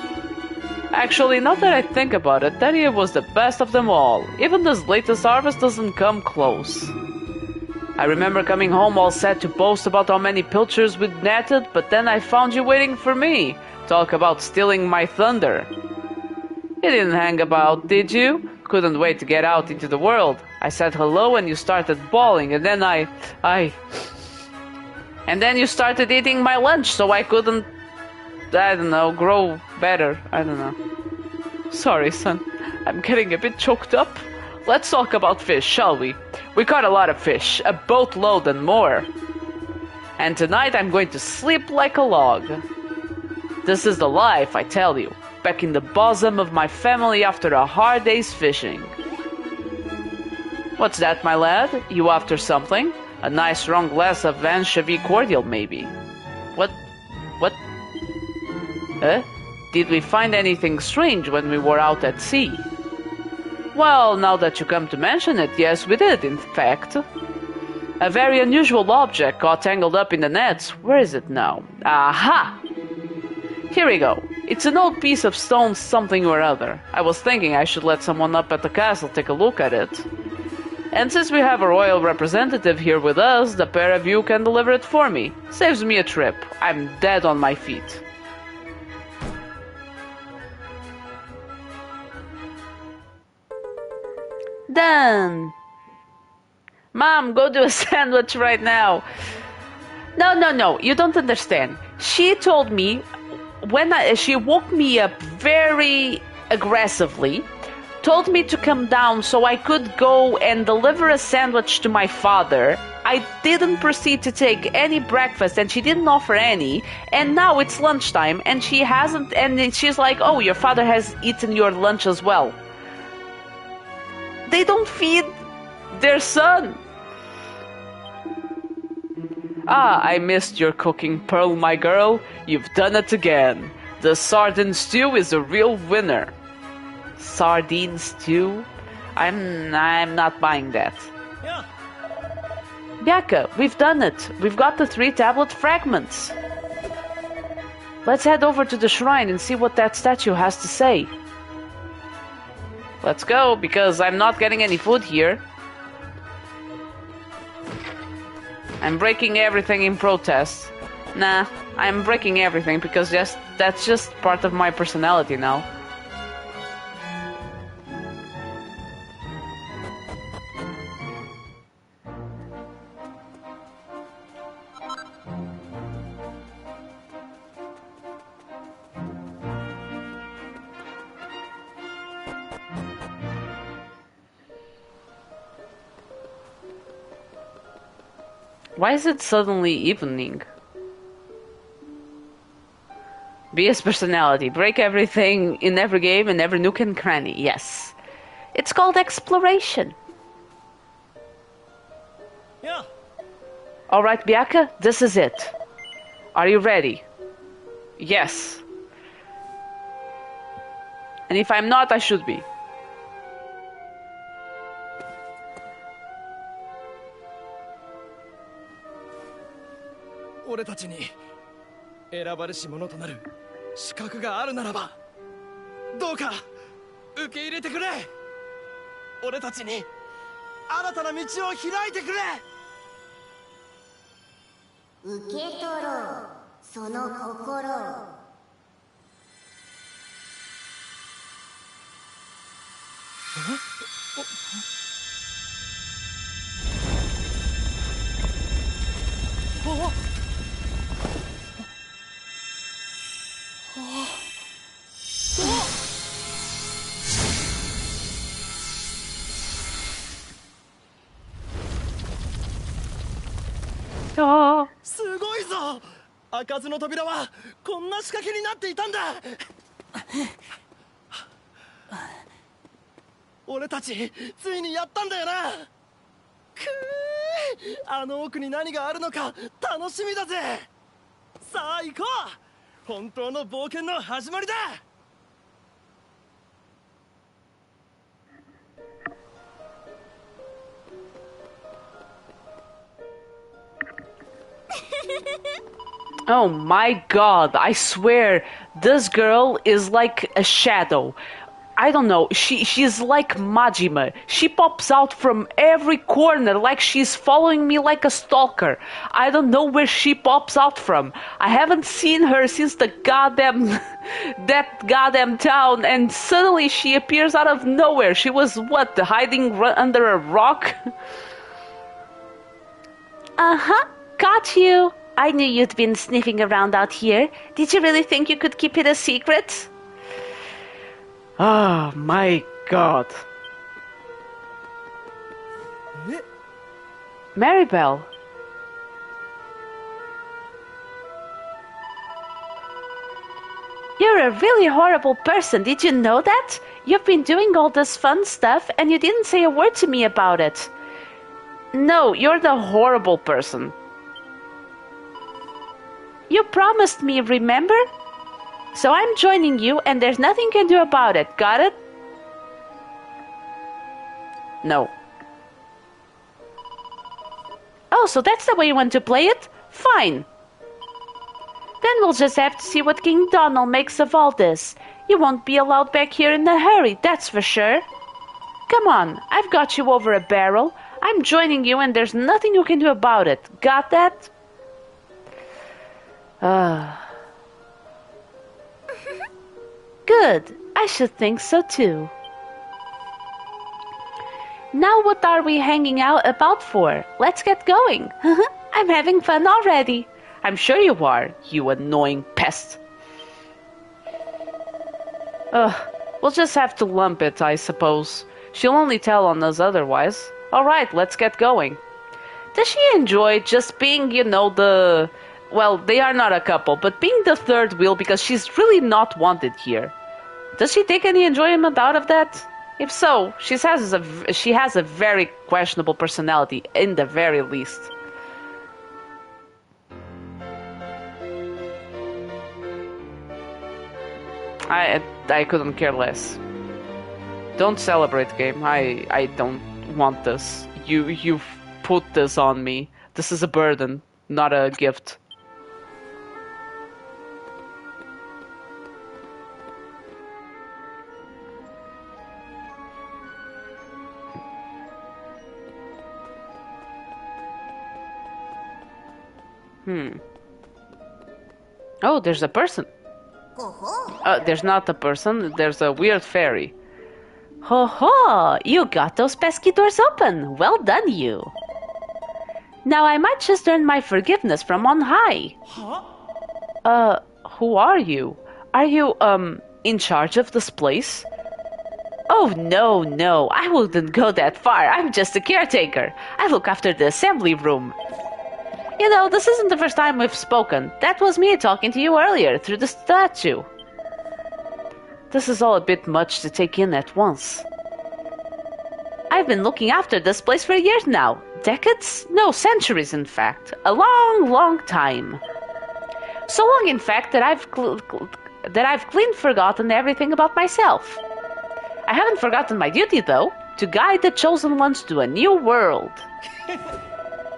Actually, now that I think about it, that year was the best of them all. Even this latest harvest doesn't come close. I remember coming home all set to boast about how many pilchards we'd netted, but then I found you waiting for me. Talk about stealing my thunder. You didn't hang about, did you? Couldn't wait to get out into the world. I said hello and you started bawling, and then And then you started eating my lunch, so I couldn't, I don't know, grow better. I don't know. Sorry, son. I'm getting a bit choked up. Let's talk about fish, shall we? We caught a lot of fish, a boatload and more. And tonight I'm going to sleep like a log. This is the life, I tell you. Back in the bosom of my family after a hard day's fishing. What's that, my lad? You after something? A nice strong glass of anchovy cordial, maybe. What? Did we find anything strange when we were out at sea? Well, now that you come to mention it, yes, we did, in fact. A very unusual object got tangled up in the nets. Where is it now? Aha! Here we go. It's an old piece of stone something or other. I was thinking I should let someone up at the castle take a look at it. And since we have a royal representative here with us, the pair of you can deliver it for me. Saves me a trip. I'm dead on my feet. Done. Mom, go do a sandwich right now. No, you don't understand. She told me she woke me up very aggressively, told me to come down so I could go and deliver a sandwich to my father. I didn't proceed to take any breakfast and she didn't offer any, and now it's lunchtime and she hasn't, and she's like, oh, your father has eaten your lunch as well. They don't feed their son. Ah, I missed your cooking, Pearl, my girl. You've done it again. The sardine stew is a real winner. Sardine stew? I'm not buying that. Yeah. Bianca, we've done it. We've got the 3 tablet fragments. Let's head over to the shrine and see what that statue has to say. Let's go, because I'm not getting any food here. I'm breaking everything in protest. Nah, I'm breaking everything because that's just part of my personality now. Why is it suddenly evening? BS personality. Break everything in every game and every nook and cranny. Yes. It's called exploration. Yeah. Alright, Bianca, this is it. Are you ready? Yes. And if I'm not, I should be.俺たちに選ばれし者となる資格があるならば、どうか受け入れてくれ。俺たちに新たな道を開いてくれ。受け取ろう、その心を。すごいぞ。開かずの扉はこんな仕掛けになっていたんだ。俺たちついにやったんだよな。あの奥に何があるのか楽しみだぜ。さあ行こう。本当の冒険の始まりだ。Oh my god, I swear, this girl is like a shadow. I don't know, she's like Majima. She pops out from every corner like she's following me like a stalker. I don't know where she pops out from. I haven't seen her since the that goddamn town, and suddenly she appears out of nowhere. She was, what, hiding under a rock? Uh-huh, got you. I knew you'd been sniffing around out here. Did you really think you could keep it a secret? Oh my god. Maribel. You're a really horrible person, did you know that? You've been doing all this fun stuff and you didn't say a word to me about it. No, you're the horrible person. You promised me, remember? So I'm joining you and there's nothing you can do about it, got it? No. Oh, so that's the way you want to play it? Fine. Then we'll just have to see what King Donald makes of all this. You won't be allowed back here in a hurry, that's for sure. Come on, I've got you over a barrel. I'm joining you and there's nothing you can do about it. Got that? Good. I should think so too. Now what are we hanging out about for? Let's get going. I'm having fun already. I'm sure you are, you annoying pest. We'll just have to lump it, I suppose. She'll only tell on us otherwise. Alright, let's get going. Does she enjoy just being, you know, the... Well, they are not a couple, but being the third wheel because she's really not wanted here. Does she take any enjoyment out of that? If so, she has a very questionable personality, in the very least. I couldn't care less. Don't celebrate, game. I don't want this. You've put this on me. This is a burden, not a gift. Oh, there's a person. There's not a person, there's a weird fairy. Ho ho! You got those pesky doors open. Well done, you. Now I might just earn my forgiveness from on high. Huh? Who are you? Are you, in charge of this place? Oh, no, I wouldn't go that far. I'm just a caretaker. I look after the assembly room. You know, this isn't the first time we've spoken. That was me talking to you earlier, through the statue. This is all a bit much to take in at once. I've been looking after this place for years now. Decades? No, centuries, in fact. A long, long time. So long, in fact, that I've clean forgotten everything about myself. I haven't forgotten my duty, though, to guide the Chosen Ones to a new world.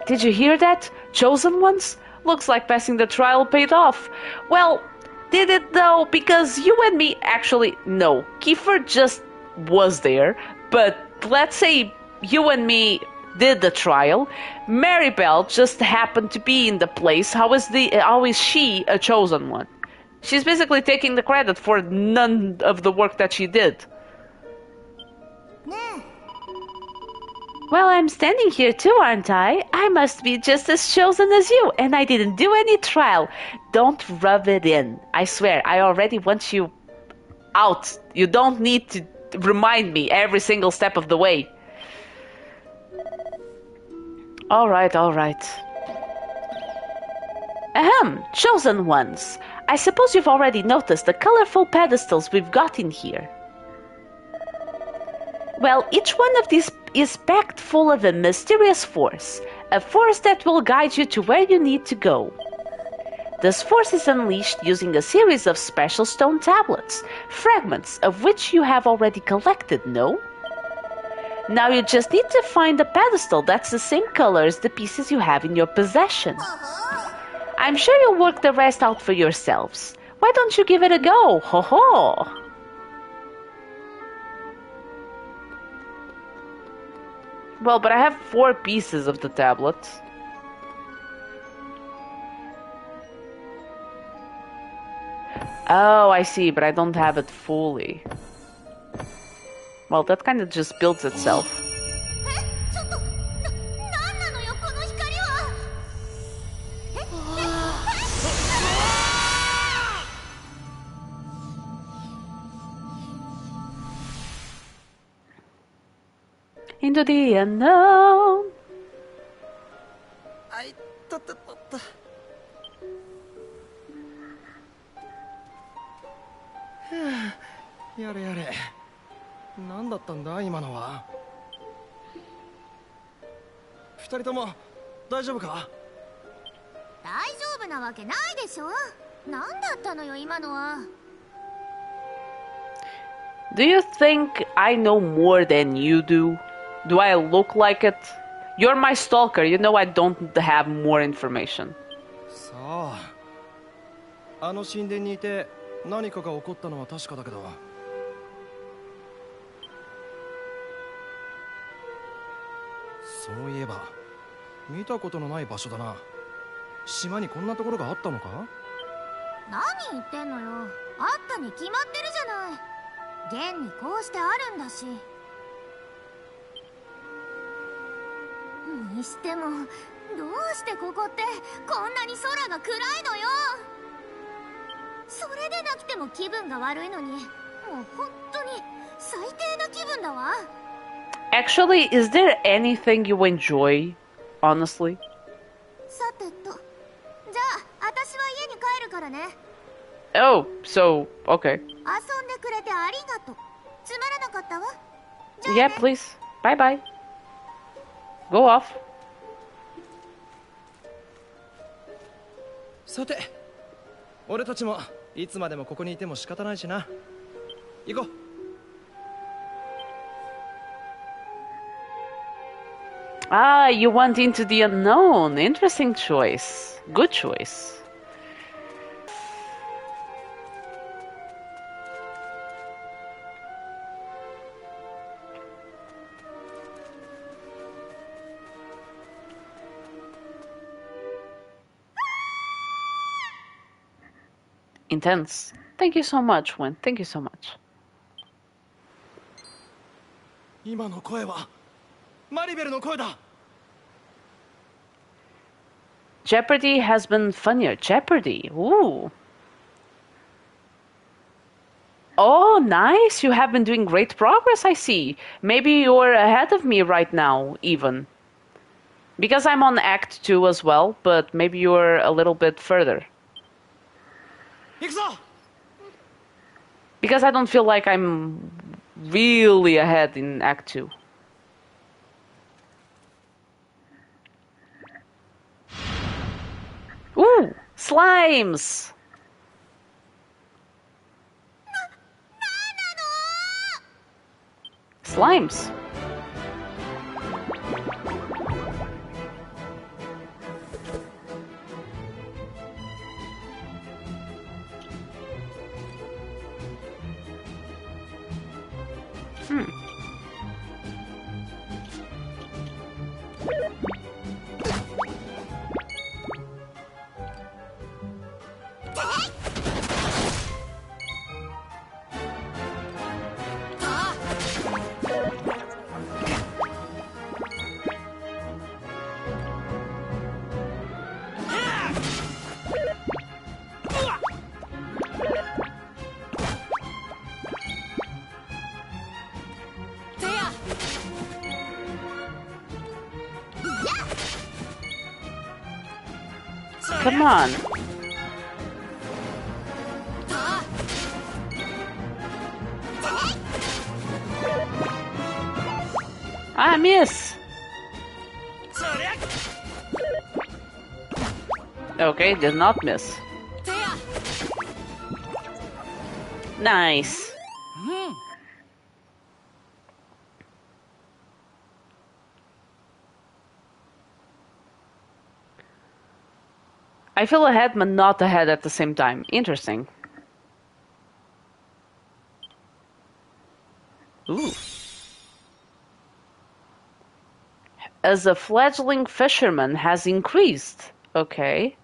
Did you hear that? Chosen Ones? Looks like passing the trial paid off. Well, did it though? Because you and me actually... No, Kiefer just was there, but let's say you and me did the trial. Maribel just happened to be in the place. How is she a Chosen One? She's basically taking the credit for none of the work that she did. Well, I'm standing here too, aren't I? I must be just as chosen as you, and I didn't do any trial. Don't rub it in. I swear, I already want you out. You don't need to remind me every single step of the way. Alright. Ahem, Chosen Ones. I suppose you've already noticed the colorful pedestals we've got in here. Well, each one of these is packed full of a mysterious force, a force that will guide you to where you need to go. This force is unleashed using a series of special stone tablets, fragments of which you have already collected, no? Now you just need to find a pedestal that's the same color as the pieces you have in your possession. I'm sure you'll work the rest out for yourselves. Why don't you give it a go? Ho ho! Well, but I have 4 pieces of the tablet. Oh, I see, but I don't have it fully. Well, that kind of just builds itself. Into the unknown.やれやれ。何だったんだ今のは。二人とも大丈夫か？大丈夫なわけないでしょ。何だったのよ今のは。Do you think I know more than you do? Do I look like it? You're my stalker. You know I don't have more information. さあ、あの神殿にいて何かが起こったのは確かだけど。そういえば見たことのない場所だな。島にこんなところがあったのか？何言ってんのよ。あったに決まってるじゃない。現にこうしてあるんだし。にしてもどうしてここってこんなに空が暗いのよ。それでなくても気分が悪いのに、もう本当に最低な気分だわ。Actually, is there anything you enjoy, honestly? さてと、じゃあ私は家に帰るからね。Oh, so, okay. 遊んでくれてありがとう。つまらなかったわ。じゃあね。 Yeah, please. Bye bye. Go off. さて、俺たちもいつまでもここにいても仕方ないしな。行こう。Ah, you went into the unknown. Interesting choice. Good choice. Intense. Thank you so much, Win. Thank you so much. 今の声はマリベルの声だ。 Jeopardy has been funnier. Jeopardy. Ooh. Oh, nice. You have been doing great progress, I see. Maybe you're ahead of me right now, even. Because I'm on Act 2 as well, but maybe you're a little bit further. 行くぞ。 Because I don't feel like I'm really ahead in Act 2. Ooh, Slimes! Slimes. Come on. I miss. Okay, did not miss. Nice. I feel ahead, but not ahead at the same time. Interesting. Ooh. As a fledgling fisherman has increased. Okay.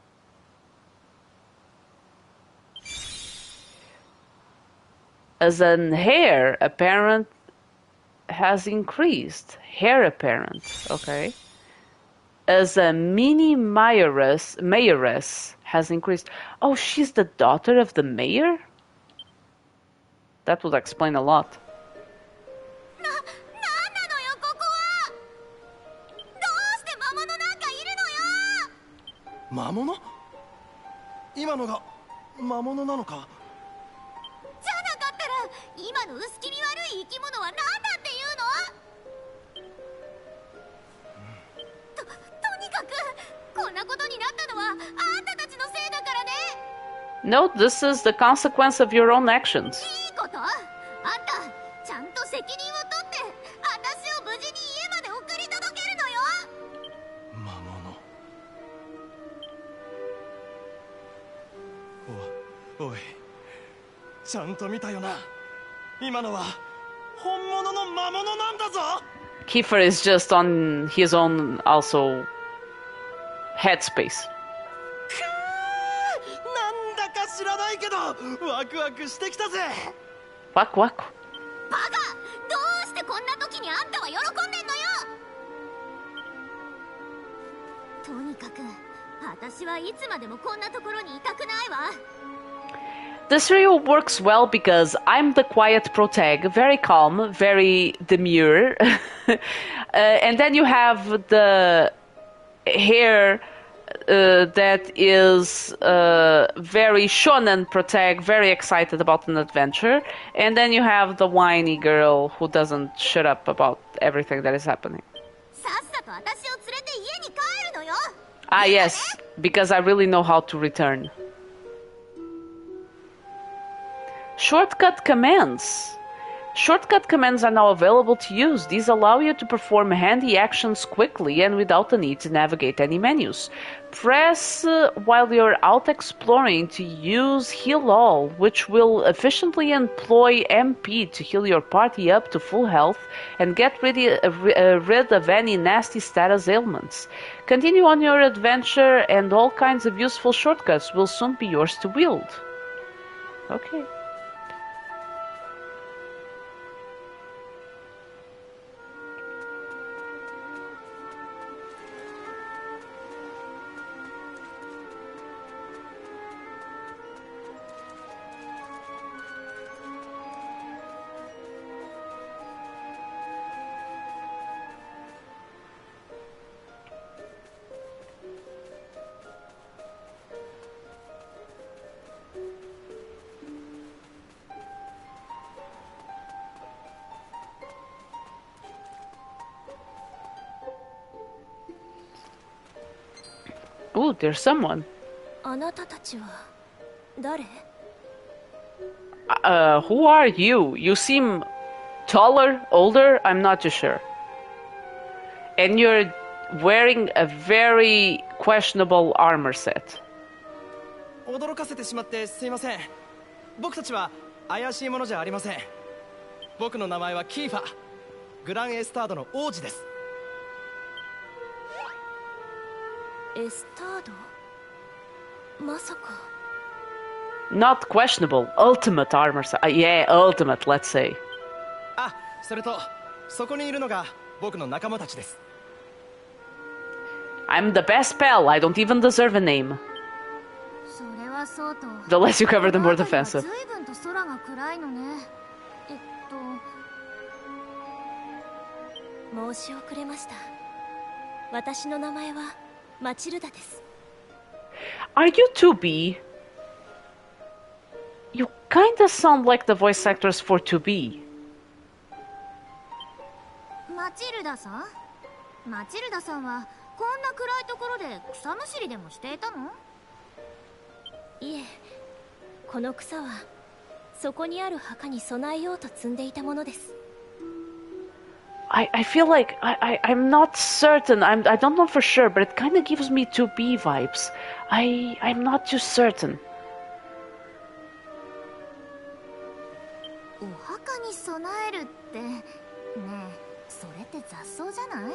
As an heir apparent has increased. Heir apparent. Okay. As a mini mayoress has increased. Oh, she's the daughter of the mayor? That would explain a lot. 魔物？今のが魔物なのか？じゃなかったら今の薄気味悪い生き物は何だっていうの？とにかくこんなことになったのはあんたたちのせいだからね。No, this is the consequence of your own actions. いいこと？あんたちゃんと責任を取って私を無事に家まで送り届けるのよ。魔物。おい、ちゃんと見たよな。今のは本物の魔物なんだぞ。 Kiefer is just on his own also headspace. なんだか知らないけどワクワクしてきたぜ。ワクワク。バカ！どうしてこんな時にあんたは喜んでんのよ。とにかく私はいつまでもこんなところにいたくないわ。This trio works well because I'm the quiet protag, very calm, very demure. And then you have the hair that is very shonen protag, very excited about an adventure. And then you have the whiny girl who doesn't shut up about everything that is happening. さっさと私を連れて家に帰るのよ。Ah, yes, because I really know how to return. Shortcut commands. Shortcut commands are now available to use. These allow you to perform handy actions quickly and without the need to navigate any menus. Press while you're out exploring to use Heal All, which will efficiently employ MP to heal your party up to full health and get rid of any nasty status ailments. Continue on your adventure and all kinds of useful shortcuts will soon be yours to wield. Okay. Ooh, there's someone. ああなたたちは誰？ Who are you? You seem taller, older? I'm not too sure. And you're wearing a very questionable armor set. 驚かせてしまってすいません。僕たちは怪しいものじゃありません。僕の名前はキーファ、グランエスタードの王子です。エスタード？まさか。Not questionable, ultimate armor set. Yeah, ultimate, let's say. あ、それとそこにいるのが僕の仲間たちです。I'm the best pal. I don't even deserve a name. それはそうと。 The less you cover, the more defensive. 随分と空が暗いのね。申し遅れました。私の名前はマチルダです。Are you 2B? You kinda sound like the voice actors for 2B. マチルダさん？マチルダさんはこんな暗いところで草むしりでもしていたの？いえ、この草はそこにある墓に備えようと積んでいたものです。I feel like I'm not certain. I don't know for sure, but it kind of gives me 2B vibes. I'm not too certain. お墓に備えるってねえ、それって雑草じゃない？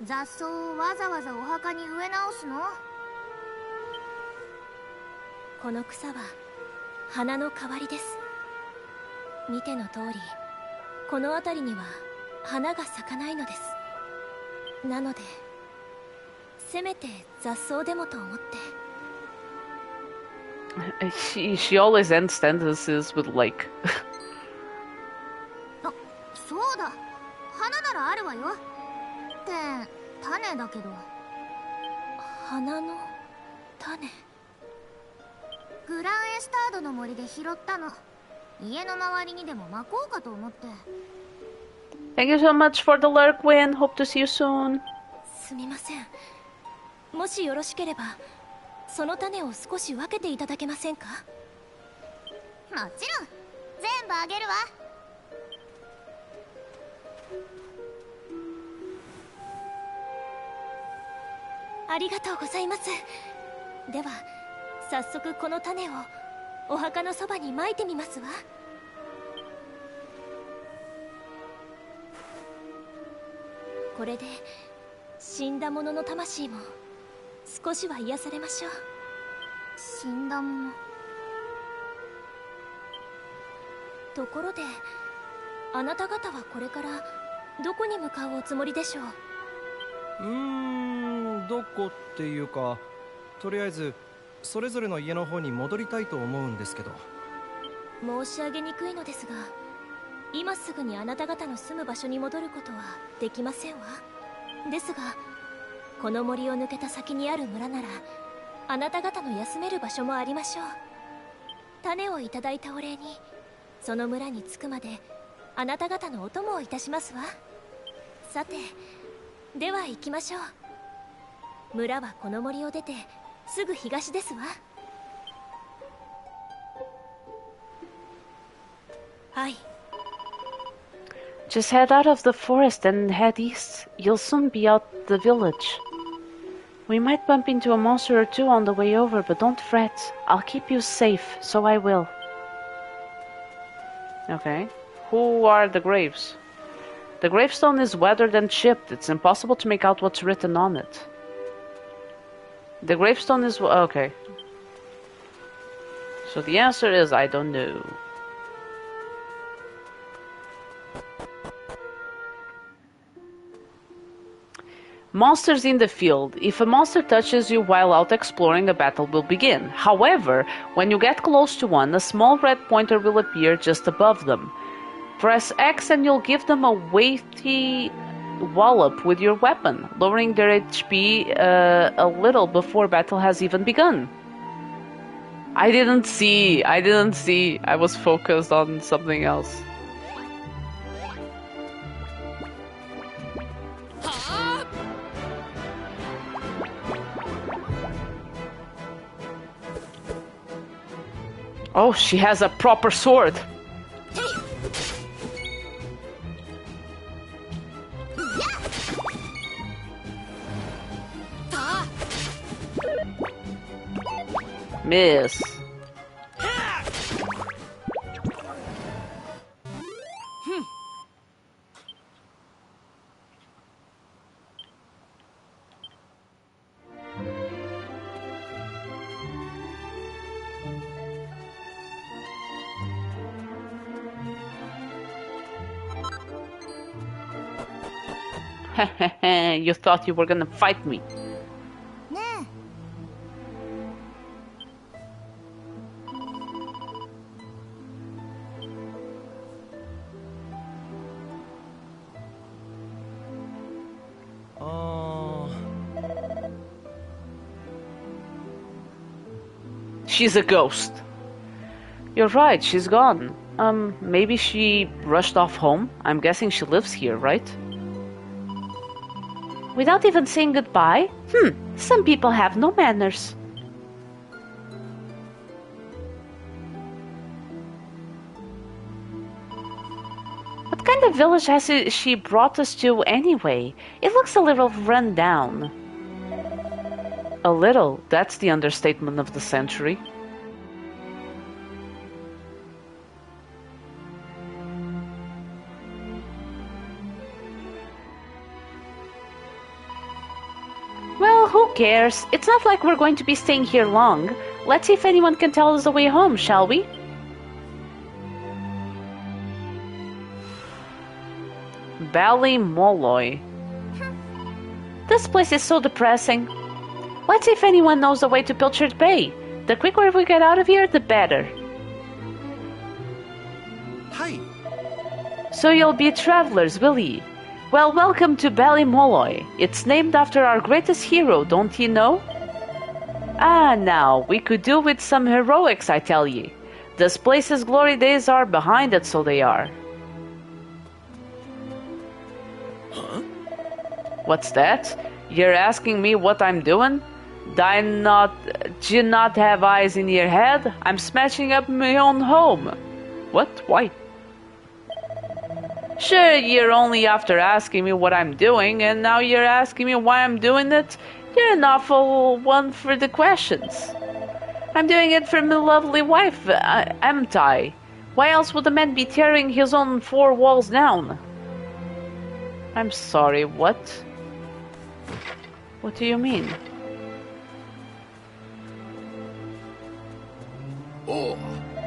雑草をわざわざお墓に植え直すの？この草は花の代わりです。見ての通り、この辺りには花が咲かないのです。なのでせめて雑草でもと思って。She always ends sentences with like. あ、そうだ、花ならあるわよ。って種だけど。花の種？グランエスタードの森で拾ったの。家の周りにでも巻こうかと思って。Thank you so much for the lurk, Win. Hope to see you soon. すみません。もしよろしければその種を少し分けていただけませんか？もちろん、全部あげるわ。ありがとうございます。では早速この種をお墓のそばにまいてみますわ。これで死んだ者の魂も少しは癒されましょう。死んだもの。ところであなた方はこれからどこに向かうおつもりでしょう？どこっていうか、とりあえずそれぞれの家の方に戻りたいと思うんですけど。申し上げにくいのですが、今すぐにあなた方の住む場所に戻ることはできませんわ。ですがこの森を抜けた先にある村ならあなた方の休める場所もありましょう。種をいただいたお礼にその村に着くまであなた方のお供をいたしますわ。さて、では行きましょう。村はこの森を出てすぐ東ですわ。はい。Just head out of the forest and head east. You'll soon be out the village. We might bump into a monster or two on the way over, but don't fret. I'll keep you safe, so I will. Okay. Who are the graves? The gravestone is weathered and chipped. It's impossible to make out what's written on it. The gravestone is... okay. So the answer is I don't know. Monsters in the field. If a monster touches you while out exploring, a battle will begin. However, when you get close to one, a small red pointer will appear just above them. Press X and you'll give them a weighty wallop with your weapon, lowering their HP a little before battle has even begun. I didn't see. I was focused on something else. Oh, she has a proper sword. Miss. You thought you were gonna fight me. ねえ She's a ghost. You're right, she's gone. Maybe she rushed off home? I'm guessing she lives here, right? Without even saying goodbye? Some people have no manners. What kind of village has she brought us to anyway? It looks a little run down. A little, that's the understatement of the century. Well, who cares? It's not like we're going to be staying here long. Let's see if anyone can tell us the way home, shall we? Ballymolloy. This place is so depressing. Let's see if anyone knows the way to Pilchard Bay. The quicker we get out of here, the better. Hi. So you'll be travelers, will ye? Well, welcome to Ballymolloy. It's named after our greatest hero, don't ye know? Ah, now, we could do with some heroics, I tell ye. This place's glory days are behind it, so they are. Huh? What's that? You're asking me what I'm doing? Do you not have eyes in your head? I'm smashing up my own home. What? Why? Sure, you're only after asking me what I'm doing, and now you're asking me why I'm doing it? You're an awful one for the questions. I'm doing it for my lovely wife, amn't I? Why else would a man be tearing his own four walls down? I'm sorry, what? What do you mean? Oh.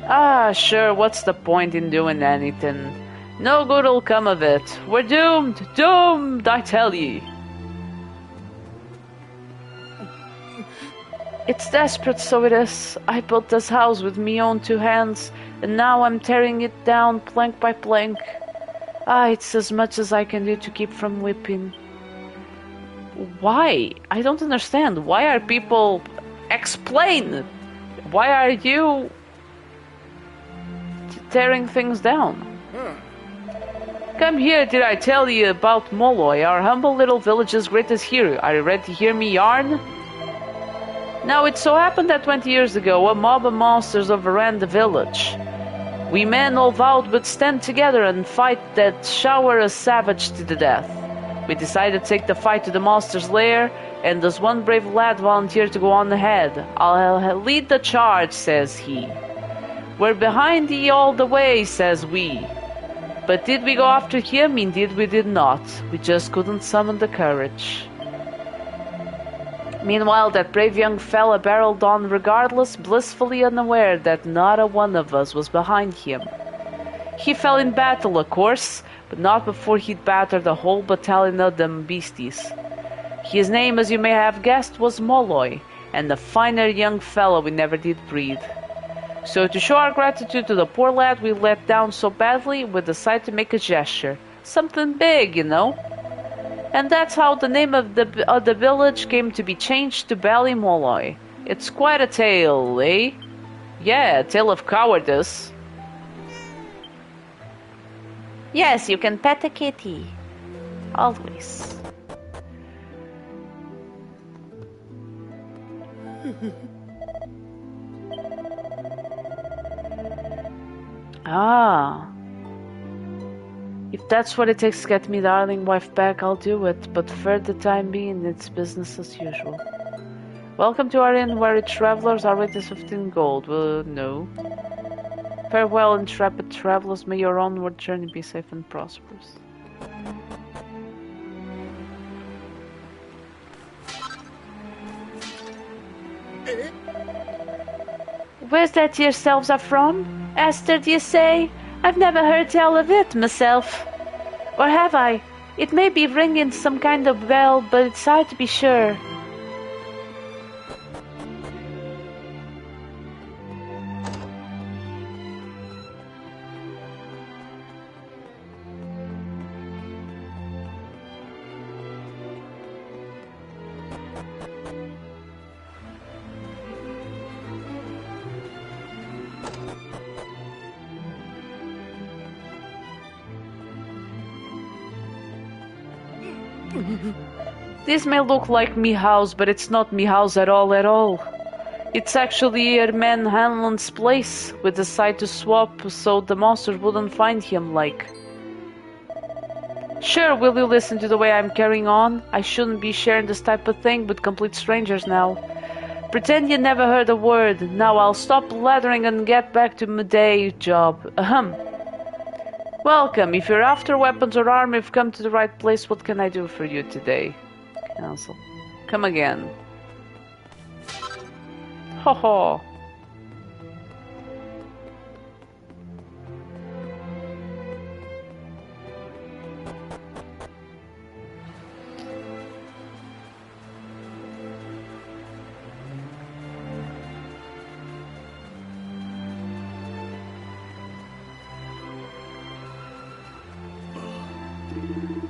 Ah, sure, what's the point in doing anything? No good'll come of it. We're doomed! Doomed, I tell ye! It's desperate, so it is. I built this house with me own two hands, and now I'm tearing it down plank by plank. Ah, it's as much as I can do to keep from weeping. Why? I don't understand. Why are people... Explain! Why are you... tearing things down? Come here, did I tell you about Molloy, our humble little village's greatest hero? Are you ready to hear me yarn? Now, it so happened that 20 years ago, a mob of monsters overran the village. We men all vowed would stand together and fight that shower a savage to the death. We decided to take the fight to the monster's lair, and this one brave lad volunteered to go on ahead. I'll lead the charge, says he. We're behind ye all the way, says we. But did we go after him? Indeed we did not. We just couldn't summon the courage. Meanwhile, that brave young fella barreled on regardless, blissfully unaware that not a one of us was behind him. He fell in battle, of course, but not before he'd battered a whole battalion of them beasties. His name, as you may have guessed, was Molloy, and a finer young fellow we never did breed. So to show our gratitude to the poor lad we let down so badly, we decided to make a gesture. Something big, you know. And that's how the name of the village came to be changed to Ballymolloy. It's quite a tale, eh? Yeah, a tale of cowardice. Yes, you can pet a kitty. Always. Ah. If that's what it takes to get me darling wife back, I'll do it. But for the time being, it's business as usual. Welcome to our inn, where travelers are rated 15 gold. Well, no. Farewell, intrepid travelers. May your onward journey be safe and prosperous. Where's that yourselves are from? Esther, do you say? I've never heard tell of it myself. Or have I? It may be ringing some kind of bell, but it's hard to be sure. This may look like me house, but it's not me house at all. It's actually Erman Hanlon's place, with the site to swap so the monsters wouldn't find him, like. Sure, will you listen to the way I'm carrying on? I shouldn't be sharing this type of thing with complete strangers now. Pretend you never heard a word. Now I'll stop blathering and get back to my day job. Ahem. Welcome. If you're after weapons or armor, you've come to the right place. What can I do for you today? Cancel. Come again. Ho ho.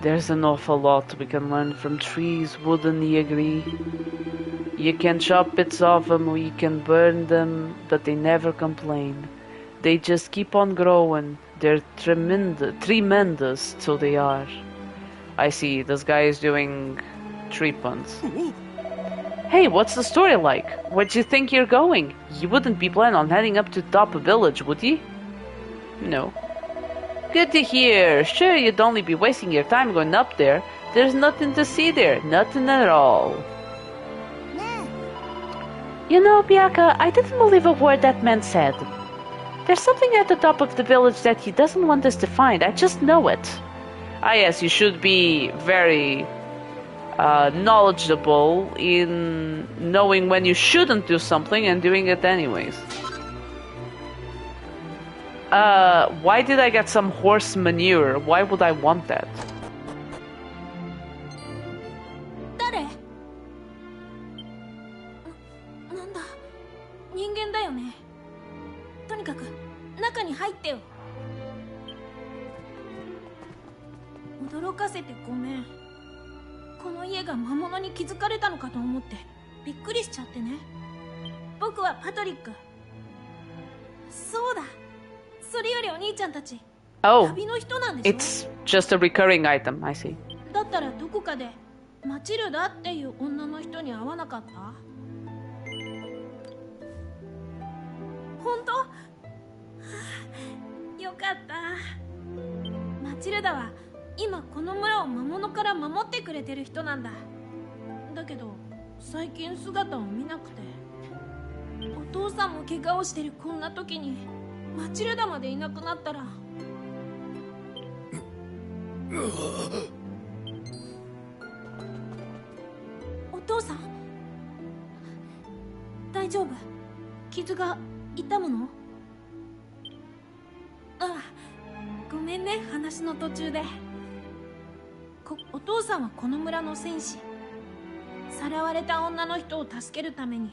There's an awful lot we can learn from trees, wouldn't you agree? You can chop bits off them or you can burn them, but they never complain. They just keep on growing. They're tremendous, so they are. I see, this guy is doing tree puns. Hey, what's the story like? Where do you think you're going? You wouldn't be planning on heading up to top village, would you? No. Good to hear. Sure, you'd only be wasting your time going up there. There's nothing to see there. Nothing at all. You know, Bianca, I didn't believe a word that man said. There's something at the top of the village that he doesn't want us to find. I just know it. Ah, yes, you should be very knowledgeable in knowing when you shouldn't do something and doing it anyways. Why did I get some horse manure? Why would I want that? Oh, it's just a recurring item, I see. だったらどこかでマチルダっていう女の人に会わなかった？本当？よかった。マチルダは今この村を魔物から守ってくれてる人なんだ。だけど最近姿を見なくて、お父さんも怪我をしてるこんな時にマチルダまでいなくなったら。お父さん、大丈夫？傷が痛むの？ああ、ごめんね、話の途中で。お父さんはこの村の戦士。さらわれた女の人を助けるために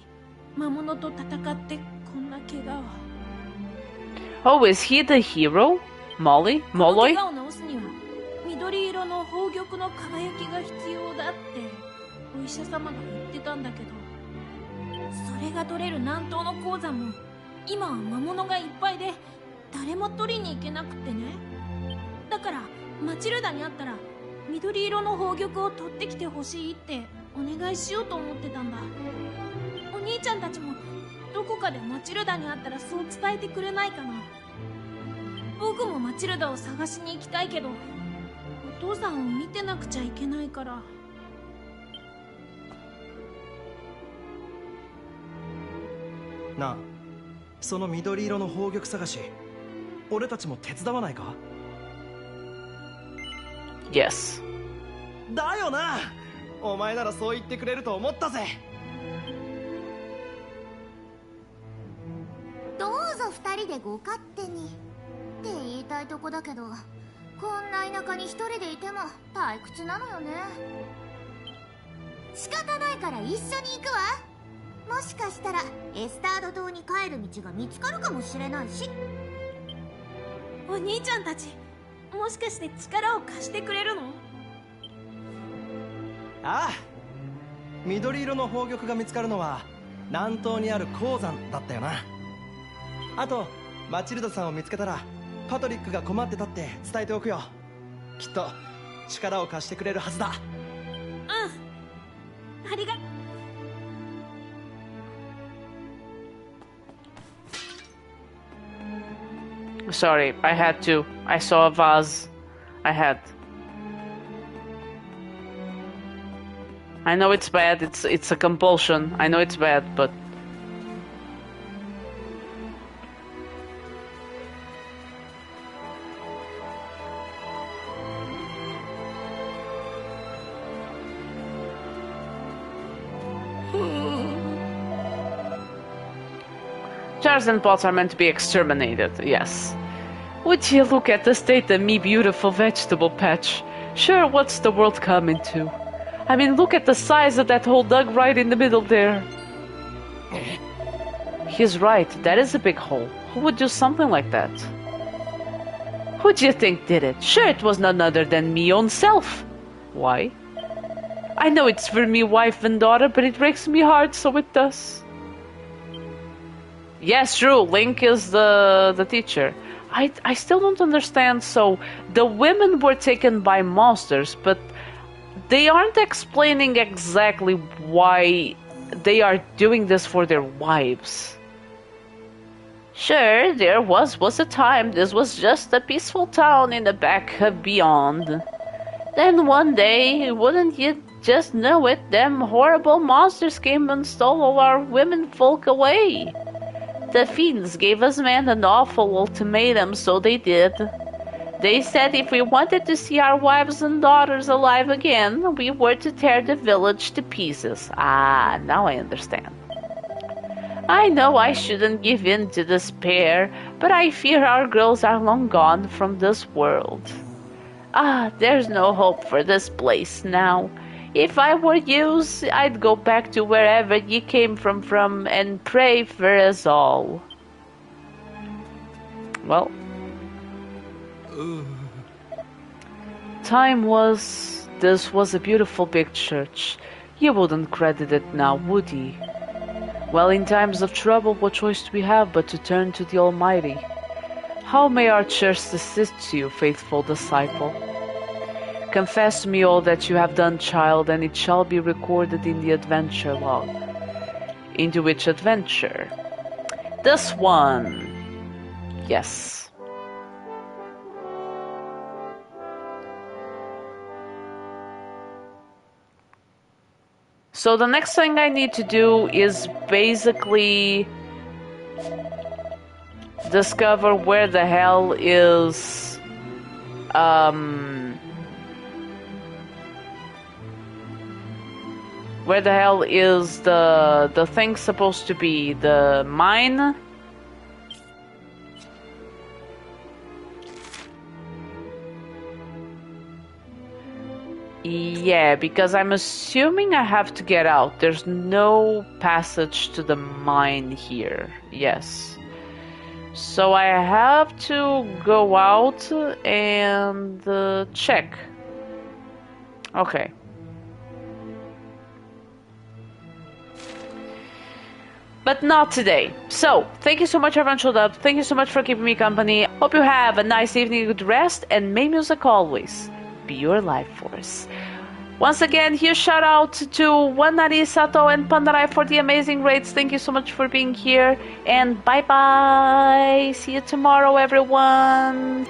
魔物と戦ってこんな怪我を。Oh, is he the hero? Molly? この怪我を治すには緑色の宝玉の輝きが必要だってお医者様が言ってたんだけど、それが取れる南東の鉱山も今は魔物がいっぱいで誰も取りに行けなくてね。だからマチルダに会ったら緑色の宝玉を取ってきてほしいってお願いしようと思ってたんだ。お兄ちゃんたちもどこかでマチルダに会ったらそう伝えてくれないかな。僕もマチルダを探しに行きたいけど、お父さんを見てなくちゃいけないから。なあ、その緑色の宝玉探し、俺たちも手伝わないか？ Yes. だよな。お前ならそう言ってくれると思ったぜ。どうぞ二人でご勝手にって言いたいとこだけど、こんな田舎に一人でいても退屈なのよね。仕方ないから一緒に行くわ。もしかしたらエスタード島に帰る道が見つかるかもしれないし。お兄ちゃんたち、もしかして力を貸してくれるの？ああ、緑色の宝玉が見つかるのは南東にある鉱山だったよな。あとマチルダさんを見つけたらパトリックが困ってたって伝えておくよ。きっと力を貸してくれるはずだ。うん、ありが。Sorry, I had to. I saw a vase. I had. I know it's bad. It's a compulsion. I know it's bad, but jars and pots are meant to be exterminated. Yes. Would you look at the state of me beautiful vegetable patch? Sure, what's the world coming to? I mean, look at the size of that hole dug right in the middle there. He's right, that is a big hole. Who would do something like that? Who do you think did it? Sure, it was none other than me own self. Why? I know it's for me wife and daughter, but it breaks me heart, so it does. Yes, true, Link is the teacher. I still don't understand. So the women were taken by monsters, but they aren't explaining exactly why they are doing this for their wives. Sure, there was a time this was just a peaceful town in the back of beyond. Then one day, wouldn't you just know it, them horrible monsters came and stole all our women folk away. The fiends gave us men an awful ultimatum, so they did. They said if we wanted to see our wives and daughters alive again, we were to tear the village to pieces. Ah, now I understand. I know I shouldn't give in to despair, but I fear our girls are long gone from this world. Ah, there's no hope for this place now. If I were you, I'd go back to wherever ye came from and pray for us all. Well. This was a beautiful big church. You wouldn't credit it now, would ye? Well, in times of trouble, what choice do we have but to turn to the Almighty? How may our church assist you, faithful disciple? Confess to me all that you have done, child, and it shall be recorded in the adventure log. Into which adventure? This one. Yes. So the next thing I need to do is basically discover where the hell is where the hell is the thing supposed to be? The mine? Yeah, because I'm assuming I have to get out. There's no passage to the mine here. Yes. So I have to go out and check. Okay. But not today. So, thank you so much everyone showed up. Thank you so much for keeping me company. Hope you have a nice evening, good rest, and may music always be your life force. Once again, huge shout out to Wanari Sato and Pandarai for the amazing raids. Thank you so much for being here, and bye bye. See you tomorrow, everyone.